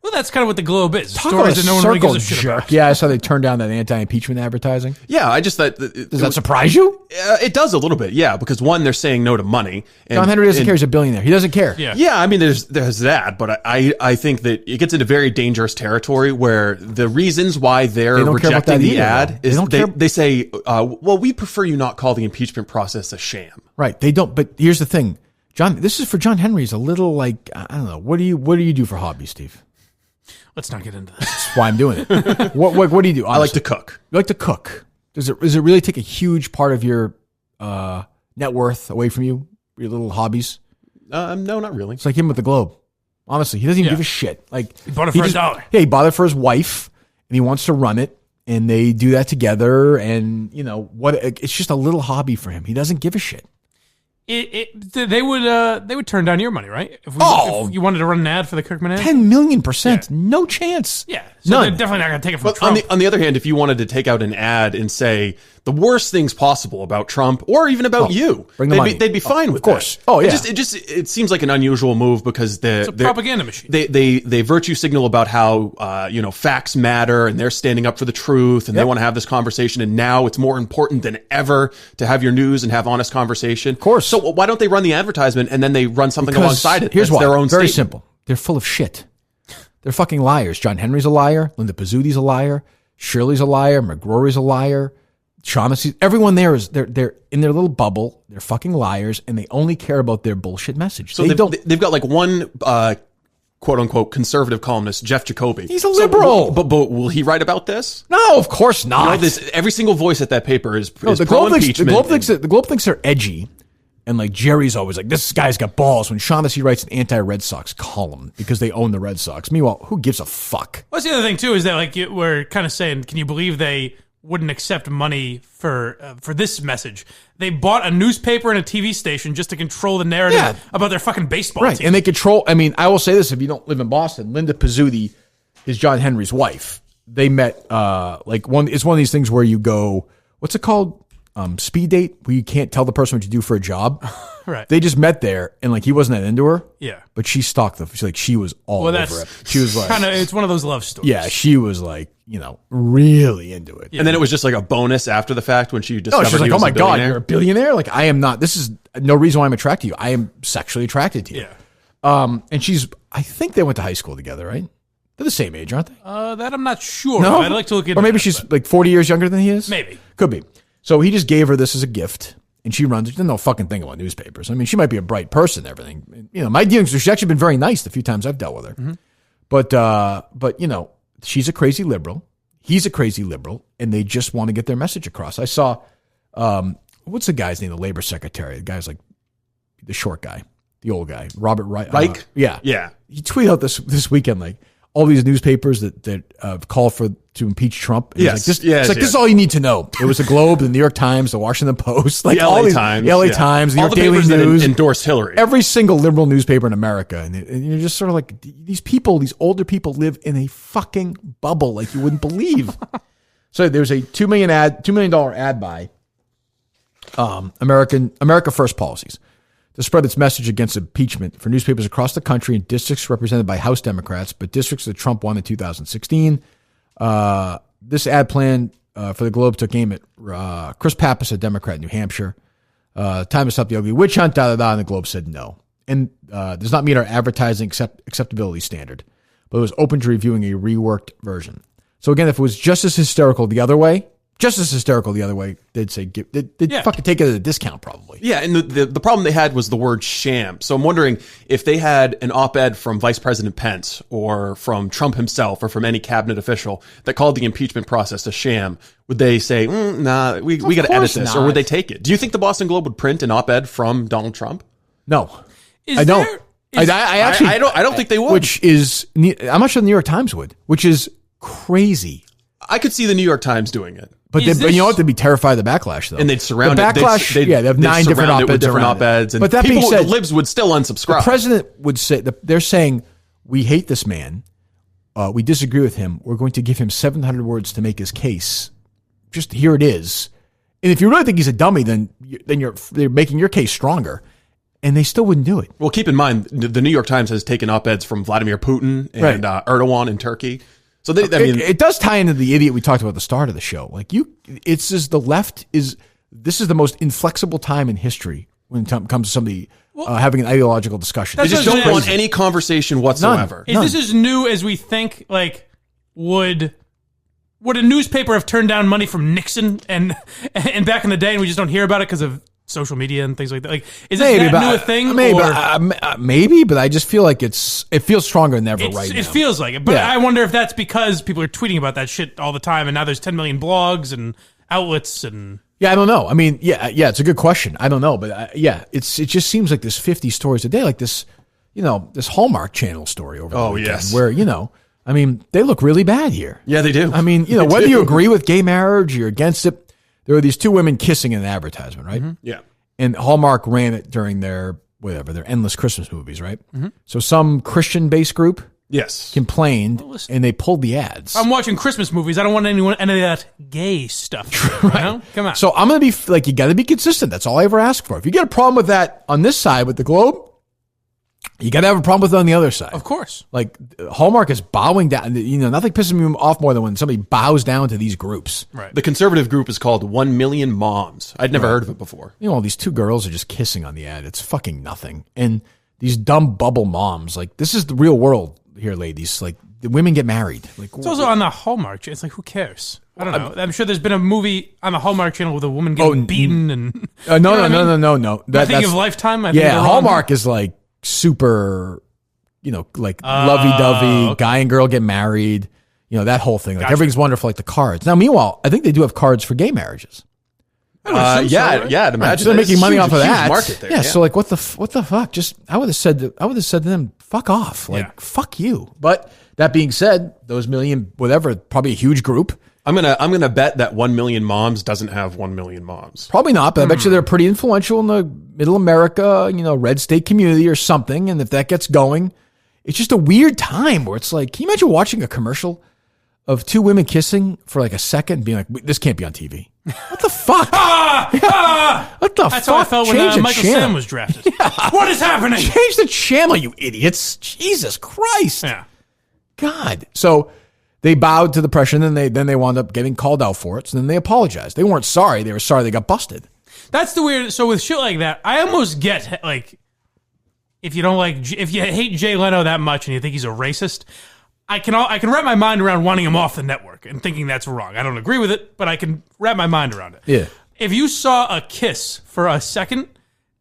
Well, that's kind of what the Globe is. Talk Stories that no one really gives a jerk. shit about. Yeah, I saw they turned down that anti-impeachment advertising. Yeah, I just thought... Does that surprise you? It does a little bit, yeah, because one, they're saying no to money. John Henry doesn't care. He's a billionaire. He doesn't care. Yeah, there's that, but I think that it gets into very dangerous territory where the reasons why they're rejecting the ad is they say, well, we prefer you not call the impeachment process a sham. Right. They don't, but here's the thing. This is for John Henry is a little like, I don't know. What do you do for hobbies, Steve? Let's not get into this. That's why I'm doing it. What do you do? Honestly? I like to cook. You like to cook. Does it really take a huge part of your net worth away from you? Your little hobbies? No, not really. It's like him with the Globe. Honestly, he doesn't even give a shit. Like he bought it for $1. Yeah, he bought it for his wife, and he wants to run it, and they do that together. And it's just a little hobby for him. He doesn't give a shit. They would turn down your money, right? If you wanted to run an ad for the Kirkman ad? 10 million%. No chance. Yeah. So they're definitely not going to take it from Trump. On the other hand, if you wanted to take out an ad and say the worst things possible about Trump or even about you, bring the money. They'd be fine with of course. that. Oh, yeah. It seems like an unusual move because It's a propaganda machine. They virtue signal about how facts matter and they're standing up for the truth and they want to have this conversation, and now it's more important than ever to have your news and have honest conversation. Of course. So why don't they run the advertisement and then they run something alongside it? Here's that's why. their own Very statement? simple. They're full of shit. They're fucking liars. John Henry's a liar. Linda Pizzuti's a liar. Shirley's a liar. McGrory's a liar. Shaughnessy. Everyone there is they're in their little bubble. They're fucking liars, and they only care about their bullshit message. So they've got like one quote unquote conservative columnist, Jeff Jacoby. He's a liberal. But will he write about this? No, of course not. Every single voice at that paper is the pro Globe impeachment. The Globe thinks they're edgy. And like Jerry's always like, this guy's got balls when Shaughnessy writes an anti-Red Sox column because they own the Red Sox. Meanwhile, who gives a fuck? What's the other thing too is that like we're kind of saying, can you believe they wouldn't accept money for this message? They bought a newspaper and a TV station just to control the narrative about their fucking baseball team. And they control. I mean, I will say this: if you don't live in Boston, Linda Pizzuti is John Henry's wife. They met it's one of these things where you go, what's it called? Speed date, where you can't tell the person what you do for a job. Right. They just met there, and like he wasn't that into her. Yeah. But she stalked them. She was all over it. She was like, it's one of those love stories. Yeah, she was like, really into it. And then it was just like a bonus after the fact when she discovered she's like, he was oh my a God, billionaire. you're a billionaire? Like, I am not. This is no reason why I'm attracted to you. I am sexually attracted to you. Yeah. And I think they went to high school together, right? They're the same age, aren't they? That I'm not sure. No? I'd like to look into Or maybe that, she's like 40 years younger than he is? Maybe. Could be. So he just gave her this as a gift, and she runs it. She doesn't know a fucking thing about newspapers. I mean, she might be a bright person and everything. My dealings with her, she's actually been very nice the few times I've dealt with her. Mm-hmm. But she's a crazy liberal. He's a crazy liberal, and they just want to get their message across. I saw, what's the guy's name, the labor secretary? The guy's like the short guy, the old guy, Robert Reich. Yeah. He tweeted out this weekend, like, all these newspapers that call to impeach Trump. And Yes. This is all you need to know. It was the Globe, the New York Times, the Washington Post, like The all LA these, Times. the LA Times, the New All York the Daily papers that News, endorsed Hillary. every single liberal newspaper in America. And you're just sort of like, these older people live in a fucking bubble like you wouldn't believe. So there's a $2 million ad buy, America First Policies, to spread its message against impeachment for newspapers across the country in districts represented by House Democrats, but districts that Trump won in 2016. This ad plan for the Globe took aim at Chris Pappas, a Democrat in New Hampshire. Time to stop the ugly witch hunt, and the Globe said no. And does not meet our advertising acceptability standard, but it was open to reviewing a reworked version. So again, if it was just as hysterical the other way, they'd say they'd fucking take it at a discount probably. Yeah, and the problem they had was the word sham. So I'm wondering if they had an op-ed from Vice President Pence or from Trump himself or from any cabinet official that called the impeachment process a sham, would they say, nah, we got to edit this, or would they take it? Do you think the Boston Globe would print an op-ed from Donald Trump? No, I don't. I don't think they would. Which is, I'm not sure the New York Times would, which is crazy. I could see the New York Times doing it. But you know what? They'd be terrified of the backlash, though. And they'd surround the it. backlash, They'd they have 9 different op-eds with different around op-eds. And but that being said, the libs would still unsubscribe. The president would say, they're saying, we hate this man. We disagree with him. We're going to give him 700 words to make his case. Just here it is. And if you really think he's a dummy, then they're making your case stronger. And they still wouldn't do it. Well, keep in mind, the New York Times has taken op-eds from Vladimir Putin and Erdogan in Turkey. So it does tie into the idiot we talked about at the start of the show. Like this is the most inflexible time in history when it comes to somebody having an ideological discussion. They just don't want any conversation whatsoever. Is this as new as we think? Like, would a newspaper have turned down money from Nixon and back in the day, and we just don't hear about it because of social media and things like that? Like, is this that new a thing? Maybe, but I just feel like it feels stronger than ever right now. It feels like it, but I wonder if that's because people are tweeting about that shit all the time, and now there's 10 million blogs and outlets and. Yeah, I don't know. I mean, it's a good question. I don't know, but it just seems like there's 50 stories a day, like this, this Hallmark Channel story over the weekend, where I mean, they look really bad here. Yeah, they do. I mean, whether you agree with gay marriage or you're against it. There were these 2 women kissing in an advertisement, right? Mm-hmm. Yeah. And Hallmark ran it during their endless Christmas movies, right? Mm-hmm. So some Christian-based group Yes. complained, and they pulled the ads. I'm watching Christmas movies. I don't want any of that gay stuff. Right. You know? Come on. So I'm going to be like, you got to be consistent. That's all I ever ask for. If you get a problem with that on this side with the Globe, you got to have a problem with it on the other side. Of course. Like, Hallmark is bowing down. You know, nothing pisses me off more than when somebody bows down to these groups. Right. The conservative group is called 1 Million Moms. I'd never heard of it before. You know, these two girls are just kissing on the ad. It's fucking nothing. And these dumb bubble moms, like, this is the real world here, ladies. Like, the women get married. Like, it's also on the Hallmark Channel. It's like, who cares? I don't know. I'm sure there's been a movie on the Hallmark Channel with a woman getting beaten and... No. I think of Lifetime. Hallmark is like super, you know, like lovey-dovey, guy and girl get married, you know, that whole thing. Like, everything's wonderful, like the cards. Now, meanwhile, I think they do have cards for gay marriages. I'd imagine so they're making money off of that. Market there, yeah, so like, what the fuck? Just I would have said to them, fuck off, like fuck you. But that being said, those million whatever, probably a huge group. I'm gonna bet that 1 Million Moms doesn't have 1 million moms. Probably not, but I bet you they're pretty influential in the Middle America, you know, red state community or something. And if that gets going, it's just a weird time where it's like, can you imagine watching a commercial of two women kissing for like a second and being like, this can't be on TV? What the fuck? What the fuck? That's how I felt when Michael Sam was drafted. What is happening? Change the channel, you idiots. Jesus Christ. Yeah. God. So they bowed to the pressure, and then they wound up getting called out for it. So then they apologized. They weren't sorry. They were sorry they got busted. That's the weird. So with shit like that, I almost get like, if you hate Jay Leno that much and you think he's a racist, I can wrap my mind around wanting him off the network and thinking that's wrong. I don't agree with it, but I can wrap my mind around it. Yeah. If you saw a kiss for a second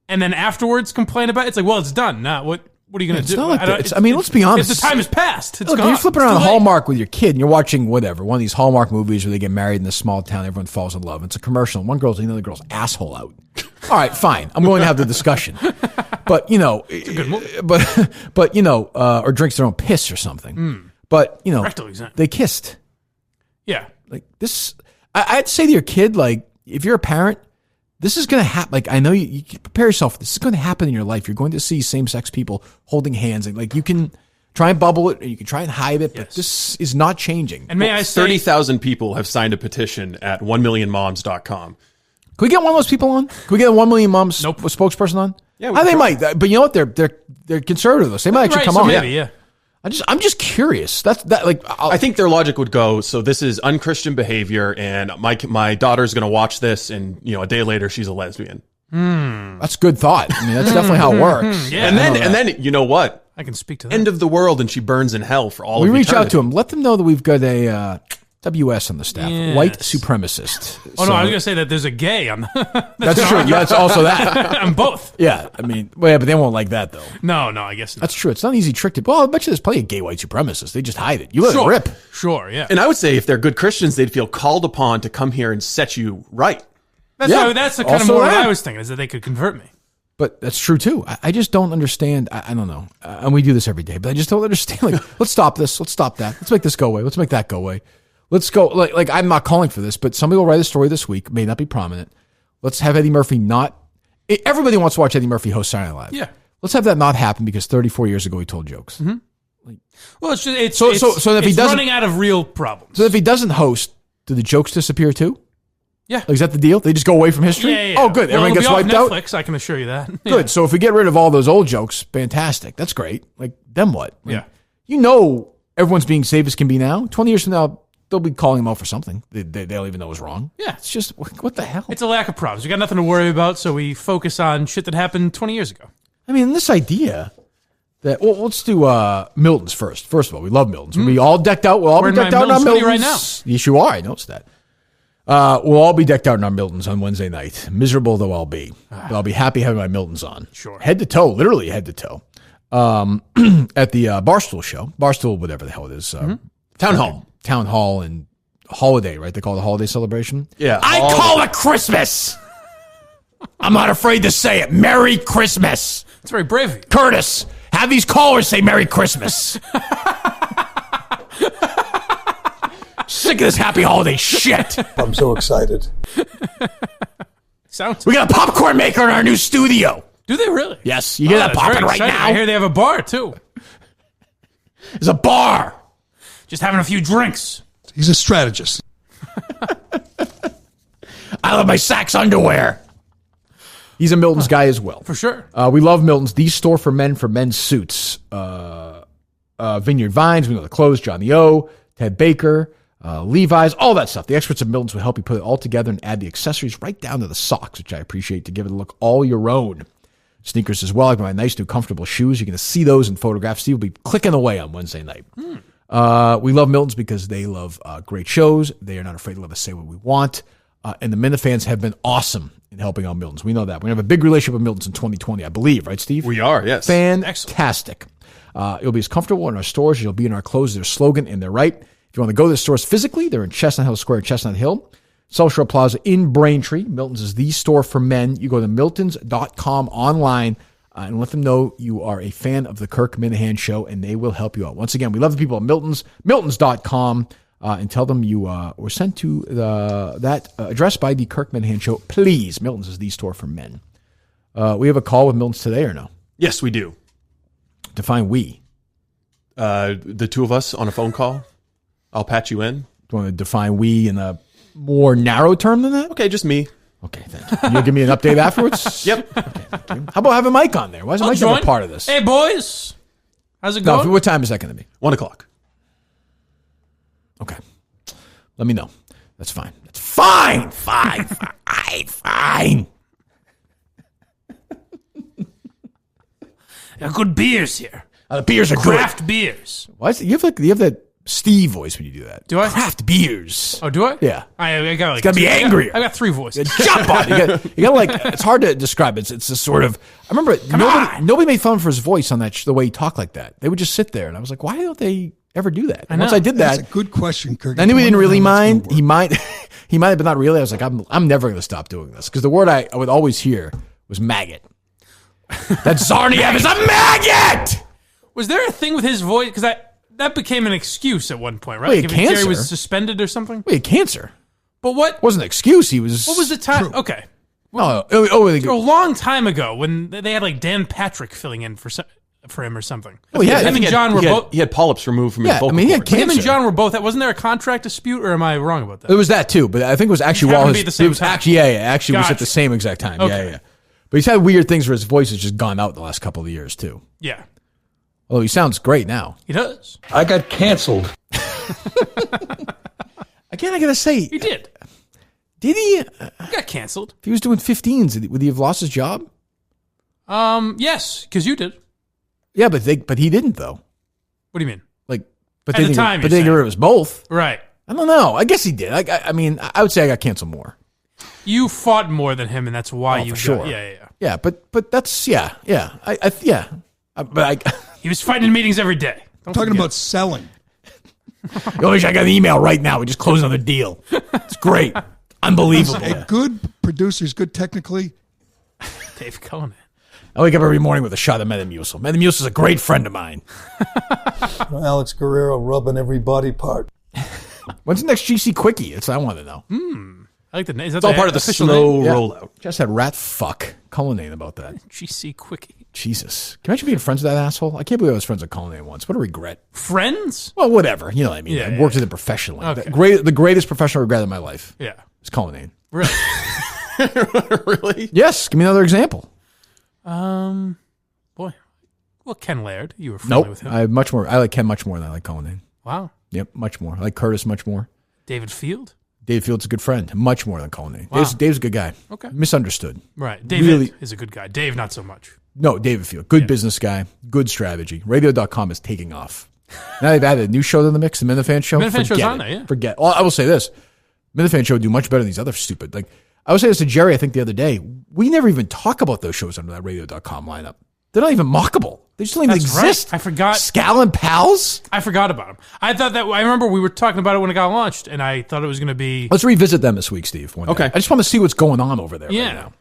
and then afterwards complain about it, it's like, well, it's done. Now, what are you going to do? Not like I mean, let's be honest. If the time has passed, it's Look, gone. you're flipping around Hallmark with your kid and you're watching whatever, one of these Hallmark movies where they get married in a small town, everyone falls in love. It's a commercial. One girl's taking the other girl's asshole out. All right, fine. I'm willing to have the discussion. But, you know, it's a good movie. But you know, or drinks their own piss or something. But, you know, they kissed. Yeah. Like this, I'd say to your kid, like, if you're a parent, this is going to happen. Like, I know you prepare yourself. This is going to happen in your life. You're going to see same-sex people holding hands. Like, you can try and bubble it, or you can try and hide it, but this is not changing. And may I say, 30,000 people have signed a petition at 1millionmoms.com. Can we get one of those people on? Can we get a 1 Million Moms spokesperson on? Yeah, they might. But you know what? They're conservative. They might actually come on. Maybe, yeah. I'm just curious. I think their logic would go, so this is unchristian behavior, and my daughter's going to watch this, and you know, a day later she's a lesbian. That's a good thought. I mean, that's definitely how it works. Yeah. And then you know what? I can speak to that. End of the world, and she burns in hell for all of eternity. We reach out to them. them. Let them know that we've got a WS on the staff, white supremacist. Oh, no, I was going to say that there's a gay on the... That's true. That's also that. On both. Yeah, I mean, but they won't like that, though. No, I guess not. That's true. It's not an easy trick to... Well, I bet you there's plenty of gay white supremacists. They just hide it. You let it rip. Sure, yeah. And I would say if they're good Christians, they'd feel called upon to come here and set you right. That's the kind of more what I was thinking, is that they could convert me. But that's true, too. I just don't understand. I don't know. And we do this every day, but I just don't understand. Like, let's stop this. Let's stop that. Let's make this go away. Let's make that go away. Let's go. Like I'm not calling for this, but somebody will write a story this week. May not be prominent. Let's have Eddie Murphy not. Everybody wants to watch Eddie Murphy host Saturday Night Live. Yeah. Let's have that not happen because 34 years ago he told jokes. Mm-hmm. Well, it's if he doesn't, running out of real problems. So if he doesn't host, do the jokes disappear too? Yeah. Like, is that the deal? They just go away from history? Yeah. Oh, good. Well, everyone gets wiped out. Netflix, I can assure you that. Good. So if we get rid of all those old jokes, fantastic. That's great. Like, then what? Like, yeah. You know, everyone's being safe as can be now. 20 years from now, they'll be calling him out for something they don't even know is wrong. Yeah. It's just, what the hell? It's a lack of problems. We got nothing to worry about, so we focus on shit that happened 20 years ago. I mean, this idea that, well, let's do Milton's first. First of all, we love Milton's. We'll be all decked out. We'll all be decked out in our Milton's right now. Yes, you are. I noticed that. We'll all be decked out in our Miltons on Wednesday night. Miserable though I'll be. But I'll be happy having my Miltons on. Sure. Head to toe, literally head to toe. At the Barstool show. Barstool, whatever the hell it is. Town Hall and holiday, right? They call it a holiday celebration? Yeah. I call it Christmas! I'm not afraid to say it. Merry Christmas! It's very brave. Curtis, have these callers say Merry Christmas. Sick of this happy holiday shit. I'm so excited. Sounds. We got a popcorn maker in our new studio. Do they really? Yes. You hear that popping right now? I hear they have a bar, too. It's a bar. Just having a few drinks. He's a strategist. I love my Saks underwear. He's a Milton's guy as well. For sure. We love Milton's. The store for men's suits. Vineyard Vines, we know the clothes, Johnny O, Ted Baker, Levi's, all that stuff. The experts at Milton's will help you put it all together and add the accessories right down to the socks, which I appreciate, to give it a look all your own. Sneakers as well. I got my nice new comfortable shoes. You're going to see those in photographs. Steve will be clicking away on Wednesday night. We love Milton's because they love great shows. They are not afraid to let us say what we want. And the Minifans have been awesome in helping out Milton's. We know that. We're going to have a big relationship with Milton's in 2020, I believe. Right, Steve? We are, yes. Fantastic. It'll be as comfortable in our stores as you'll be in our clothes. Their slogan, and they're right. If you want to go to the stores physically, they're in Chestnut Hill Square, Chestnut Hill. South Shore Plaza in Braintree. Milton's is the store for men. You go to miltons.com online and let them know you are a fan of the Kirk Minihane Show, and they will help you out. Once again, we love the people at Milton's, miltons.com, and tell them you were sent to that address by the Kirk Minihane Show. Please, Milton's is the store for men. We have a call with Milton's today or no? Yes, we do. Define we. The two of us on a phone call. I'll patch you in. Do you want to define we in a more narrow term than that? Okay, just me. Okay, thank you. You'll give me an update afterwards? Yep. Okay, thank you. How about having Mike on there? Why is Mike not a part of this? Hey, boys. How's it going? No, what time is that going to be? 1 o'clock. Okay. Let me know. That's fine. That's fine. Fine. Good beers here. The beers are craft good. Beers. Why is it, you have that Steve voice when you do that. Do I? Craft beers. Oh, do I? Yeah. I got like it's got to be angrier. I got 3 voices. Jump on it. You got like, it's hard to describe. It's a sort of, I remember nobody made fun for his voice on that, the way he talked like that. They would just sit there and I was like, why don't they ever do that? And once I did that. That's a good question, Kirk. I knew he didn't really mind. He might have, but not really. I was like, I'm never going to stop doing this. Because the word I would always hear was maggot. That Zarniev is a maggot! Was there a thing with his voice? Because that became an excuse at one point, right? Well, cancer. Jerry was suspended or something? Well, he had cancer. But what? It wasn't an excuse. He was. What was the time? True. Okay. A long time ago when they had like Dan Patrick filling in for him or something. Well, yeah, him and John were both. He had polyps removed from his vocal he had cords. cancer. Him and John were both. Wasn't there a contract dispute, or am I wrong about that? It was that too, but I think it was actually while It was actually was at the same exact time. Okay. Yeah. But he's had weird things where his voice has just gone out the last couple of years too. Yeah. Although he sounds great now. He does. I got canceled. Again, I gotta say, He did. Did he? He got canceled. If he was doing 15s, would he have lost his job? Yes, because you did. Yeah, but he didn't though. What do you mean? But At the time, they get rid of us both. Right. I don't know. I guess he did. I mean, I would say I got canceled more. You fought more than him, and that's why you for sure. got. Yeah. Yeah, but that's yeah. He was fighting in meetings every day. Talking about selling. I wish I got an email right now. We just closed another deal. It's great. Unbelievable. A good producer is good technically. Dave Cohen. I wake up every morning with a shot of Metamucil. Metamucil is a great friend of mine. Alex Guerrero rubbing every body part. When's the next GC Quickie? That's what I want to know. I like the name. It's all part of the slow rollout. Just had rat fuck Cullinane about that. GC Quickie. Jesus. Can you imagine being friends with that asshole? I can't believe I was friends with Cullinane once. What a regret. Friends? Well, whatever. You know what I mean. Yeah, I worked with him professionally. Okay. The greatest professional regret of my life. Yeah. Is Cullinane. Really? Really? Yes. Give me another example. Boy. Well, Ken Laird. You were friendly with him. I like Ken much more than I like Cullinane. Wow. Yep, much more. I like Curtis much more. David Field? David Field's a good friend. Much more than Cullinane. Wow. Dave's a good guy. Okay. Misunderstood. Right. David is a good guy. Dave, not so much. No, David Field. Good business guy. Good strategy. Radio.com is taking off. Now they've added a new show to the mix, the Minifan Show. Minifan Show's on there, yeah. Forget. Well, I will say this. Minifan Show would do much better than these other stupid. Like, I was saying this to Jerry, I think, the other day. We never even talk about those shows under that Radio.com lineup. They're not even mockable. They just don't even exist. Right. I forgot. Scal and Pals? I forgot about them. I remember we were talking about it when it got launched, and I thought it was going to be... Let's revisit them this week, Steve. Okay. I just want to see what's going on over there right now.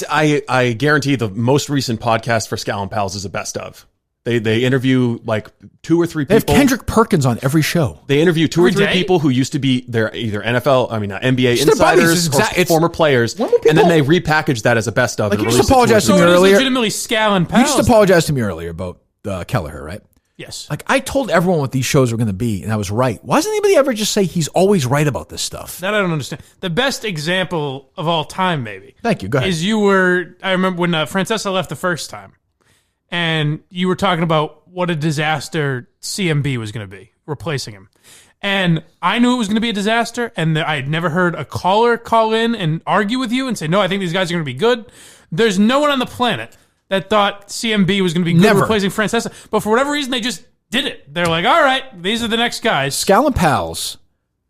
I guarantee the most recent podcast for Scal and Pals is a best of. They interview like 2 or 3 people. They have Kendrick Perkins on every show. They interview 2 or 3 people who used to be their either NBA insiders or former players, and then they repackage that as a best of. Like you just apologized to me earlier. Legitimately Scal and Pals. You just apologized to me earlier about Kelleher, right? Yes. Like, I told everyone what these shows were going to be, and I was right. Why doesn't anybody ever just say he's always right about this stuff? That I don't understand. The best example of all time, maybe. Thank you. Go ahead. Is I remember when Francesca left the first time, and you were talking about what a disaster CMB was going to be, replacing him. And I knew it was going to be a disaster, and I had never heard a caller call in and argue with you and say, no, I think these guys are going to be good. There's no one on the planet that thought CMB was going to be good replacing Francesca. But for whatever reason, they just did it. They're like, all right, these are the next guys. Scal and Pals,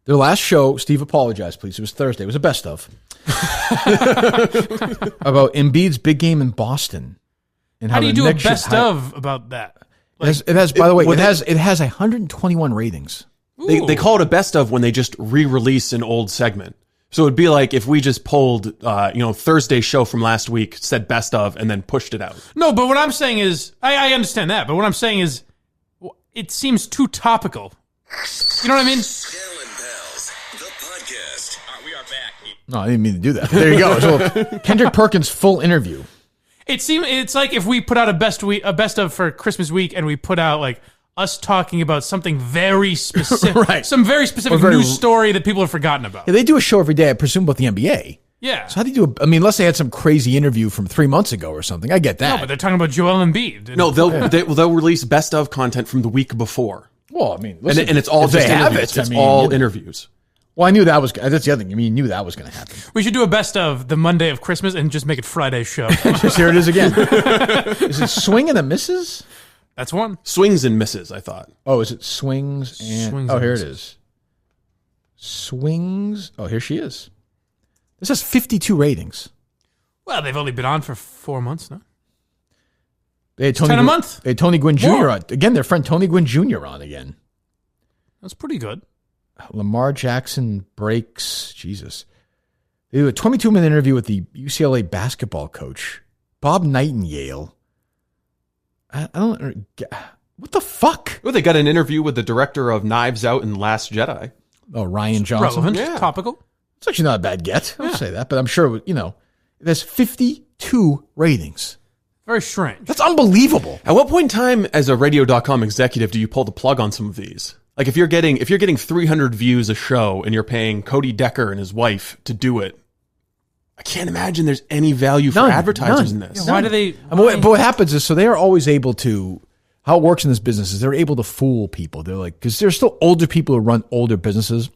their last show, Steve apologized, please. It was Thursday. It was a best of. About Embiid's big game in Boston. And how do you do a best of about that? Like, it has, by the way, it has 121 ratings. They call it a best of when they just re-release an old segment. So it'd be like if we just pulled, Thursday's show from last week, said best of, and then pushed it out. No, but what I'm saying is, I understand that, but what I'm saying is, it seems too topical. You know what I mean? We are back. No, I didn't mean to do that. There you go. So Kendrick Perkins' full interview. It's like if we put out a best of for Christmas week, and we put out like us talking about something very specific, right. Some very specific news story that people have forgotten about. Yeah, they do a show every day, I presume, about the NBA. Yeah. So how do you do unless they had some crazy interview from 3 months ago or something. I get that. No, but they're talking about Joel Embiid. No, they'll release best of content from the week before. Well, I mean, listen, and it's all just interviews. It's all interviews. Well, I knew that was. That's the other thing. I mean, you knew that was going to happen. We should do a best of the Monday of Christmas and just make it Friday's show. Just here it is again. Is it swing and a misses? That's one. Swings and misses, I thought. Oh, is it swings and... Swings oh, and here misses. it is. Swings... Oh, here she is. This has 52 ratings. Well, they've only been on for 4 months now. They had 10 a month. They had Tony Gwynn Jr. More. on. Again, their friend Tony Gwynn Jr. on again. That's pretty good. Lamar Jackson breaks... Jesus. They do a 22-minute interview with the UCLA basketball coach, Bob Nightingale. I don't... What the fuck? Well, they got an interview with the director of Knives Out and Last Jedi. Oh, Ryan Johnson. Relevant. Topical. It's actually not a bad get. I'll say that, but I'm sure, it has 52 ratings. Very strange. That's unbelievable. At what point in time, as a radio.com executive, do you pull the plug on some of these? Like if you're getting 300 views a show and you're paying Cody Decker and his wife to do it, I can't imagine there's any value for advertisers in this. Yeah, why do they? But what happens is, so they are always able to. How it works in this business is they're able to fool people. They're like, because there's still older people who run older businesses,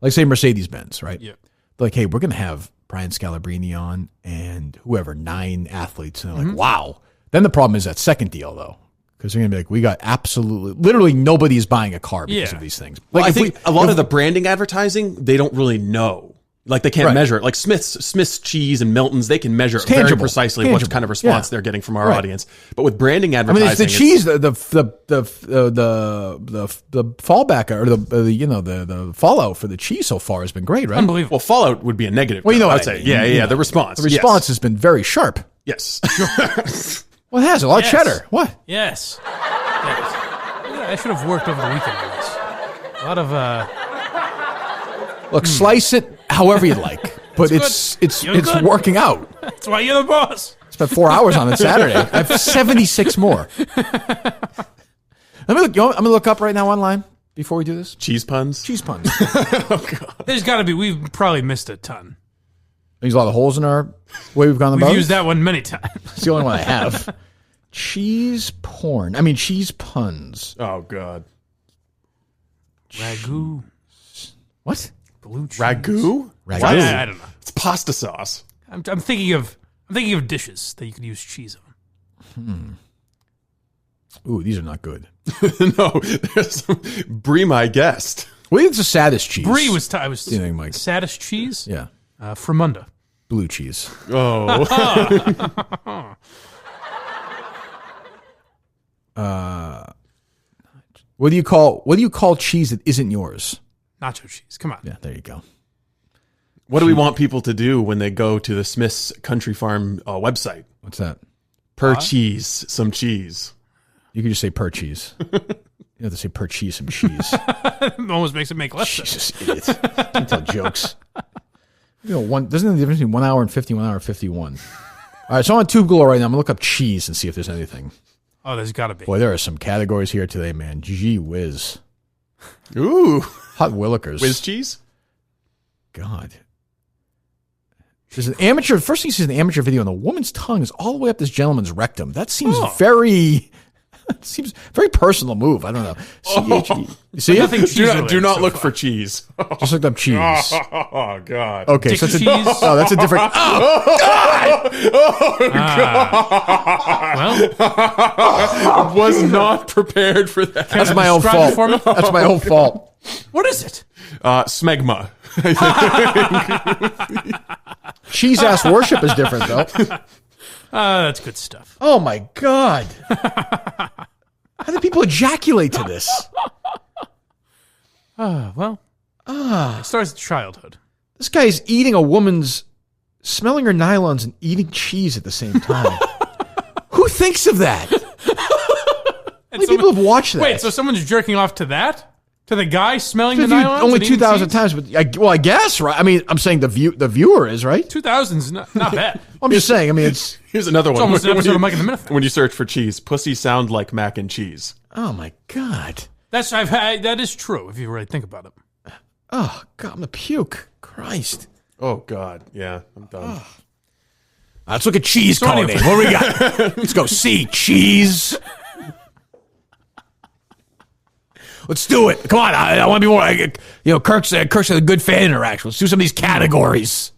like say Mercedes-Benz, right? Yeah. They're like, hey, we're going to have Brian Scalabrine on and whoever, 9 athletes. And they're like, wow. Then the problem is that second deal, though. Because they're going to be like, we got literally nobody is buying a car because of these things. Well, I think a lot of the branding advertising, they don't really know. Like they can't measure it. Like Smith's Cheese and Milton's, they can measure very precisely what kind of response they're getting from our audience. But with branding advertising, I mean, it's the cheese, the fallback or the fallout for the cheese so far has been great, right? Unbelievable. Well, fallout would be a negative. Well, I'd say, yeah. The response, has been very sharp. Yes. Well, it has a lot of cheddar. What? Yes. I should have worked over the weekend on this. A lot of Look, slice it however you like, but it's working out. That's why you're the boss. Spent 4 hours on it Saturday. I have 76 more. Let me look. I'm gonna look up right now online before we do this. Cheese puns. Oh God. There's got to be. We've probably missed a ton. There's a lot of holes in our way we've gone about. We've used that one many times. It's the only one I have. Cheese porn. I mean, cheese puns. Oh God. Ragu. What? Blue cheese. Ragu? What? I don't know. It's pasta sauce. I'm thinking of dishes that you could use cheese on. Ooh, these are not good. No, there's some Brie, my guest. What do you think's the saddest cheese? Brie was Mike? Saddest cheese? Yeah. Fremunda. Blue cheese. Oh. What do you call cheese that isn't yours? Nacho cheese. Come on. Yeah, there you go. What do we want people to do when they go to the Smith's Country Farm website? What's that? Per cheese, some cheese. You can just say per cheese. You have to say per cheese, some cheese. It almost makes it make less sense. Jesus, idiot. Can't tell jokes. Doesn't the difference between 1 hour and 50, 1 hour and 51. All right, so I'm on Tube Galore right now. I'm going to look up cheese and see if there's anything. Oh, there's got to be. Boy, there are some categories here today, man. Gee whiz. Ooh. Hot Willikers. Whiz cheese? God. There's an amateur, first thing you see is an amateur video, and the woman's tongue is all the way up this gentleman's rectum. That seems very personal move. I don't know. C-H-E. You see it? Do not look for cheese. Just looked up cheese. Oh, God. Okay, so cheese? that's a different. Oh, God! I was not prepared for that. That's my own describe it for me? fault. That's my own fault. What is it? Smegma. Cheese ass worship is different, though. That's good stuff. Oh, my God. How do people ejaculate to this? It starts at childhood. This guy is eating a woman's, smelling her nylons and eating cheese at the same time. Who thinks of that? How many people have watched that? Wait, so someone's jerking off to that? To the guy smelling the nylons? Only 2,000 times, but I guess, right? I mean, I'm saying the viewer is, right? 2,000's not bad. I'm just saying, I mean, it's... Here's another one. It's almost an episode of Mike and the Minifans. When you search for cheese, pussy sound like mac and cheese. Oh, my God. That is true, if you really think about it. Oh, God, I'm going to puke. Christ. Oh, God. Yeah, I'm done. Let's look at cheese coding. What do we got? Let's go see cheese. Let's do it. Come on. I want to be more. Kirk's a good fan interaction. Let's do some of these categories.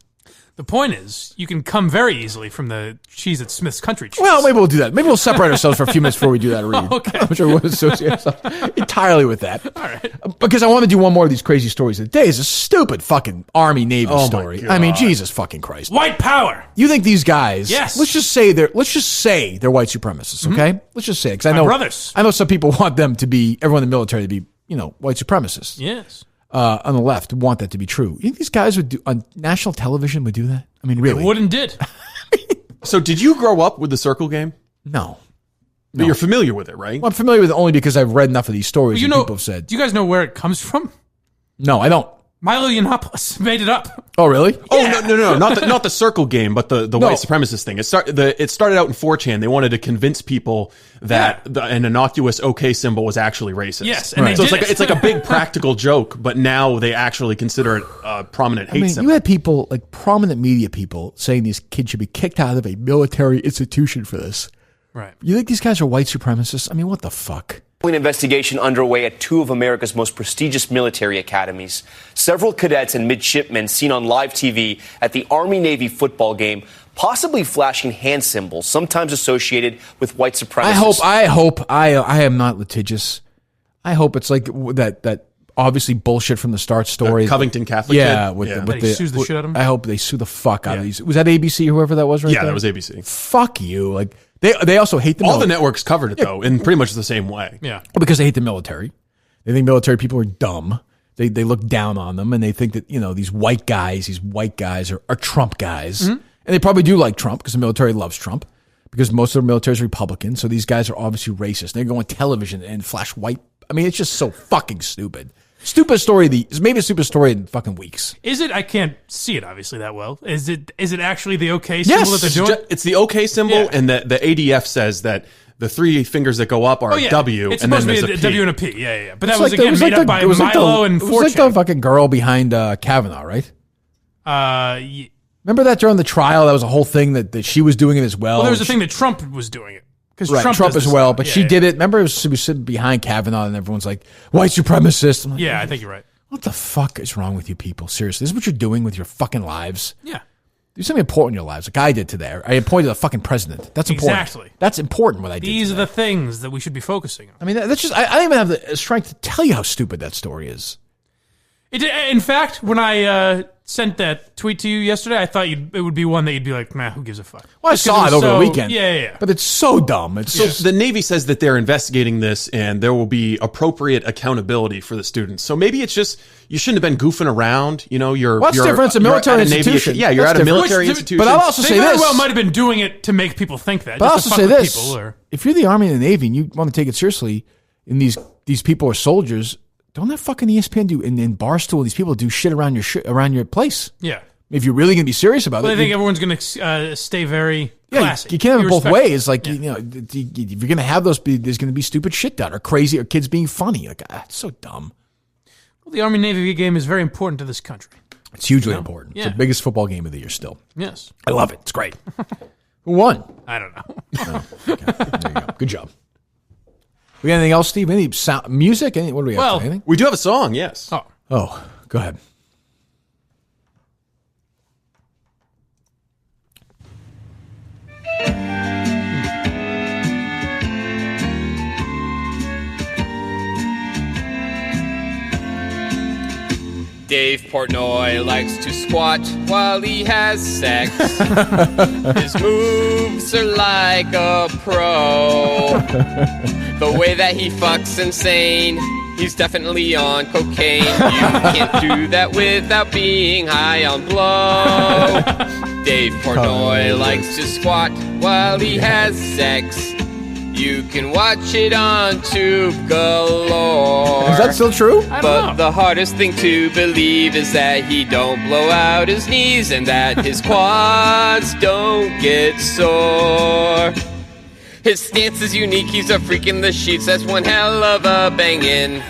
The point is, you can come very easily from the cheese at Smith's Country Cheese. Well, maybe we'll do that. Maybe we'll separate ourselves for a few minutes before we do that read. Okay. I'm sure we'll associate ourselves entirely with that. All right. Because I want to do one more of these crazy stories today. It's a stupid fucking Army-Navy story. God. I mean, Jesus fucking Christ. White power. You think these guys? Yes. Let's just say they're white supremacists. Okay. Let's just say it, because I know brothers. I know some people want them to be, everyone in the military to be, white supremacists. Yes. On the left want that to be true. You think these guys would do on national television would do that? I mean, really? They would and did. So, did you grow up with the circle game? No. But you're familiar with it, right? Well, I'm familiar with it only because I've read enough of these stories that people have said. Do you guys know where it comes from? No, I don't. Milo Yiannopoulos made it up. Oh, really? Oh, no, not the circle game, but the white supremacist thing. It started out in 4chan. They wanted to convince people that an innocuous OK symbol was actually racist. Yes, and so it's like a big practical joke, but now they actually consider it a prominent hate symbol. You had people, like prominent media people, saying these kids should be kicked out of a military institution for this. Right. You think these guys are white supremacists? I mean, what the fuck? An investigation underway at two of America's most prestigious military academies. Several cadets and midshipmen seen on live TV at the Army-Navy football game, possibly flashing hand symbols, sometimes associated with white supremacists. I am not litigious. I hope it's like that obviously bullshit from the start story. The Covington Catholic kid? With the sues the shit out of him? I hope they sue the fuck out of these. Was that ABC, whoever that was right there? Yeah, that was ABC. Fuck you. Like, They also hate the military. All the military. networks covered it, though, in pretty much the same way. Yeah. Because they hate the military. They think military people are dumb. They look down on them, and they think that, these white guys are Trump guys. Mm-hmm. And they probably do like Trump because the military loves Trump because most of the military is Republican. So these guys are obviously racist. They go on television and flash white. I mean, it's just so fucking stupid. Stupidest story maybe a stupid story in fucking weeks. Is it? I can't see it obviously that well. Is it actually the OK symbol that they're doing? It's the OK symbol, and the ADF says that the three fingers that go up are a W, it's and then supposed there's to be a a P. W and a P. Yeah. But that was again made up by Milo and 4chan. It was like the fucking girl behind Kavanaugh, right? Remember that during the trial, that was a whole thing that she was doing it as well. Well, there was a thing that Trump was doing it. Right, Trump as well, but she did it. Remember, she was sitting behind Kavanaugh, and everyone's like, white supremacist. I'm like, I think you're right. What the fuck is wrong with you people? Seriously, this is what you're doing with your fucking lives? Yeah. Do something important in your lives, like I did today. I appointed a fucking president. That's important. Exactly. That's important what I did These today. are the things that we should be focusing on. I mean, that's just, I don't even have the strength to tell you how stupid that story is. In fact, when I sent that tweet to you yesterday, I thought it would be one that you'd be like, "Man, who gives a fuck?" Well, I saw it over the weekend. Yeah. But it's so dumb. So the Navy says that they're investigating this, and there will be appropriate accountability for the students. So maybe it's just you shouldn't have been goofing around. What's the difference? A military institution. Yeah, you're at a military institution. But I'll also say this: they very well might have been doing it to make people think that. But I'll also say this: people, if you're the Army and the Navy and you want to take it seriously, and these people are soldiers. Don't that fucking ESPN do in Barstool? These people do shit around your place. Yeah. If you're really going to be serious about it, I think everyone's going to stay very classy. You can't have it both Respectful. ways. Like, if you're going to have those, there's going to be stupid shit done or crazy or kids being funny. Like, it's so dumb. Well, the Army-Navy game is very important to this country. It's hugely important. Yeah. It's the biggest football game of the year still. Yes. I love it. It's great. Who won? I don't know. Oh, okay. There you go. Good job. We got anything else, Steve? Any sound, music? What do we have? Well, anything? We do have a song, yes. Oh, go ahead. Dave Portnoy likes to squat while he has sex. His moves are like a pro. The way that he fucks insane. He's definitely on cocaine. You can't do that without being high on blow. Dave Portnoy likes to squat while he has sex. You can watch it on Tube galore. Is that still true? But the hardest thing to believe is that he don't blow out his knees and that his quads don't get sore. His stance is unique, he's a freak in the sheets, that's one hell of a bangin'.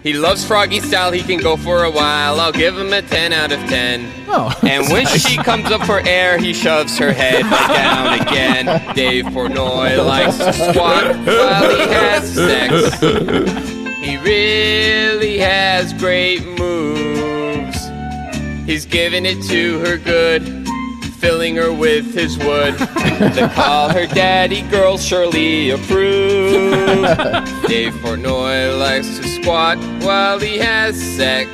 He loves Froggy style, he can go for a while, I'll give him a 10 out of 10. Oh, and when she comes up for air, he shoves her head right down again. Dave Portnoy likes to squat while he has sex. He really has great moves. He's giving it to her good, filling her with his wood. The call her daddy girls surely approve. Dave Portnoy likes to squat while he has sex.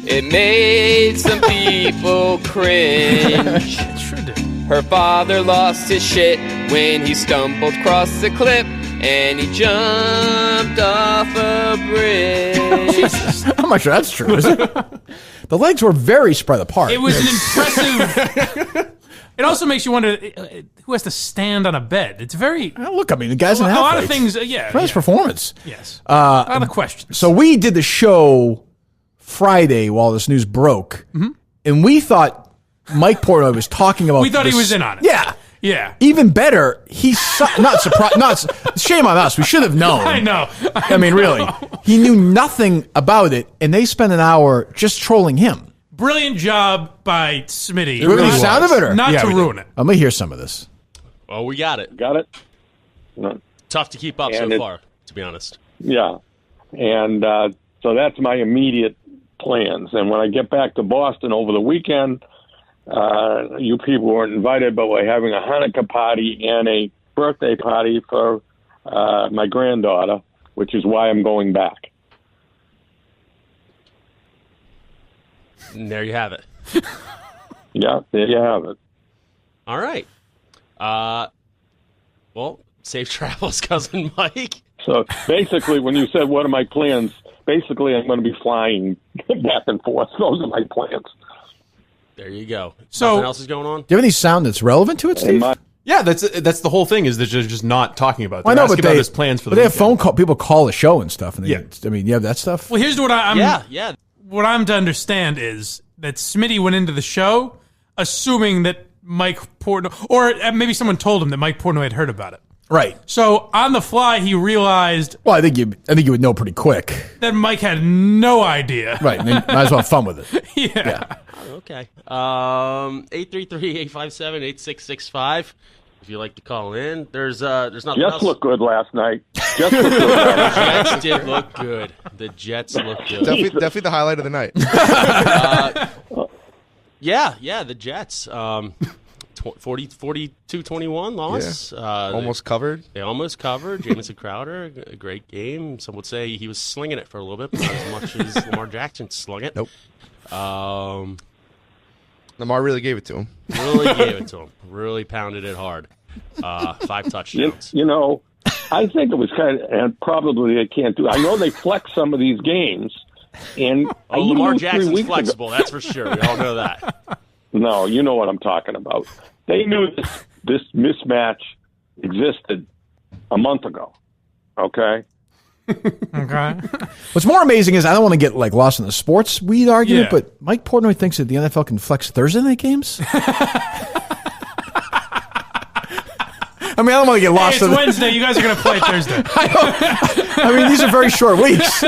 It made some people cringe. Her father lost his shit when he stumbled across the cliff and he jumped off a bridge. I'm not sure that's true, is it? The legs were very spread apart. It was an impressive... It also makes you wonder who has to stand on a bed. It's very... Look, I mean, the guy's an a athlete. lot of things, yeah. Nice performance. Yes. A lot of questions. So we did the show Friday while this news broke, and we thought Mike Portnoy was talking about We thought he this- was in on it. Yeah. Yeah. Even better, he's not surprised. Shame on us. We should have known. I know. I mean, really. He knew nothing about it, and they spent an hour just trolling him. Brilliant job by Smitty. Do we have any sound of it? Or? Not Yeah, to we ruin did. it. Let me hear some of this. Oh, we got it. Got it? Tough to keep up And so it- far, to be honest. Yeah. And so that's my immediate plans. And when I get back to Boston over the weekend, you people weren't invited, but we're having a Hanukkah party and a birthday party for my granddaughter, which is why I'm going back. And there you have it. Yeah, there you have it. All right. Well, safe travels, Cousin Mike. So basically, when you said, what are my plans, basically I'm going to be flying back and forth. Those are my plans. There you go. So, Nothing else is going on? Do you have any sound that's relevant to it, Steve? Yeah, that's the whole thing is that they're just not talking about it. I They're know, but asking about his plans for the they have weekend. phone call. People call the show and stuff. And they, Yeah. I mean, you have that stuff. Well, here's what I'm... Yeah. What I'm to understand is that Smitty went into the show assuming that Mike Portnoy... Or maybe someone told him that Mike Portnoy had heard about it. Right. So on the fly, he realized... Well, I think you would know pretty quick. That Mike had no idea. Right. And then might as well have fun with it. Yeah. Okay. 833-857-8665. If you'd like to call in, there's nothing Jets else. looked good last night. Jets looked good last night. Jets did look good. The Jets look good. Definitely the highlight of the night. Yeah, the Jets. 42-21 loss. Almost covered. They almost covered. Jamison Crowder, a great game. Some would say he was slinging it for a little bit, but not as much as Lamar Jackson slung it. Nope. Lamar really gave it to him. Really gave it to him. Really pounded it hard. 5 touchdowns. You know, I think it was kind of, and probably they can't do. I know they flex some of these games, and Lamar knew 3 Jackson's weeks flexible. ago- That's for sure. We all know that. No, you know what I'm talking about. They knew this mismatch existed a month ago. Okay. Okay. What's more amazing is I don't want to get like lost in the sports weed argument, Yeah. but Mike Portnoy thinks that the NFL can flex Thursday night games. I mean, I don't want to get lost. Hey, it's Wednesday. You guys are going to play Thursday. I mean, these are very short weeks.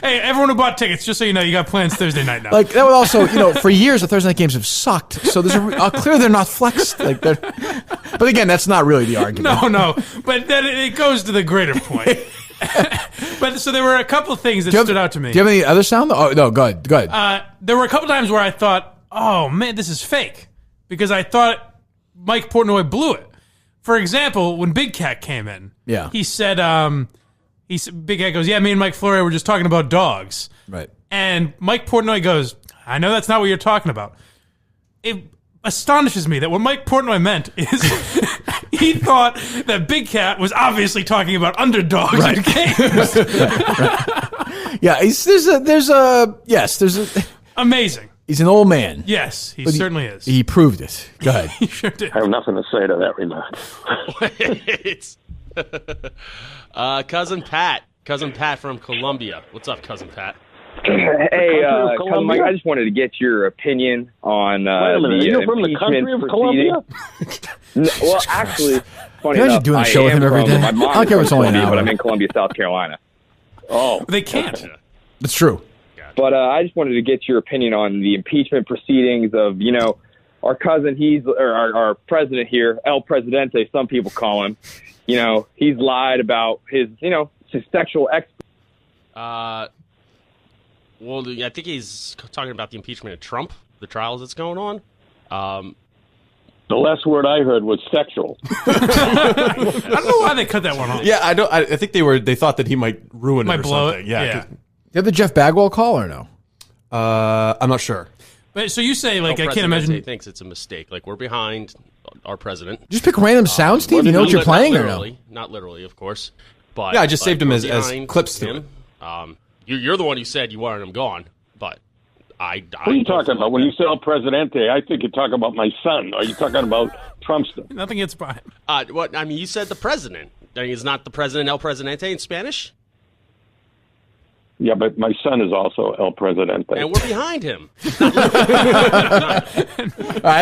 Hey, everyone who bought tickets, just so you know, you got plans Thursday night now. Like that would also, for years the Thursday night games have sucked. So there's clear they're not flexed. But again, that's not really the argument. No. But then it goes to the greater point. But so there were a couple of things that stood out to me. Do you have any other sound? Oh no, go ahead. There were a couple times where I thought, "Oh man, this is fake," because I thought Mike Portnoy blew it. For example, when Big Cat came in, he said, Big Cat goes, "Yeah, me and Mike Fleury were just talking about dogs." Right. And Mike Portnoy goes, "I know that's not what you're talking about." It astonishes me that what Mike Portnoy meant is he thought that Big Cat was obviously talking about underdogs in games. Yeah, there's a amazing. He's an old man. Yes, he But certainly is. He proved it. Go ahead. He sure did. I have nothing to say to that remark. Cousin Pat from Colombia. What's up, Cousin Pat? Hey, Cousin Mike, I just wanted to get your opinion on You're from the country of Colombia? Well, actually, funny Imagine enough, doing a show with him every day. My mom I don't care if is it's from only an Colombia, hour. but I'm in Columbia, South Carolina. Oh. They can't. That's true. But I just wanted to get your opinion on the impeachment proceedings of, our cousin, our president here, El Presidente, some people call him. He's lied about his sexual Well, I think he's talking about the impeachment of Trump, the trials that's going on. The last word I heard was sexual. I don't know why they cut that one off. Yeah, I think they thought that he might ruin it or blow something. it. Yeah. You have the Jeff Bagwell call or no? I'm not sure. But so you say, El I can't Presidente imagine. thinks it's a mistake. Like, we're behind our president. Just pick random sounds, Steve. You know what you're playing or no? Not literally, of course. But Yeah, I just saved him we're as behind clips to him. You're the one who said you wanted him gone, but What are you talking about? When you say El Presidente, I think you're talking about my son. Are you talking about Trumpster? Nothing gets by him. What? I mean, you said the president. I mean, is not the president El Presidente in Spanish? Yeah, but my son is also El Presidente. And we're behind him. I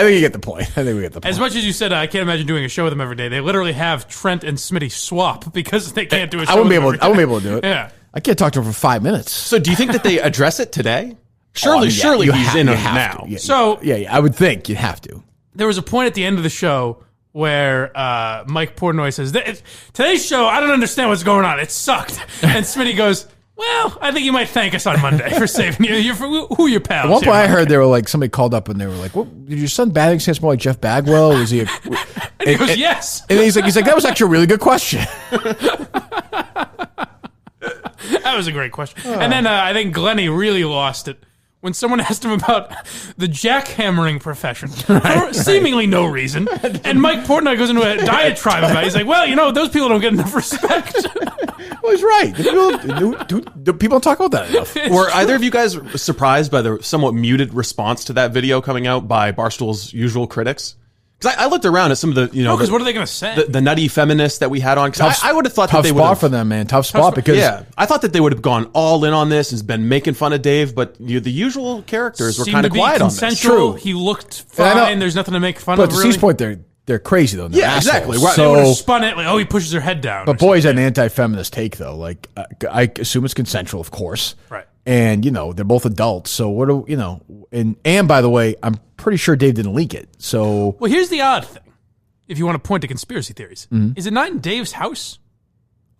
think you get the point. I think we get the point. As much as you said, I can't imagine doing a show with them every day. They literally have Trent and Smitty swap because they can't do a show. I wouldn't be with them able. every I day. wouldn't be able to do it. Yeah. I can't talk to him for 5 minutes. So do you think that they address it today? Surely he's you in on it have now. to. Yeah, So- yeah, I would think you'd have to. There was a point at the end of the show where Mike Portnoy says, "Today's show, I don't understand what's going on. It sucked." And Smitty goes, "Well, I think you might thank us on Monday for saving you. Who are your pals?" At one here, point, I Mike?" heard they were like somebody called up and they were like, "What? Did your son batting stance more like Jeff Bagwell? Was he?" And he goes, "Yes." And he's like, "That was actually a really good question." That was a great question. And then I think Glennie really lost it when someone asked him about the jackhammering profession for seemingly no reason. And Mike Portnoy goes into a diatribe about it. He's like, "Well, those people don't get enough respect." Well, he's right. People don't talk about that enough. Were either of you guys surprised by the somewhat muted response to that video coming out by Barstool's usual critics? Because I looked around at some of the, because what are they going to say? The nutty feminists that we had on. Because I would have thought that tough they would spot for them, man. Tough spot because I thought that they would have gone all in on this and been making fun of Dave, but the usual characters were Seemed kind to of be quiet on this. consensual. He looked fine. There's nothing to make fun but of. to Really. Steve's point, they're crazy though. They're Yeah, exactly. assholes. Right. They would have So, spun it like, he pushes her head down. but boys had an anti-feminist take though. Like I assume it's consensual, of course. Right. And they're both adults. So what do and by the way, I'm pretty sure Dave didn't leak it. So Well, here's the odd thing. If you want to point to conspiracy theories, is it not in Dave's house?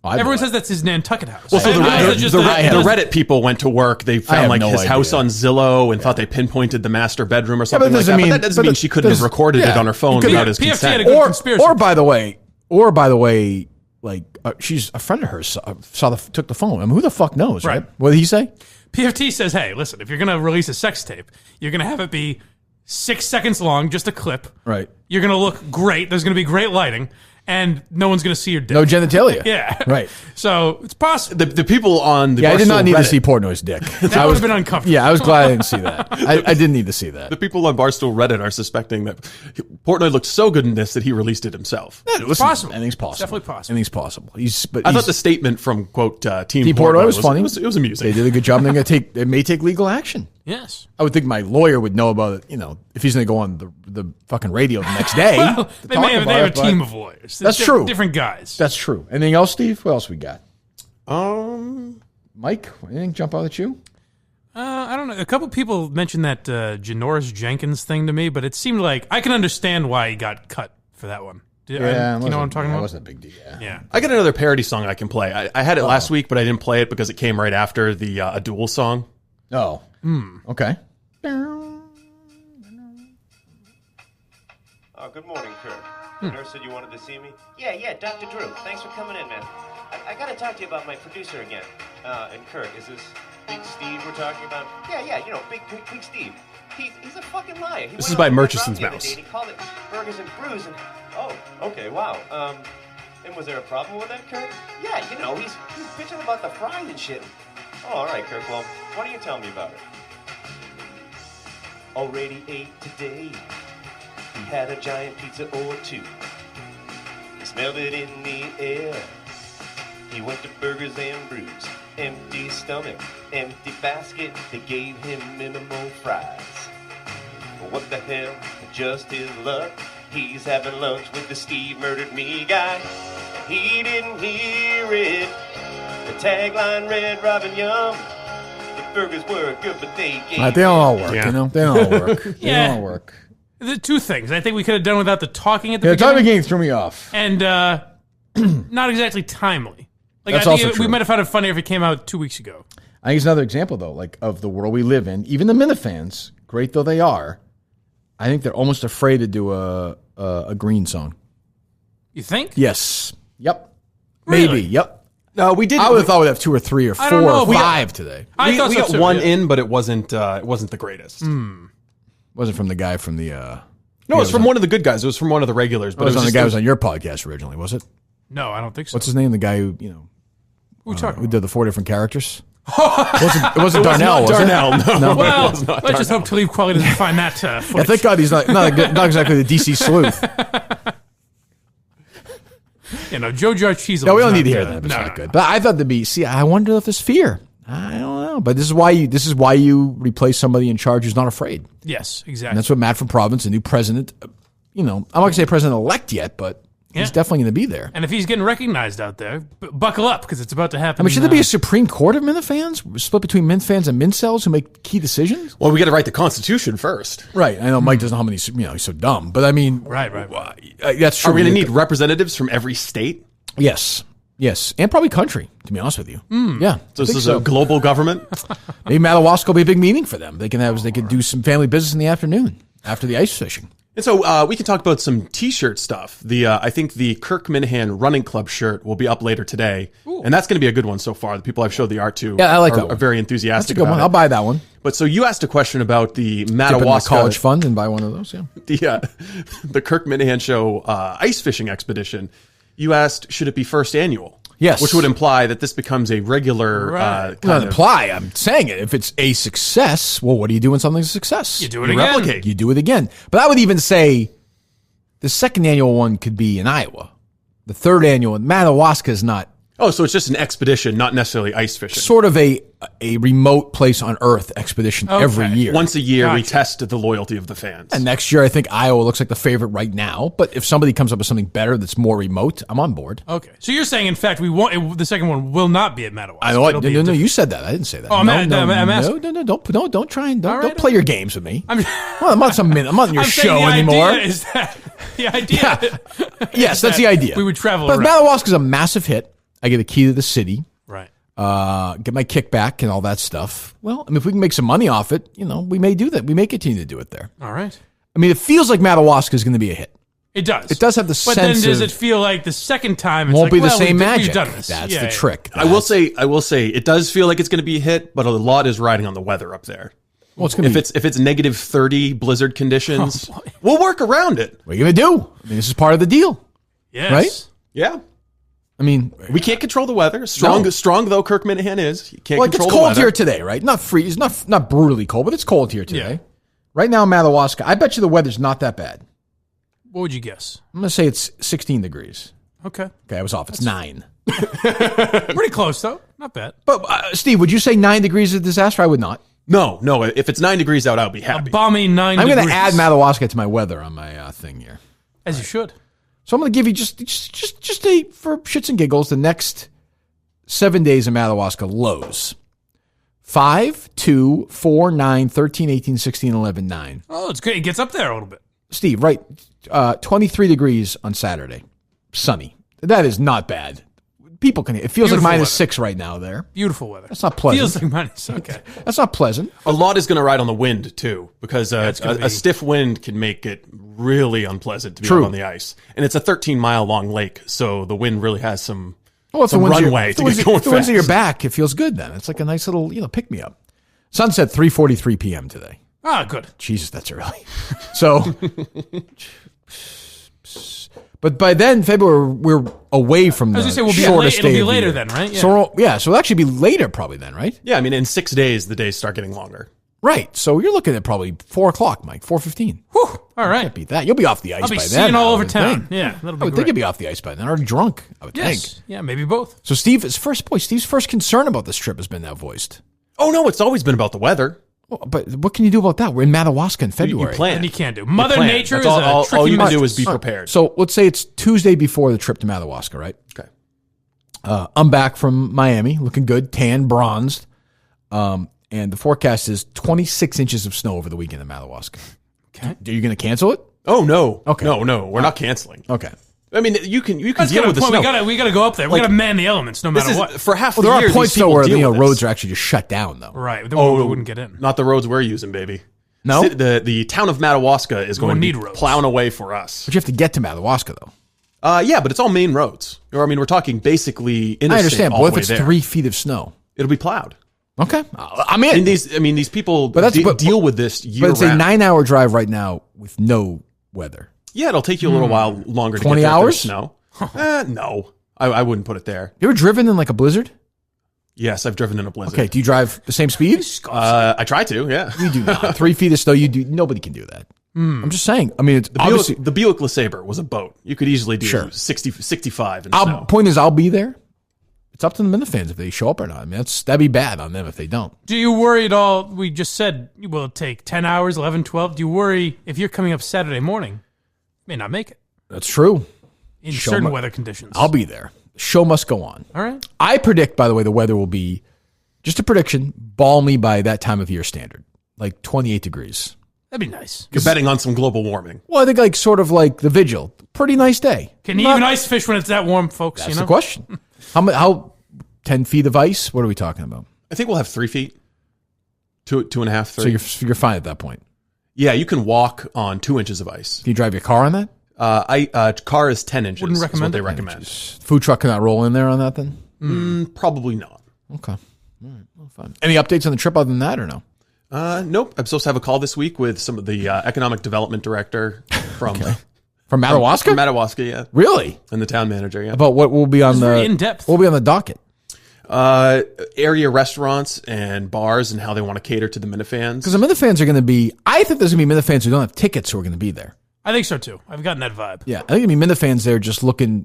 Everyone says that's his Nantucket house. Well, so the Reddit people went to work. They found like no his house idea. on Zillow and thought they pinpointed the master bedroom or but something like that. But that doesn't mean she couldn't have recorded it on her phone without his PFT consent. had a good conspiracy. Or by the way, like she's a friend of hers took the phone. I mean, who the fuck knows, right? What did he say? PFT says, "Hey, listen, if you're going to release a sex tape, you're going to have it be 6 seconds long, just a clip. Right. You're going to look great. There's going to be great lighting, and no one's going to see your dick. No genitalia. Yeah. Right. So it's possible. The people on the I did Barstool not need to Reddit- see Portnoy's dick. That would have been uncomfortable. Yeah, I was glad I didn't see that. I didn't need to see that. The people on Barstool Reddit are suspecting that Portnoy looked so good in this that he released it himself. It's possible. Anything's possible. Definitely possible. Anything's possible. I thought the statement from quote Team Team Portnoy was funny. It was amusing. They did a good job. They may take legal action. Yes. I would think my lawyer would know about it, if he's going to go on the fucking radio the next day. Well, they have a team of lawyers. That's true. Different guys. That's true. Anything else, Steve? What else we got? Mike, anything jump out at you? I don't know. A couple people mentioned that Janoris Jenkins thing to me, but it seemed like I can understand why he got cut for that one. Do you know what I'm talking about? It wasn't a big deal. Yeah. I got another parody song I can play. I had it last week, but I didn't play it because it came right after the A Duel song. Oh. Okay. Oh, good morning, Kirk. The nurse said you wanted to see me? Yeah, Dr. Drew. Thanks for coming in, man. I got to talk to you about my producer again. And Kirk, is this Big Steve we're talking about? Yeah, Big Steve. He's a fucking liar. This is by Murchison's Mouse. He called it Burgers and Brews, and okay, wow. And was there a problem with that, Kirk? Yeah, he's bitching about the fries and shit. Oh, all right, Kirk. Well, why don't you tell me about it? Already ate today. He had a giant pizza or two. He smelled it in the air. He went to Burgers and Brews. Empty stomach, empty basket. They gave him minimal fries. Well, what the hell? Just his luck. He's having lunch with the Steve murdered me guy. And he didn't hear it. The tagline read, Robin Yum. The burgers were good, but they gave They don't all work, They don't all work. They Yeah. don't all work. The two things. I think we could have done without the talking at the The beginning. timing game threw me off. And not exactly timely. That's I think also true. we might have found it funnier if it came out 2 weeks ago. I think it's another example, though, of the world we live in. Even the Minifans, great though they are, I think they're almost afraid to do a Green song. You think? Yes. Yep. Really? Maybe. Yep. No, we did. I would have thought we'd have 2 or 3 or 4 or 5 today. We got one in, but it wasn't the greatest. Wasn't from the guy from the. No, it was from one of the good guys. It was from one of the regulars. But It was on the guy who was on your podcast originally, was it? No, I don't think so. What's his name? The guy who Who are we talking who did the 4 different characters? It wasn't Darnell, was it? Darnell, no. Well, it was not let's just hope Talib Kweli doesn't find that Yeah, footage. thank God he's not exactly the DC sleuth. Joe Judge Cheezel. No, we don't need to hear that. It's not good. But I thought I wonder if there's fear. I don't know. But this is why you replace somebody in charge who's not afraid. Yes, exactly. And that's what Matt from Providence, the new president, I'm not going to say president-elect yet, but he's definitely going to be there. And if he's getting recognized out there, buckle up because it's about to happen. I mean, should there be a Supreme Court of Minifans split between Minifans and Mincels who make key decisions? Well, we got to write the Constitution first. Right. I know Mike doesn't know how many, he's so dumb. But I mean, right. That's true. Are we going to need representatives from every state? Yes. And probably country, to be honest with you. Yeah. So this is a global government? Maybe Madawaska will be a big meeting for them. They could do some family business in the afternoon after the ice fishing. And so we can talk about some T-shirt stuff. I think the Kirk Minihane Running Club shirt will be up later today, and that's going to be a good one so far. The people I've showed the art to, I like that one. Are very enthusiastic. That's a good one. I'll buy that one. But so you asked a question about the Dip in the Madawaska college fund and buy one of those. Yeah. The Kirk Minihane Show ice fishing expedition. You asked, should it be first annual? Yes. Which would imply that this becomes a regular Not imply. I'm saying it. If it's a success, well, what do you do when something's a success? You do it again. Replicate. You do it again. But I would even say the second annual one could be in Iowa. The third annual, Madawaska is not. Oh, so it's just an expedition, not necessarily ice fishing. Sort of a remote place on Earth expedition every year. Once a year, we test the loyalty of the fans. And next year, I think Iowa looks like the favorite right now. But if somebody comes up with something better that's more remote, I'm on board. Okay. So you're saying, in fact, the second one will not be at Madawaska. I know. No, you said that. I didn't say that. Oh, I'm asking. No. Don't try and don't play your games with me. I'm not on your show anymore. Is that the idea? Yes, that's the idea. We would travel But around. Madawaska's a massive hit. I get a key to the city. Right. Get my kickback and all that stuff. Well, I mean, if we can make some money off it, we may do that. We may continue to do it there. All right. I mean, it feels like Madawaska is going to be a hit. It does. It does have the sense But then does of- it feel like the second time won't be the same we've magic. done this. That's the trick. I will say, it does feel like it's going to be a hit, but a lot is riding on the weather up there. Well, it's gonna be. If it's negative 30 blizzard conditions, we'll work around it. What are you going to do? I mean, this is part of the deal. Yes. Right? Yeah. I mean, we can't control the weather. Strong though Kirk Minihane is, you can't well, it control gets the cold weather. here today, right? Not freeze, not brutally cold, but it's cold here today. Yeah. Right now, in Madawaska, I bet you the weather's not that bad. What would you guess? I'm going to say it's 16 degrees. Okay. Okay, I was off. It's 9. Pretty close, though. Not bad. But, Steve, would you say 9 degrees is a disaster? I would not. No. If it's 9 degrees out, I'll be happy. A balmy 9 I'm degrees. going to add Madawaska to my weather on my thing here. As you should. So I'm going to give you just for shits and giggles, the next 7 days of Madawaska lows. 5, 2, 4, 9, 13, 18, 16, 11, 9. Oh, it's great. It gets up there a little bit. Steve, right? 23 degrees on Saturday. Sunny. That is not bad. People can. It feels Beautiful like weather. -6 right now there. Beautiful weather. That's not pleasant. Feels like minus. Okay. That's not pleasant. A lot is going to ride on the wind, too, because a stiff wind can make it really unpleasant to be out on the ice. And it's a 13-mile-long lake, so the wind really has some runway to get going If the wind's fast. at your back, it feels good then. It's like a nice little, pick-me-up. Sunset 3:43 p.m. today. Ah, good. Jesus, that's early. So, but by then, February, we're away from the I was going to say, shortest it'll day be of the later year. then, right? Yeah. So it'll actually be later probably then, right? Yeah, I mean, in 6 days, the days start getting longer. Right. So you're looking at probably 4 o'clock, Mike, 4:15. Whew. All right. Can't beat that. You'll be off the ice I'll be by skiing then. all I over would town. think. Yeah, that'll be I would think great. you'll be off the ice by then, or drunk, I would think. Yes. Yeah, maybe both. So Steve's first concern about this trip has been now voiced. Oh, no, it's always been about the weather. Well, but what can you do about that? We're in Madawaska in February. You plan. And you can't do. Mother plan. Nature That's is all tricky you can do monster. is be prepared. So let's say it's Tuesday before the trip to Madawaska, right? Okay. I'm back from Miami, looking good, tan, bronzed. And the forecast is 26 inches of snow over the weekend in Madawaska. Okay. Are you going to cancel it? Oh, no. Okay. No, we're not canceling. Okay. I mean, you can That's deal kind with of the point. snow. We gotta go up there. We gotta man the elements no matter what. For half Well, the there year, are points these though people where deal with roads this. are actually just shut down though. Right. Then we wouldn't get in. Not the roads we're using, baby. No? The town of Madawaska is going to need be roads. plowing away for us. But you have to get to Madawaska though. Yeah, but it's all main roads. Or, I mean, we're talking basically interstate. I understand. all But what the if way it's there. 3 feet of snow? It'll be plowed. Okay. I'm in. And these people deal with this year But it's a round. 9-hour drive right now with no weather. Yeah, it'll take you a little while longer to 20 get there if hours? there's snow. No. I wouldn't put it there. You ever driven in like a blizzard? Yes, I've driven in a blizzard. Okay. Do you drive the same speed? I try to, yeah. You do not. 3 feet of snow, you do. Nobody can do that. I'm just saying. I mean, it's obviously. The Buick LeSabre was a boat. You could easily do Sure. 65 in snow. Point is, I'll be there. It's up to the Minifans if they show up or not. I mean, that'd be bad on them if they don't. Do you worry at all? We just said will it take 10 hours, 11, 12. Do you worry if you're coming up Saturday morning, you may not make it That's true. in Show certain mu- weather conditions? I'll be there. The show must go on. All right. I predict, by the way, the weather will be, just a prediction, balmy by that time of year standard, like 28 degrees. That'd be nice. You're betting on some global warming. Well, I think like sort of like the vigil. Pretty nice day. Can you even ice fish when it's that warm, folks? That's you know? the question. How 10 feet of ice? What are we talking about? I think we'll have 3 feet. 2.5, 3. So you're fine at that point. Yeah, you can walk on 2 inches of ice. Can you drive your car on that? Car is 10 inches. Wouldn't is recommend what they it. recommend. Food truck cannot roll in there on that then? Probably not. Okay. All right. Well, fine. Any updates on the trip other than that or no? Nope. I'm supposed to have a call this week with some of the economic development director from From Madawaska? From Madawaska, yeah. Really? And the town manager, yeah. About what will be on the very in-depth. What will be on the docket? Area restaurants and bars and how they want to cater to the Minifans. Because the Minifans are going to be. I think there's going to be Minifans who don't have tickets who are going to be there. I think so too. I've gotten that vibe. Yeah, I think there's going to be Minifans there just looking,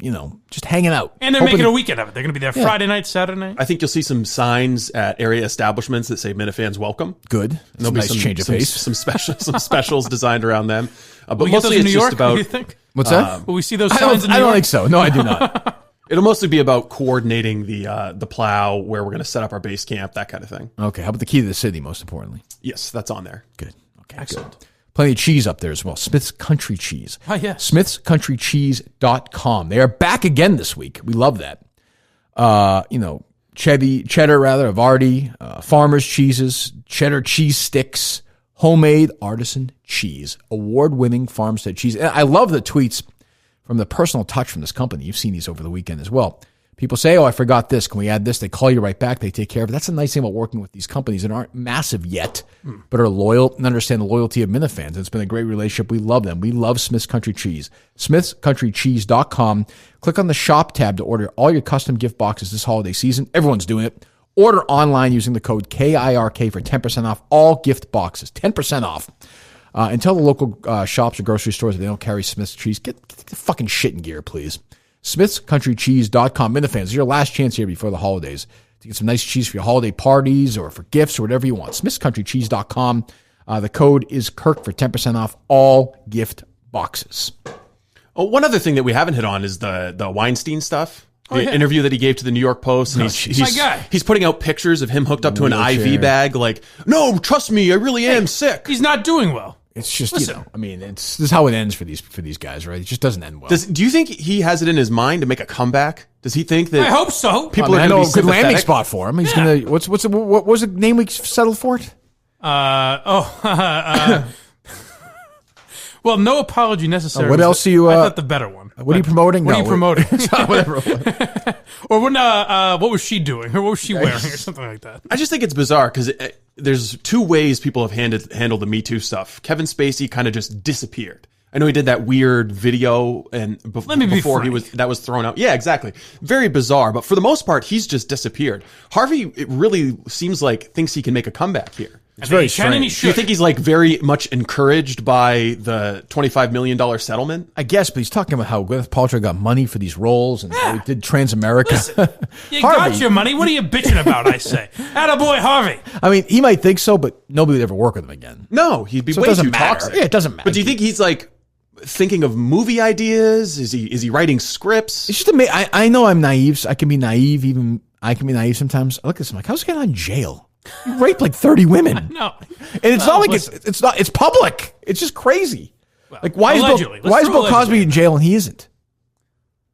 just hanging out. And they're making a weekend of it. They're going to be there Yeah. Friday night, Saturday night. I think you'll see some signs at area establishments that say Minifans welcome. Good. And That's there'll a be nice change of pace. some specials designed around them. But Will we get those mostly in it's New just York? about. What do you think? What's that? Will we see those I signs in New don't York? think so. No, I do not. It'll mostly be about coordinating the plow, where we're going to set up our base camp, that kind of thing. Okay, how about the key to the city, most importantly? Yes, that's on there. Good. Okay, excellent. Good. Plenty of cheese up there as well. Smith's Country Cheese. Oh, yes. SmithsCountryCheese.com. They are back again this week. We love that. Cheddar rather, Havarti, farmers cheeses, cheddar cheese sticks, homemade artisan cheese, award-winning farmstead cheese. And I love the tweets from the personal touch from this company. You've seen these over the weekend as well. People say, oh, I forgot this. Can we add this? They call you right back. They take care of it. That's the nice thing about working with these companies that aren't massive yet, but are loyal and understand the loyalty of Minifans. It's been a great relationship. We love them. We love Smith's Country Cheese. SmithsCountryCheese.com. Click on the shop tab to order all your custom gift boxes this holiday season. Everyone's doing it. Order online using the code KIRK for 10% off all gift boxes. 10% off. And tell the local shops or grocery stores that they don't carry Smith's cheese. Get the fucking shit in gear, please. SmithsCountryCheese.com. Minifans, it's your last chance here before the holidays to get some nice cheese for your holiday parties or for gifts or whatever you want. SmithsCountryCheese.com. The code is Kirk for 10% off all gift boxes. Oh, one other thing that we haven't hit on is the Weinstein stuff. The interview that he gave to the New York Post. And he's putting out pictures of him hooked up to an IV bag. Like, no, trust me, I really am sick. He's not doing well. It's just, this is how it ends for these guys, right? It just doesn't end well. Do you think he has it in his mind to make a comeback? Does he think that? I hope so. People are going to be a good landing sympathetic? spot for him. He's going to, what was the name we settled for it? Well, no apology necessary. What else are you? I thought the better one. What are you promoting? What are you promoting? Whatever. Or what was she doing? Or what was she wearing? Or something like that. I just think it's bizarre because there's two ways people have handled the Me Too stuff. Kevin Spacey kind of just disappeared. I know he did that weird video and before that was thrown out. Yeah, exactly. Very bizarre. But for the most part, he's just disappeared. Harvey, it really seems like thinks he can make a comeback here. It's very strange. Do you think he's like very much encouraged by the $25 million settlement? I guess, but he's talking about how Gwyneth Paltrow got money for these roles and how he did Transamerica. Listen, you got your money. What are you bitching about, I say? Attaboy, Harvey. I mean, he might think so, but nobody would ever work with him again. No, he'd be So it way doesn't too matter. toxic. Yeah, it doesn't matter. But do you think he's like thinking of movie ideas? Is he writing scripts? It's just amazing. I know I'm naive. So I can be naive. Even I can be naive sometimes. I look at this. I'm like, how's he getting out of jail? You raped like 30 women. No, and it's not like it's public. It's just crazy. Like why is Bill Cosby in jail and he isn't?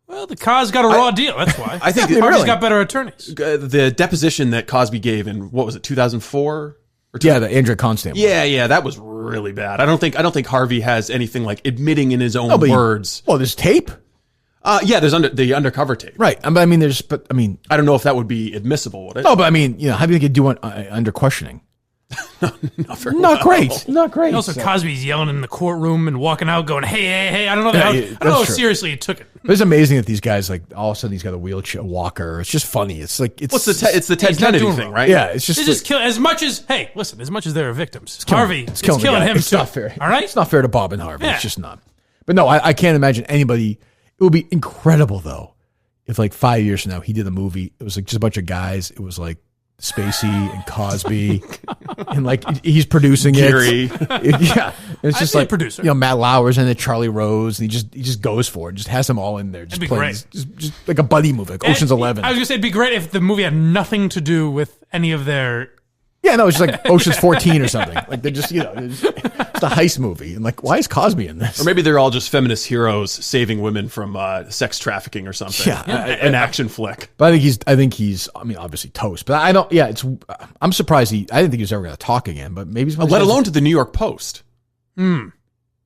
Well, the Cos got a raw deal. That's why. I think Harvey's got better attorneys. The deposition that Cosby gave in what was it, 2004? Yeah, the Andrea Constant. Yeah, that was really bad. I don't think Harvey has anything like admitting in his own words. Well, there's tape. Yeah, there's the undercover tape. Right. I mean, I don't know if that would be admissible, would it? No, but I mean, how do you think you do under questioning? Not great. Not great. And also, Cosby's yelling in the courtroom and walking out, going, "Hey!" I don't know. I don't know how seriously he took it. But it's amazing that these guys, like, all of a sudden he's got a wheelchair walker. It's just funny. It's like it's the Ted Kennedy thing, right? Yeah, it's just kill as much as as much as there are victims. Harvey, it's killing him it's too. Not fair. All right, it's not fair to Bob and Harvey. Yeah. It's just not. But no, I can't imagine anybody. It would be incredible though if like 5 years from now he did a movie. It was like just a bunch of guys. It was like Spacey and Cosby, and like he's producing Gary. it. Yeah, it's just like producer. Matt Lauer's in it, Charlie Rose, and he just goes for it. Just has them all in there. Just That'd be playing, great. just like a buddy movie, like Ocean's 11. I was gonna say it'd be great if the movie had nothing to do with any of their. Yeah, no, it's just like Ocean's 14 or something. Like they're just it's a heist movie, and like why is Cosby in this? Or maybe they're all just feminist heroes saving women from sex trafficking or something. Yeah. An action flick. But I think he's. I mean, obviously toast. But I don't. Yeah, I'm surprised I didn't think he was ever going to talk again. But maybe he's Let alone to the New York Post. True,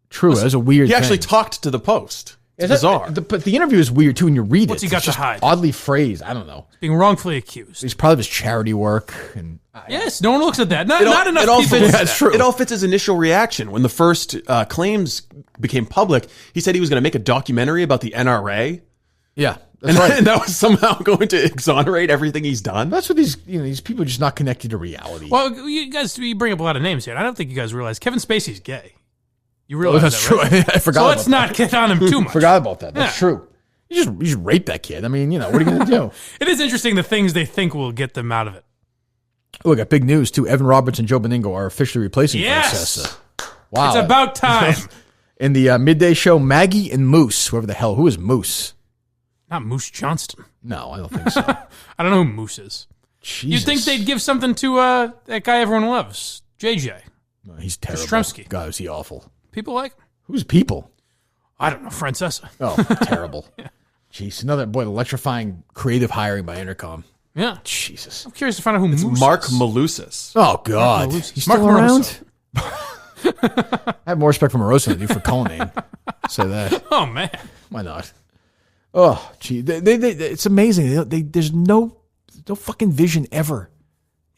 that's a weird. He actually thing. talked to the Post. It's bizarre. But the interview is weird too when you read it. What's he got It's to just hide? Oddly phrased. I don't know. Being wrongfully accused. He's probably his charity work and. Yes, no one looks at that. Not enough it all people. fits, look at that. True. It all fits his initial reaction when the first claims became public. He said he was going to make a documentary about the NRA. Yeah, that's right. And that was somehow going to exonerate everything he's done. That's what these people are just not connected to reality. Well, you bring up a lot of names here. I don't think you guys realize Kevin Spacey's gay. You realize that's that, true. right? I forgot. So let's not get on him too much. Forgot about that. That's true. You just rape that kid. I mean, what are you going to do? It is interesting the things they think will get them out of it. Oh, we got big news too. Evan Roberts and Joe Beningo are officially replacing Yes, Wow, it's about time. In the midday show, Maggie and Moose, whoever the hell, who is Moose? Not Moose Johnston. No, I don't think so. I don't know who Moose is. Jesus. You'd think they'd give something to that guy everyone loves, JJ. No, he's terrible. Ostremski. God, is he awful? People like him? Who's people? I don't know. Francesa. Oh, terrible. Yeah. Jeez, another electrifying creative hiring by Intercom. Yeah. Jesus. I'm curious to find out who Moose Mark is. Malusis. Oh, God. He's still around? I have more respect for Moroso than I do for Cullinane. Say that. Oh, man. Why not? Oh, gee. It's amazing. There's no fucking vision ever.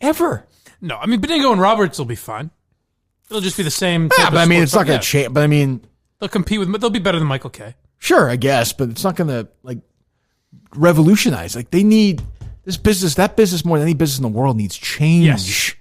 Ever. No, I mean, Beningo and Roberts will be fine. It'll just be the same. Yeah, but I mean, it's not going to change. But I mean, they'll compete with. They'll be better than Michael Kay. Sure, I guess, but it's not going to revolutionize. Like they need this business. That business more than any business in the world needs change. Yes.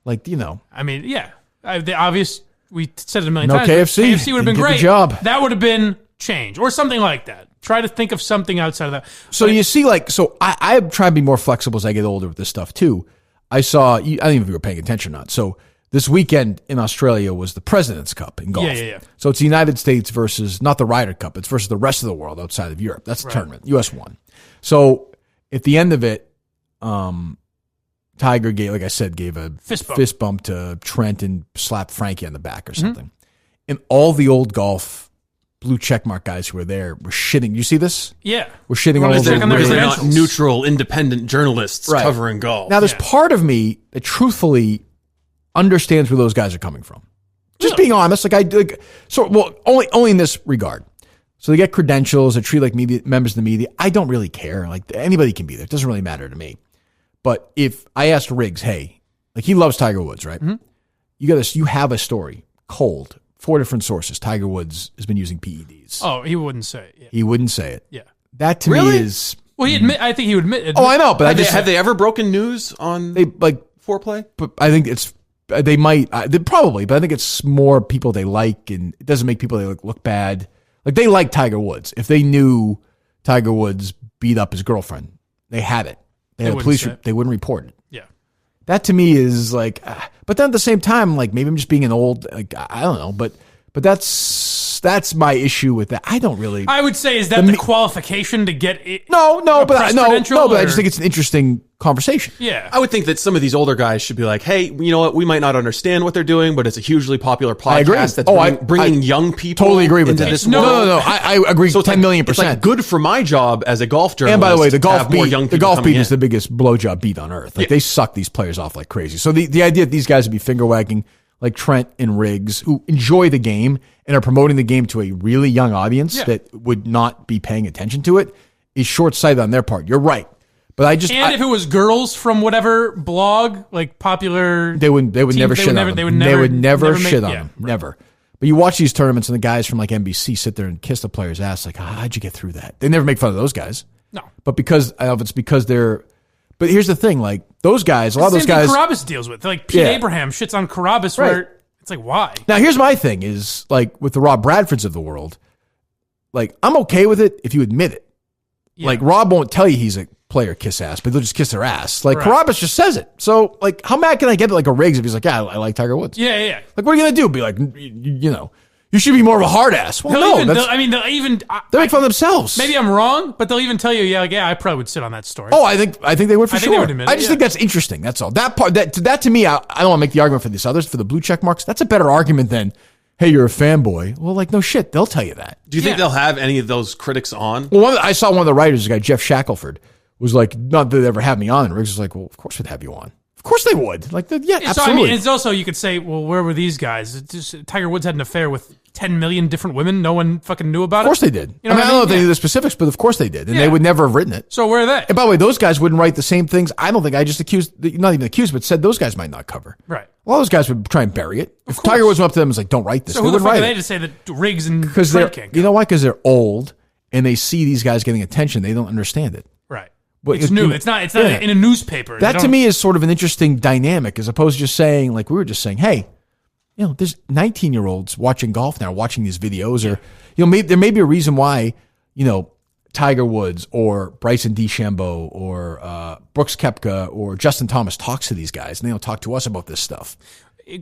Like I mean, yeah. The obvious. We said it a million no times. KFC. KFC would have been Didn't get great. the job. That would have been change or something like that. Try to think of something outside of that. So you see, I try to be more flexible as I get older with this stuff too. I don't even know if you were paying attention or not. So this weekend in Australia was the President's Cup in golf. Yeah. So it's the United States versus, not the Ryder Cup, it's versus the rest of the world outside of Europe. That's the tournament. US won. So at the end of it, Tiger gave a fist bump to Trent and slapped Frankie on the back or something. And all the old golf blue checkmark guys who were there were shitting. You see this? Yeah. We're shitting all over. They're not neutral, independent journalists covering golf. Now, there's part of me that truthfully understands where those guys are coming from. Just being honest, only in this regard. So they get credentials, they treat like members of the media. I don't really care. Like, anybody can be there. It doesn't really matter to me. But if I asked Riggs, hey, like, he loves Tiger Woods, right? You have a story, cold, 4 different sources. Tiger Woods has been using PEDs. Oh, he wouldn't say it. Yeah. He wouldn't say it. Yeah. That to me is. Well, I think he would admit. Oh, I know, but have they ever broken news on foreplay? But I think they might, probably, but I think it's more people they like, and it doesn't make people they look bad. Like, they like Tiger Woods. If they knew Tiger Woods beat up his girlfriend, they had it. They had a police. They wouldn't report it. Yeah. That to me is like, but then at the same time, like, maybe I'm just being an old, like, I don't know, but that's my issue with that. I don't really. I would say, is that the qualification to get it? No, but I just think it's an interesting conversation. Yeah. I would think that some of these older guys should be like, hey, you know what? We might not understand what they're doing, but it's a hugely popular podcast I agree. that's bringing young people totally agree with into that. this No, world. I agree 10 million %. It's like good for my job as a golf journalist. And by the way, the golf beat is is the biggest blowjob beat on earth. Like, they suck these players off like crazy. So the idea that these guys would be finger wagging like Trent and Riggs, who enjoy the game and are promoting the game to a really young audience that would not be paying attention to it, is short-sighted on their part. You're right. But if it was girls from whatever blog, like popular, they would never shit on them. They would never shit on them. Right. Never. But you watch these tournaments and the guys from like NBC sit there and kiss the player's ass like, how'd you get through that? They never make fun of those guys. No. But it's because they're. But here's the thing, like, those guys, a lot of those guys. Carabas deals with. Like, Pete Abraham shits on Carabas where it's like, why? Now, here's my thing is, like, with the Rob Bradfords of the world, like, I'm okay with it if you admit it. Yeah. Like, Rob won't tell you he's a player kiss ass, but they'll just kiss their ass. Like, Carabas just says it. So, like, how mad can I get like a Riggs if he's like, yeah, I like Tiger Woods? Yeah. Like, what are you going to do? Be like, you know, you should be more of a hard ass. Well, they'll make fun of themselves. Maybe I'm wrong, but they'll even tell you, I probably would sit on that story. Oh, I think they would for sure. They would admit it, I just think that's interesting. That's all. That part, that to me, I don't want to make the argument for these others, for the blue check marks. That's a better argument than, hey, you're a fanboy. Well, like, no shit, they'll tell you that. Do you think they'll have any of those critics on? Well, I saw one of the writers, the guy Jeff Shackelford, was like, not that they ever had me on, and Riggs was like, well, of course we'd have you on. Of course they would. Like, absolutely. So, I mean, it's also, you could say, well, where were these guys? Tiger Woods had an affair with 10 million different women. No one fucking knew about it. Of course they did. You know I don't know if they knew the specifics, but of course they did. And they would never have written it. So where are they? And by the way, those guys wouldn't write the same things. I don't think I just not even accused, but said those guys might not cover. Right. A lot of those guys would try and bury it. If Tiger Woods went up to them and was like, don't write this, so they who the wouldn't fuck write are they it. to say that Riggs and Because Trent can't go? you know why? Because they're old and they see these guys getting attention. They don't understand it. Right. But it's new. It's not in a newspaper. That to me is sort of an interesting dynamic, as opposed to just saying, like we were just saying, hey, you know, there's 19-year-olds watching golf now, watching these videos, or, you know, there may be a reason why, you know, Tiger Woods or Bryson DeChambeau or Brooks Koepka or Justin Thomas talks to these guys, and they don't talk to us about this stuff.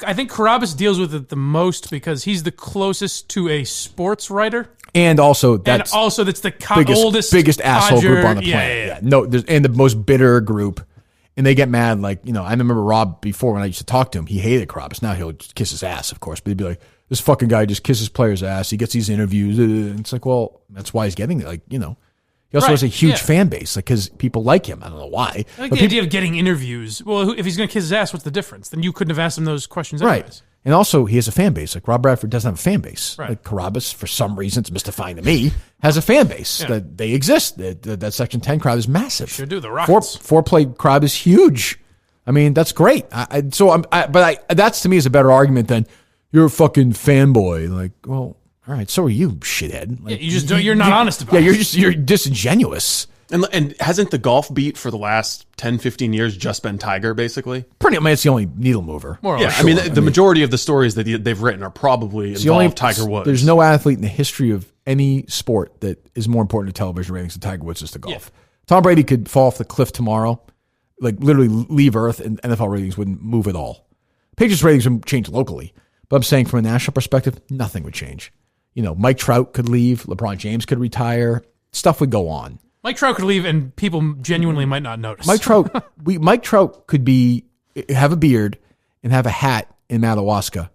I think Carabas deals with it the most because he's the closest to a sports writer. And also that's the biggest asshole group on the planet. Yeah. No, and the most bitter group. And they get mad, like, you know, I remember Rob before when I used to talk to him, he hated Carabas. Now he'll just kiss his ass, of course. But he'd be like, this fucking guy just kisses players' ass. He gets these interviews. And it's like, well, that's why he's getting it. Like, you know. He also has a huge fan base, like, because people like him. I don't know why. I like the idea of getting interviews. Well, if he's going to kiss his ass, what's the difference? Then you couldn't have asked him those questions anyways. Right. And also, he has a fan base. Like, Rob Bradford doesn't have a fan base. Right. Like, Carabas, for some reason, it's mystifying to me, has a fan base. Yeah. That they exist. That Section 10 crowd is massive. Sure do. The Rockets. Four-play crowd is huge. I mean, that's great. That's to me is a better argument than you're a fucking fanboy. Like, well, all right, so are you, shithead. Like, you're not honest about it. You're disingenuous. And hasn't the golf beat for the last 10, 15 years just been Tiger, basically? Pretty much, it's the only needle mover. More or yeah, less. I mean, the majority of the stories that they've written are probably involve Tiger Woods. There's no athlete in the history of any sport that is more important to television ratings than Tiger Woods is to golf. Yeah. Tom Brady could fall off the cliff tomorrow, like literally leave Earth, and NFL ratings wouldn't move at all. Patriots ratings would change locally, but I'm saying from a national perspective, nothing would change. Mike Trout could leave, LeBron James could retire, stuff would go on. Mike Trout could leave, and people genuinely might not notice. Mike Trout could have a beard and have a hat in Madawaska,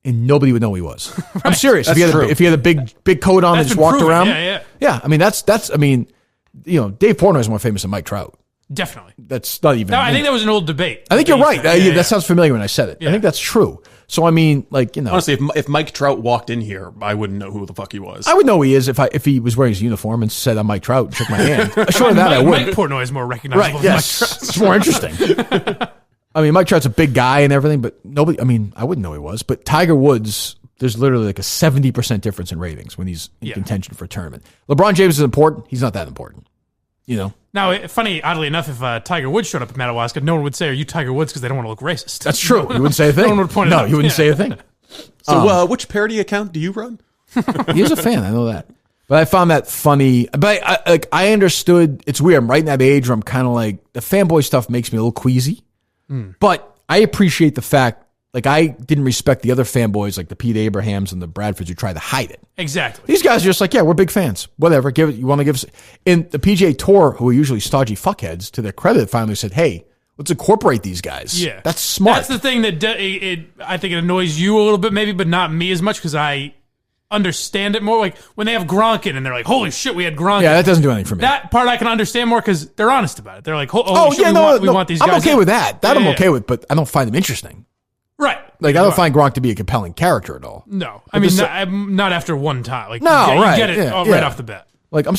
and nobody would know who he was. Right. I'm serious. If he had a big coat on and just walked around, yeah. I mean, that's. I mean, Dave Portnoy is more famous than Mike Trout. Definitely. That's not even. No, I think that was an old debate. I think you're right. That sounds familiar when I said it. I think that's true. So I mean, honestly, if Mike Trout walked in here, I wouldn't know who the fuck he was. I would know who he is if he was wearing his uniform and said, "I'm Mike Trout," and shook my hand. Sure, that I would. Mike Portnoy is more recognizable. Right? Yes, than Mike Trout. It's more interesting. I mean, Mike Trout's a big guy and everything, but nobody. I mean, I wouldn't know who he was. But Tiger Woods, there's literally like a 70% difference in ratings when he's in contention for a tournament. LeBron James is important. He's not that important. Now, funny, oddly enough, if Tiger Woods showed up at Madawaska, no one would say, "Are you Tiger Woods?" Because they don't want to look racist. That's true. You wouldn't say a thing. No one would point it out. No, you wouldn't say a thing. So, which parody account do you run? He's a fan. I know that. But I found that funny. But I understood. It's weird. I'm right in that age where I'm kind of like, the fanboy stuff makes me a little queasy. But I appreciate the fact, I didn't respect the other fanboys, like the Pete Abrahams and the Bradfords, who tried to hide it. Exactly. These guys are just like, yeah, we're big fans. Whatever. You want to give us. And the PGA Tour, who are usually stodgy fuckheads, to their credit, finally said, hey, let's incorporate these guys. Yeah. That's smart. That's the thing that I think it annoys you a little bit, maybe, but not me as much, because I understand it more. Like when they have Gronk in and they're like, holy shit, we had Gronk. Yeah, that doesn't do anything for me. That part I can understand more because they're honest about it. They're like, we want these guys. I'm okay with that. I'm okay with, but I don't find them interesting. Right. I don't find Gronk to be a compelling character at all. No. I mean, not after one time. Like, no, you right. get it right off the bat. Like, I'm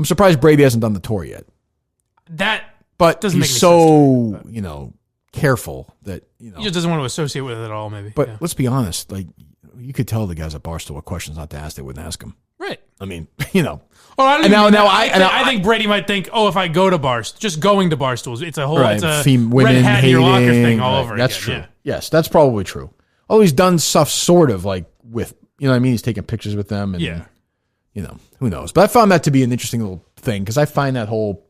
surprised Brady hasn't done the tour yet. But doesn't he's make so, careful that, He just doesn't want to associate with it at all, maybe. But let's be honest, you could tell the guys at Barstool what questions not to ask, they wouldn't ask him. Right. I mean, I think Brady might think, if I go to Barstool, just going to Barstool, it's a whole it's a red hat in your locker thing all over again. That's true. Yeah. Yes, that's probably true. Although he's done stuff sort of with, he's taking pictures with them. And, who knows. But I found that to be an interesting little thing because I find that whole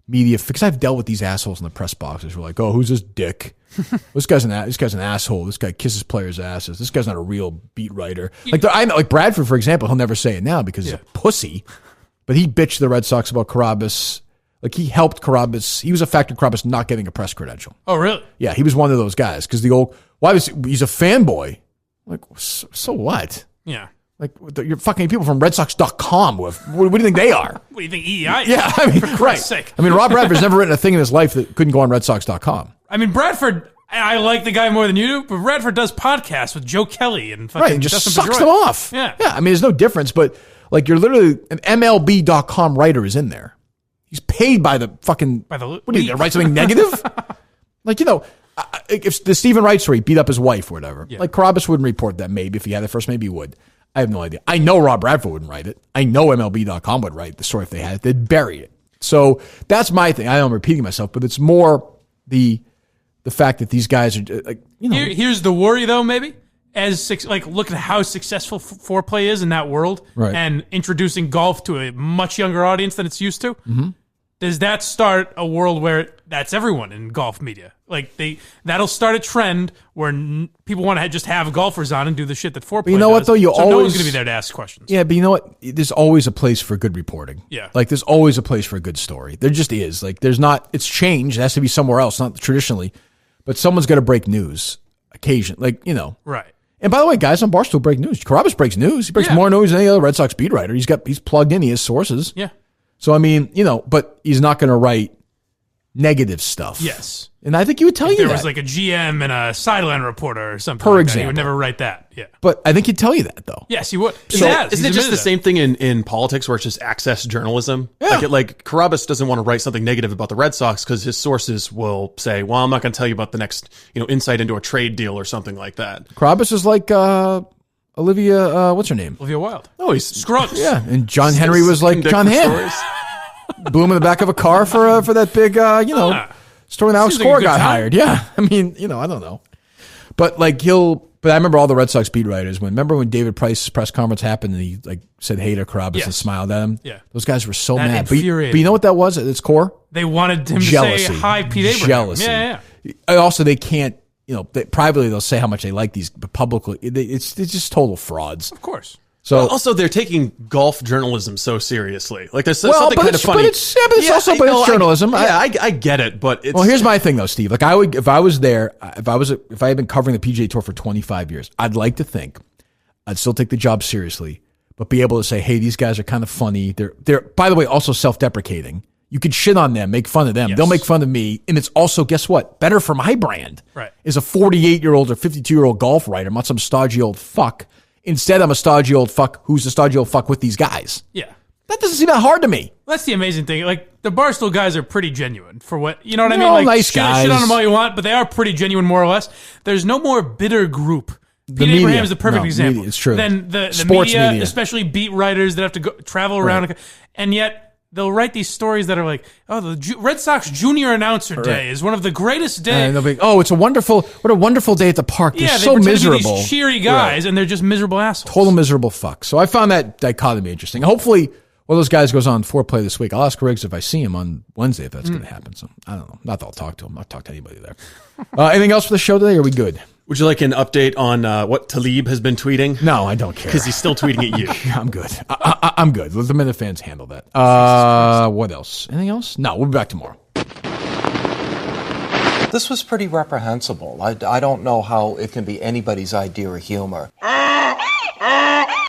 media, because I've dealt with these assholes in the press boxes who are like, oh, who's this dick? This guy's an asshole. This guy kisses players' asses. This guy's not a real beat writer. Like Bradford, for example, he'll never say it now because he's a pussy. But he bitched the Red Sox about Carabas. Like he helped Carabas. He was a factor in Carabas not getting a press credential. Oh, really? Yeah, he was one of those guys because he's a fanboy. Like, so what? Yeah. Like you're fucking people from RedSox.com. What do you think they are? What do you think EEI is? Yeah, I mean, for Christ's sake. I mean, Rob Bradford's never written a thing in his life that couldn't go on RedSox.com. I mean, Bradford, I like the guy more than you do, but Bradford does podcasts with Joe Kelly and fucking and just Justin sucks Pedroia. them off. Yeah. I mean, there's no difference, but you're literally an MLB.com writer is in there. He's paid by the fucking. What do you write something negative? If the Stephen Wright story beat up his wife or whatever, Carabas wouldn't report that. Maybe if he had it first, maybe he would. I have no idea. I know Rob Bradford wouldn't write it. I know MLB.com would write the story if they had it. They'd bury it. So that's my thing. I know I'm repeating myself, but it's more the fact that these guys are like, Here's the worry, though, maybe. Look at how successful foreplay is in that world, right, and introducing golf to a much younger audience than it's used to. Mm-hmm. Does that start a world where that's everyone in golf media? That'll start a trend where people want to just have golfers on and do the shit that foreplay. But you know what though? No one's going to be there to ask questions. Yeah, but you know what? There's always a place for good reporting. Yeah, there's always a place for a good story. There just is. There's not. It's changed. It has to be somewhere else, not traditionally. But someone's got to break news occasionally. Right. And by the way, guys on Barstool break news. Carabas breaks news. He breaks more news than any other Red Sox beat writer. He's plugged in. He has sources. Yeah. So I mean, but he's not going to write negative stuff. Yes. And I think he would tell you there that. was like a GM and a sideline reporter or something. For like example, that. He would never write that. Yeah. But I think he'd tell you that though. Yes, he would. Isn't it just the same thing in politics where it's just access journalism? Yeah. Like Carabas doesn't want to write something negative about the Red Sox because his sources will say, well, I'm not going to tell you about the next, insight into a trade deal or something like that. Carabas is like Olivia, what's her name? Olivia Wilde. Oh, he's Scruggs. Yeah, and John Henry was like John Hamm. Blew him in the back of a car for that big, story. Now Score got hired. Yeah, I mean, I don't know, but But I remember all the Red Sox beat writers. Remember when David Price's press conference happened and he like said hey to Carrabas and smiled at him? Yeah. Those guys were so That mad. But infuriated you know what that was at its core? They wanted him Jealousy. to say hi, Pete Abraham. Jealousy. Yeah. Also, they can't, privately they'll say how much they like these, but publicly, it's just total frauds. Of course. So also, they're taking golf journalism so seriously. Like, there's something kind of funny. But it's journalism. I get it, but it's... Well, here's my thing though, Steve. Like, if I was there, if I had been covering the PGA Tour for 25 years, I'd like to think I'd still take the job seriously, but be able to say, hey, these guys are kind of funny. They're by the way, also self-deprecating. You can shit on them, make fun of them. Yes. They'll make fun of me. And it's also, guess what? Better for my brand. Right. Is a 48-year-old or 52-year-old golf writer. I'm not some stodgy old fuck. Instead, I'm a stodgy old fuck who's a stodgy old fuck with these guys. Yeah. That doesn't seem that hard to me. That's the amazing thing. Like, the Barstool guys are pretty genuine for what, you know what I mean? All Like, nice guys. Shit on them all you want, but they are pretty genuine, more or less. There's no more bitter group. Pete Abraham is the perfect example. Media, it's true. Then the Sports media, especially beat writers that have to travel around, and yet they'll write these stories that are like, oh, the Red Sox junior announcer day is one of the greatest days. And they'll be, oh, what a wonderful day at the park. They're Yeah, so they miserable. To be these cheery guys, and they're just miserable assholes. Total miserable fuck. So I found that dichotomy interesting. Hopefully, one of those guys goes on foreplay this week. I'll ask Riggs if I see him on Wednesday if that's going to happen. So I don't know. Not that I'll talk to him. I'll talk to anybody there. Anything else for the show today? Or are we good? Would you like an update on what Talib has been tweeting? No, I don't care. Because he's still tweeting at you. I'm good. I'm good. Let the Minifans handle that. What else? Anything else? No, we'll be back tomorrow. This was pretty reprehensible. I don't know how it can be anybody's idea of humor.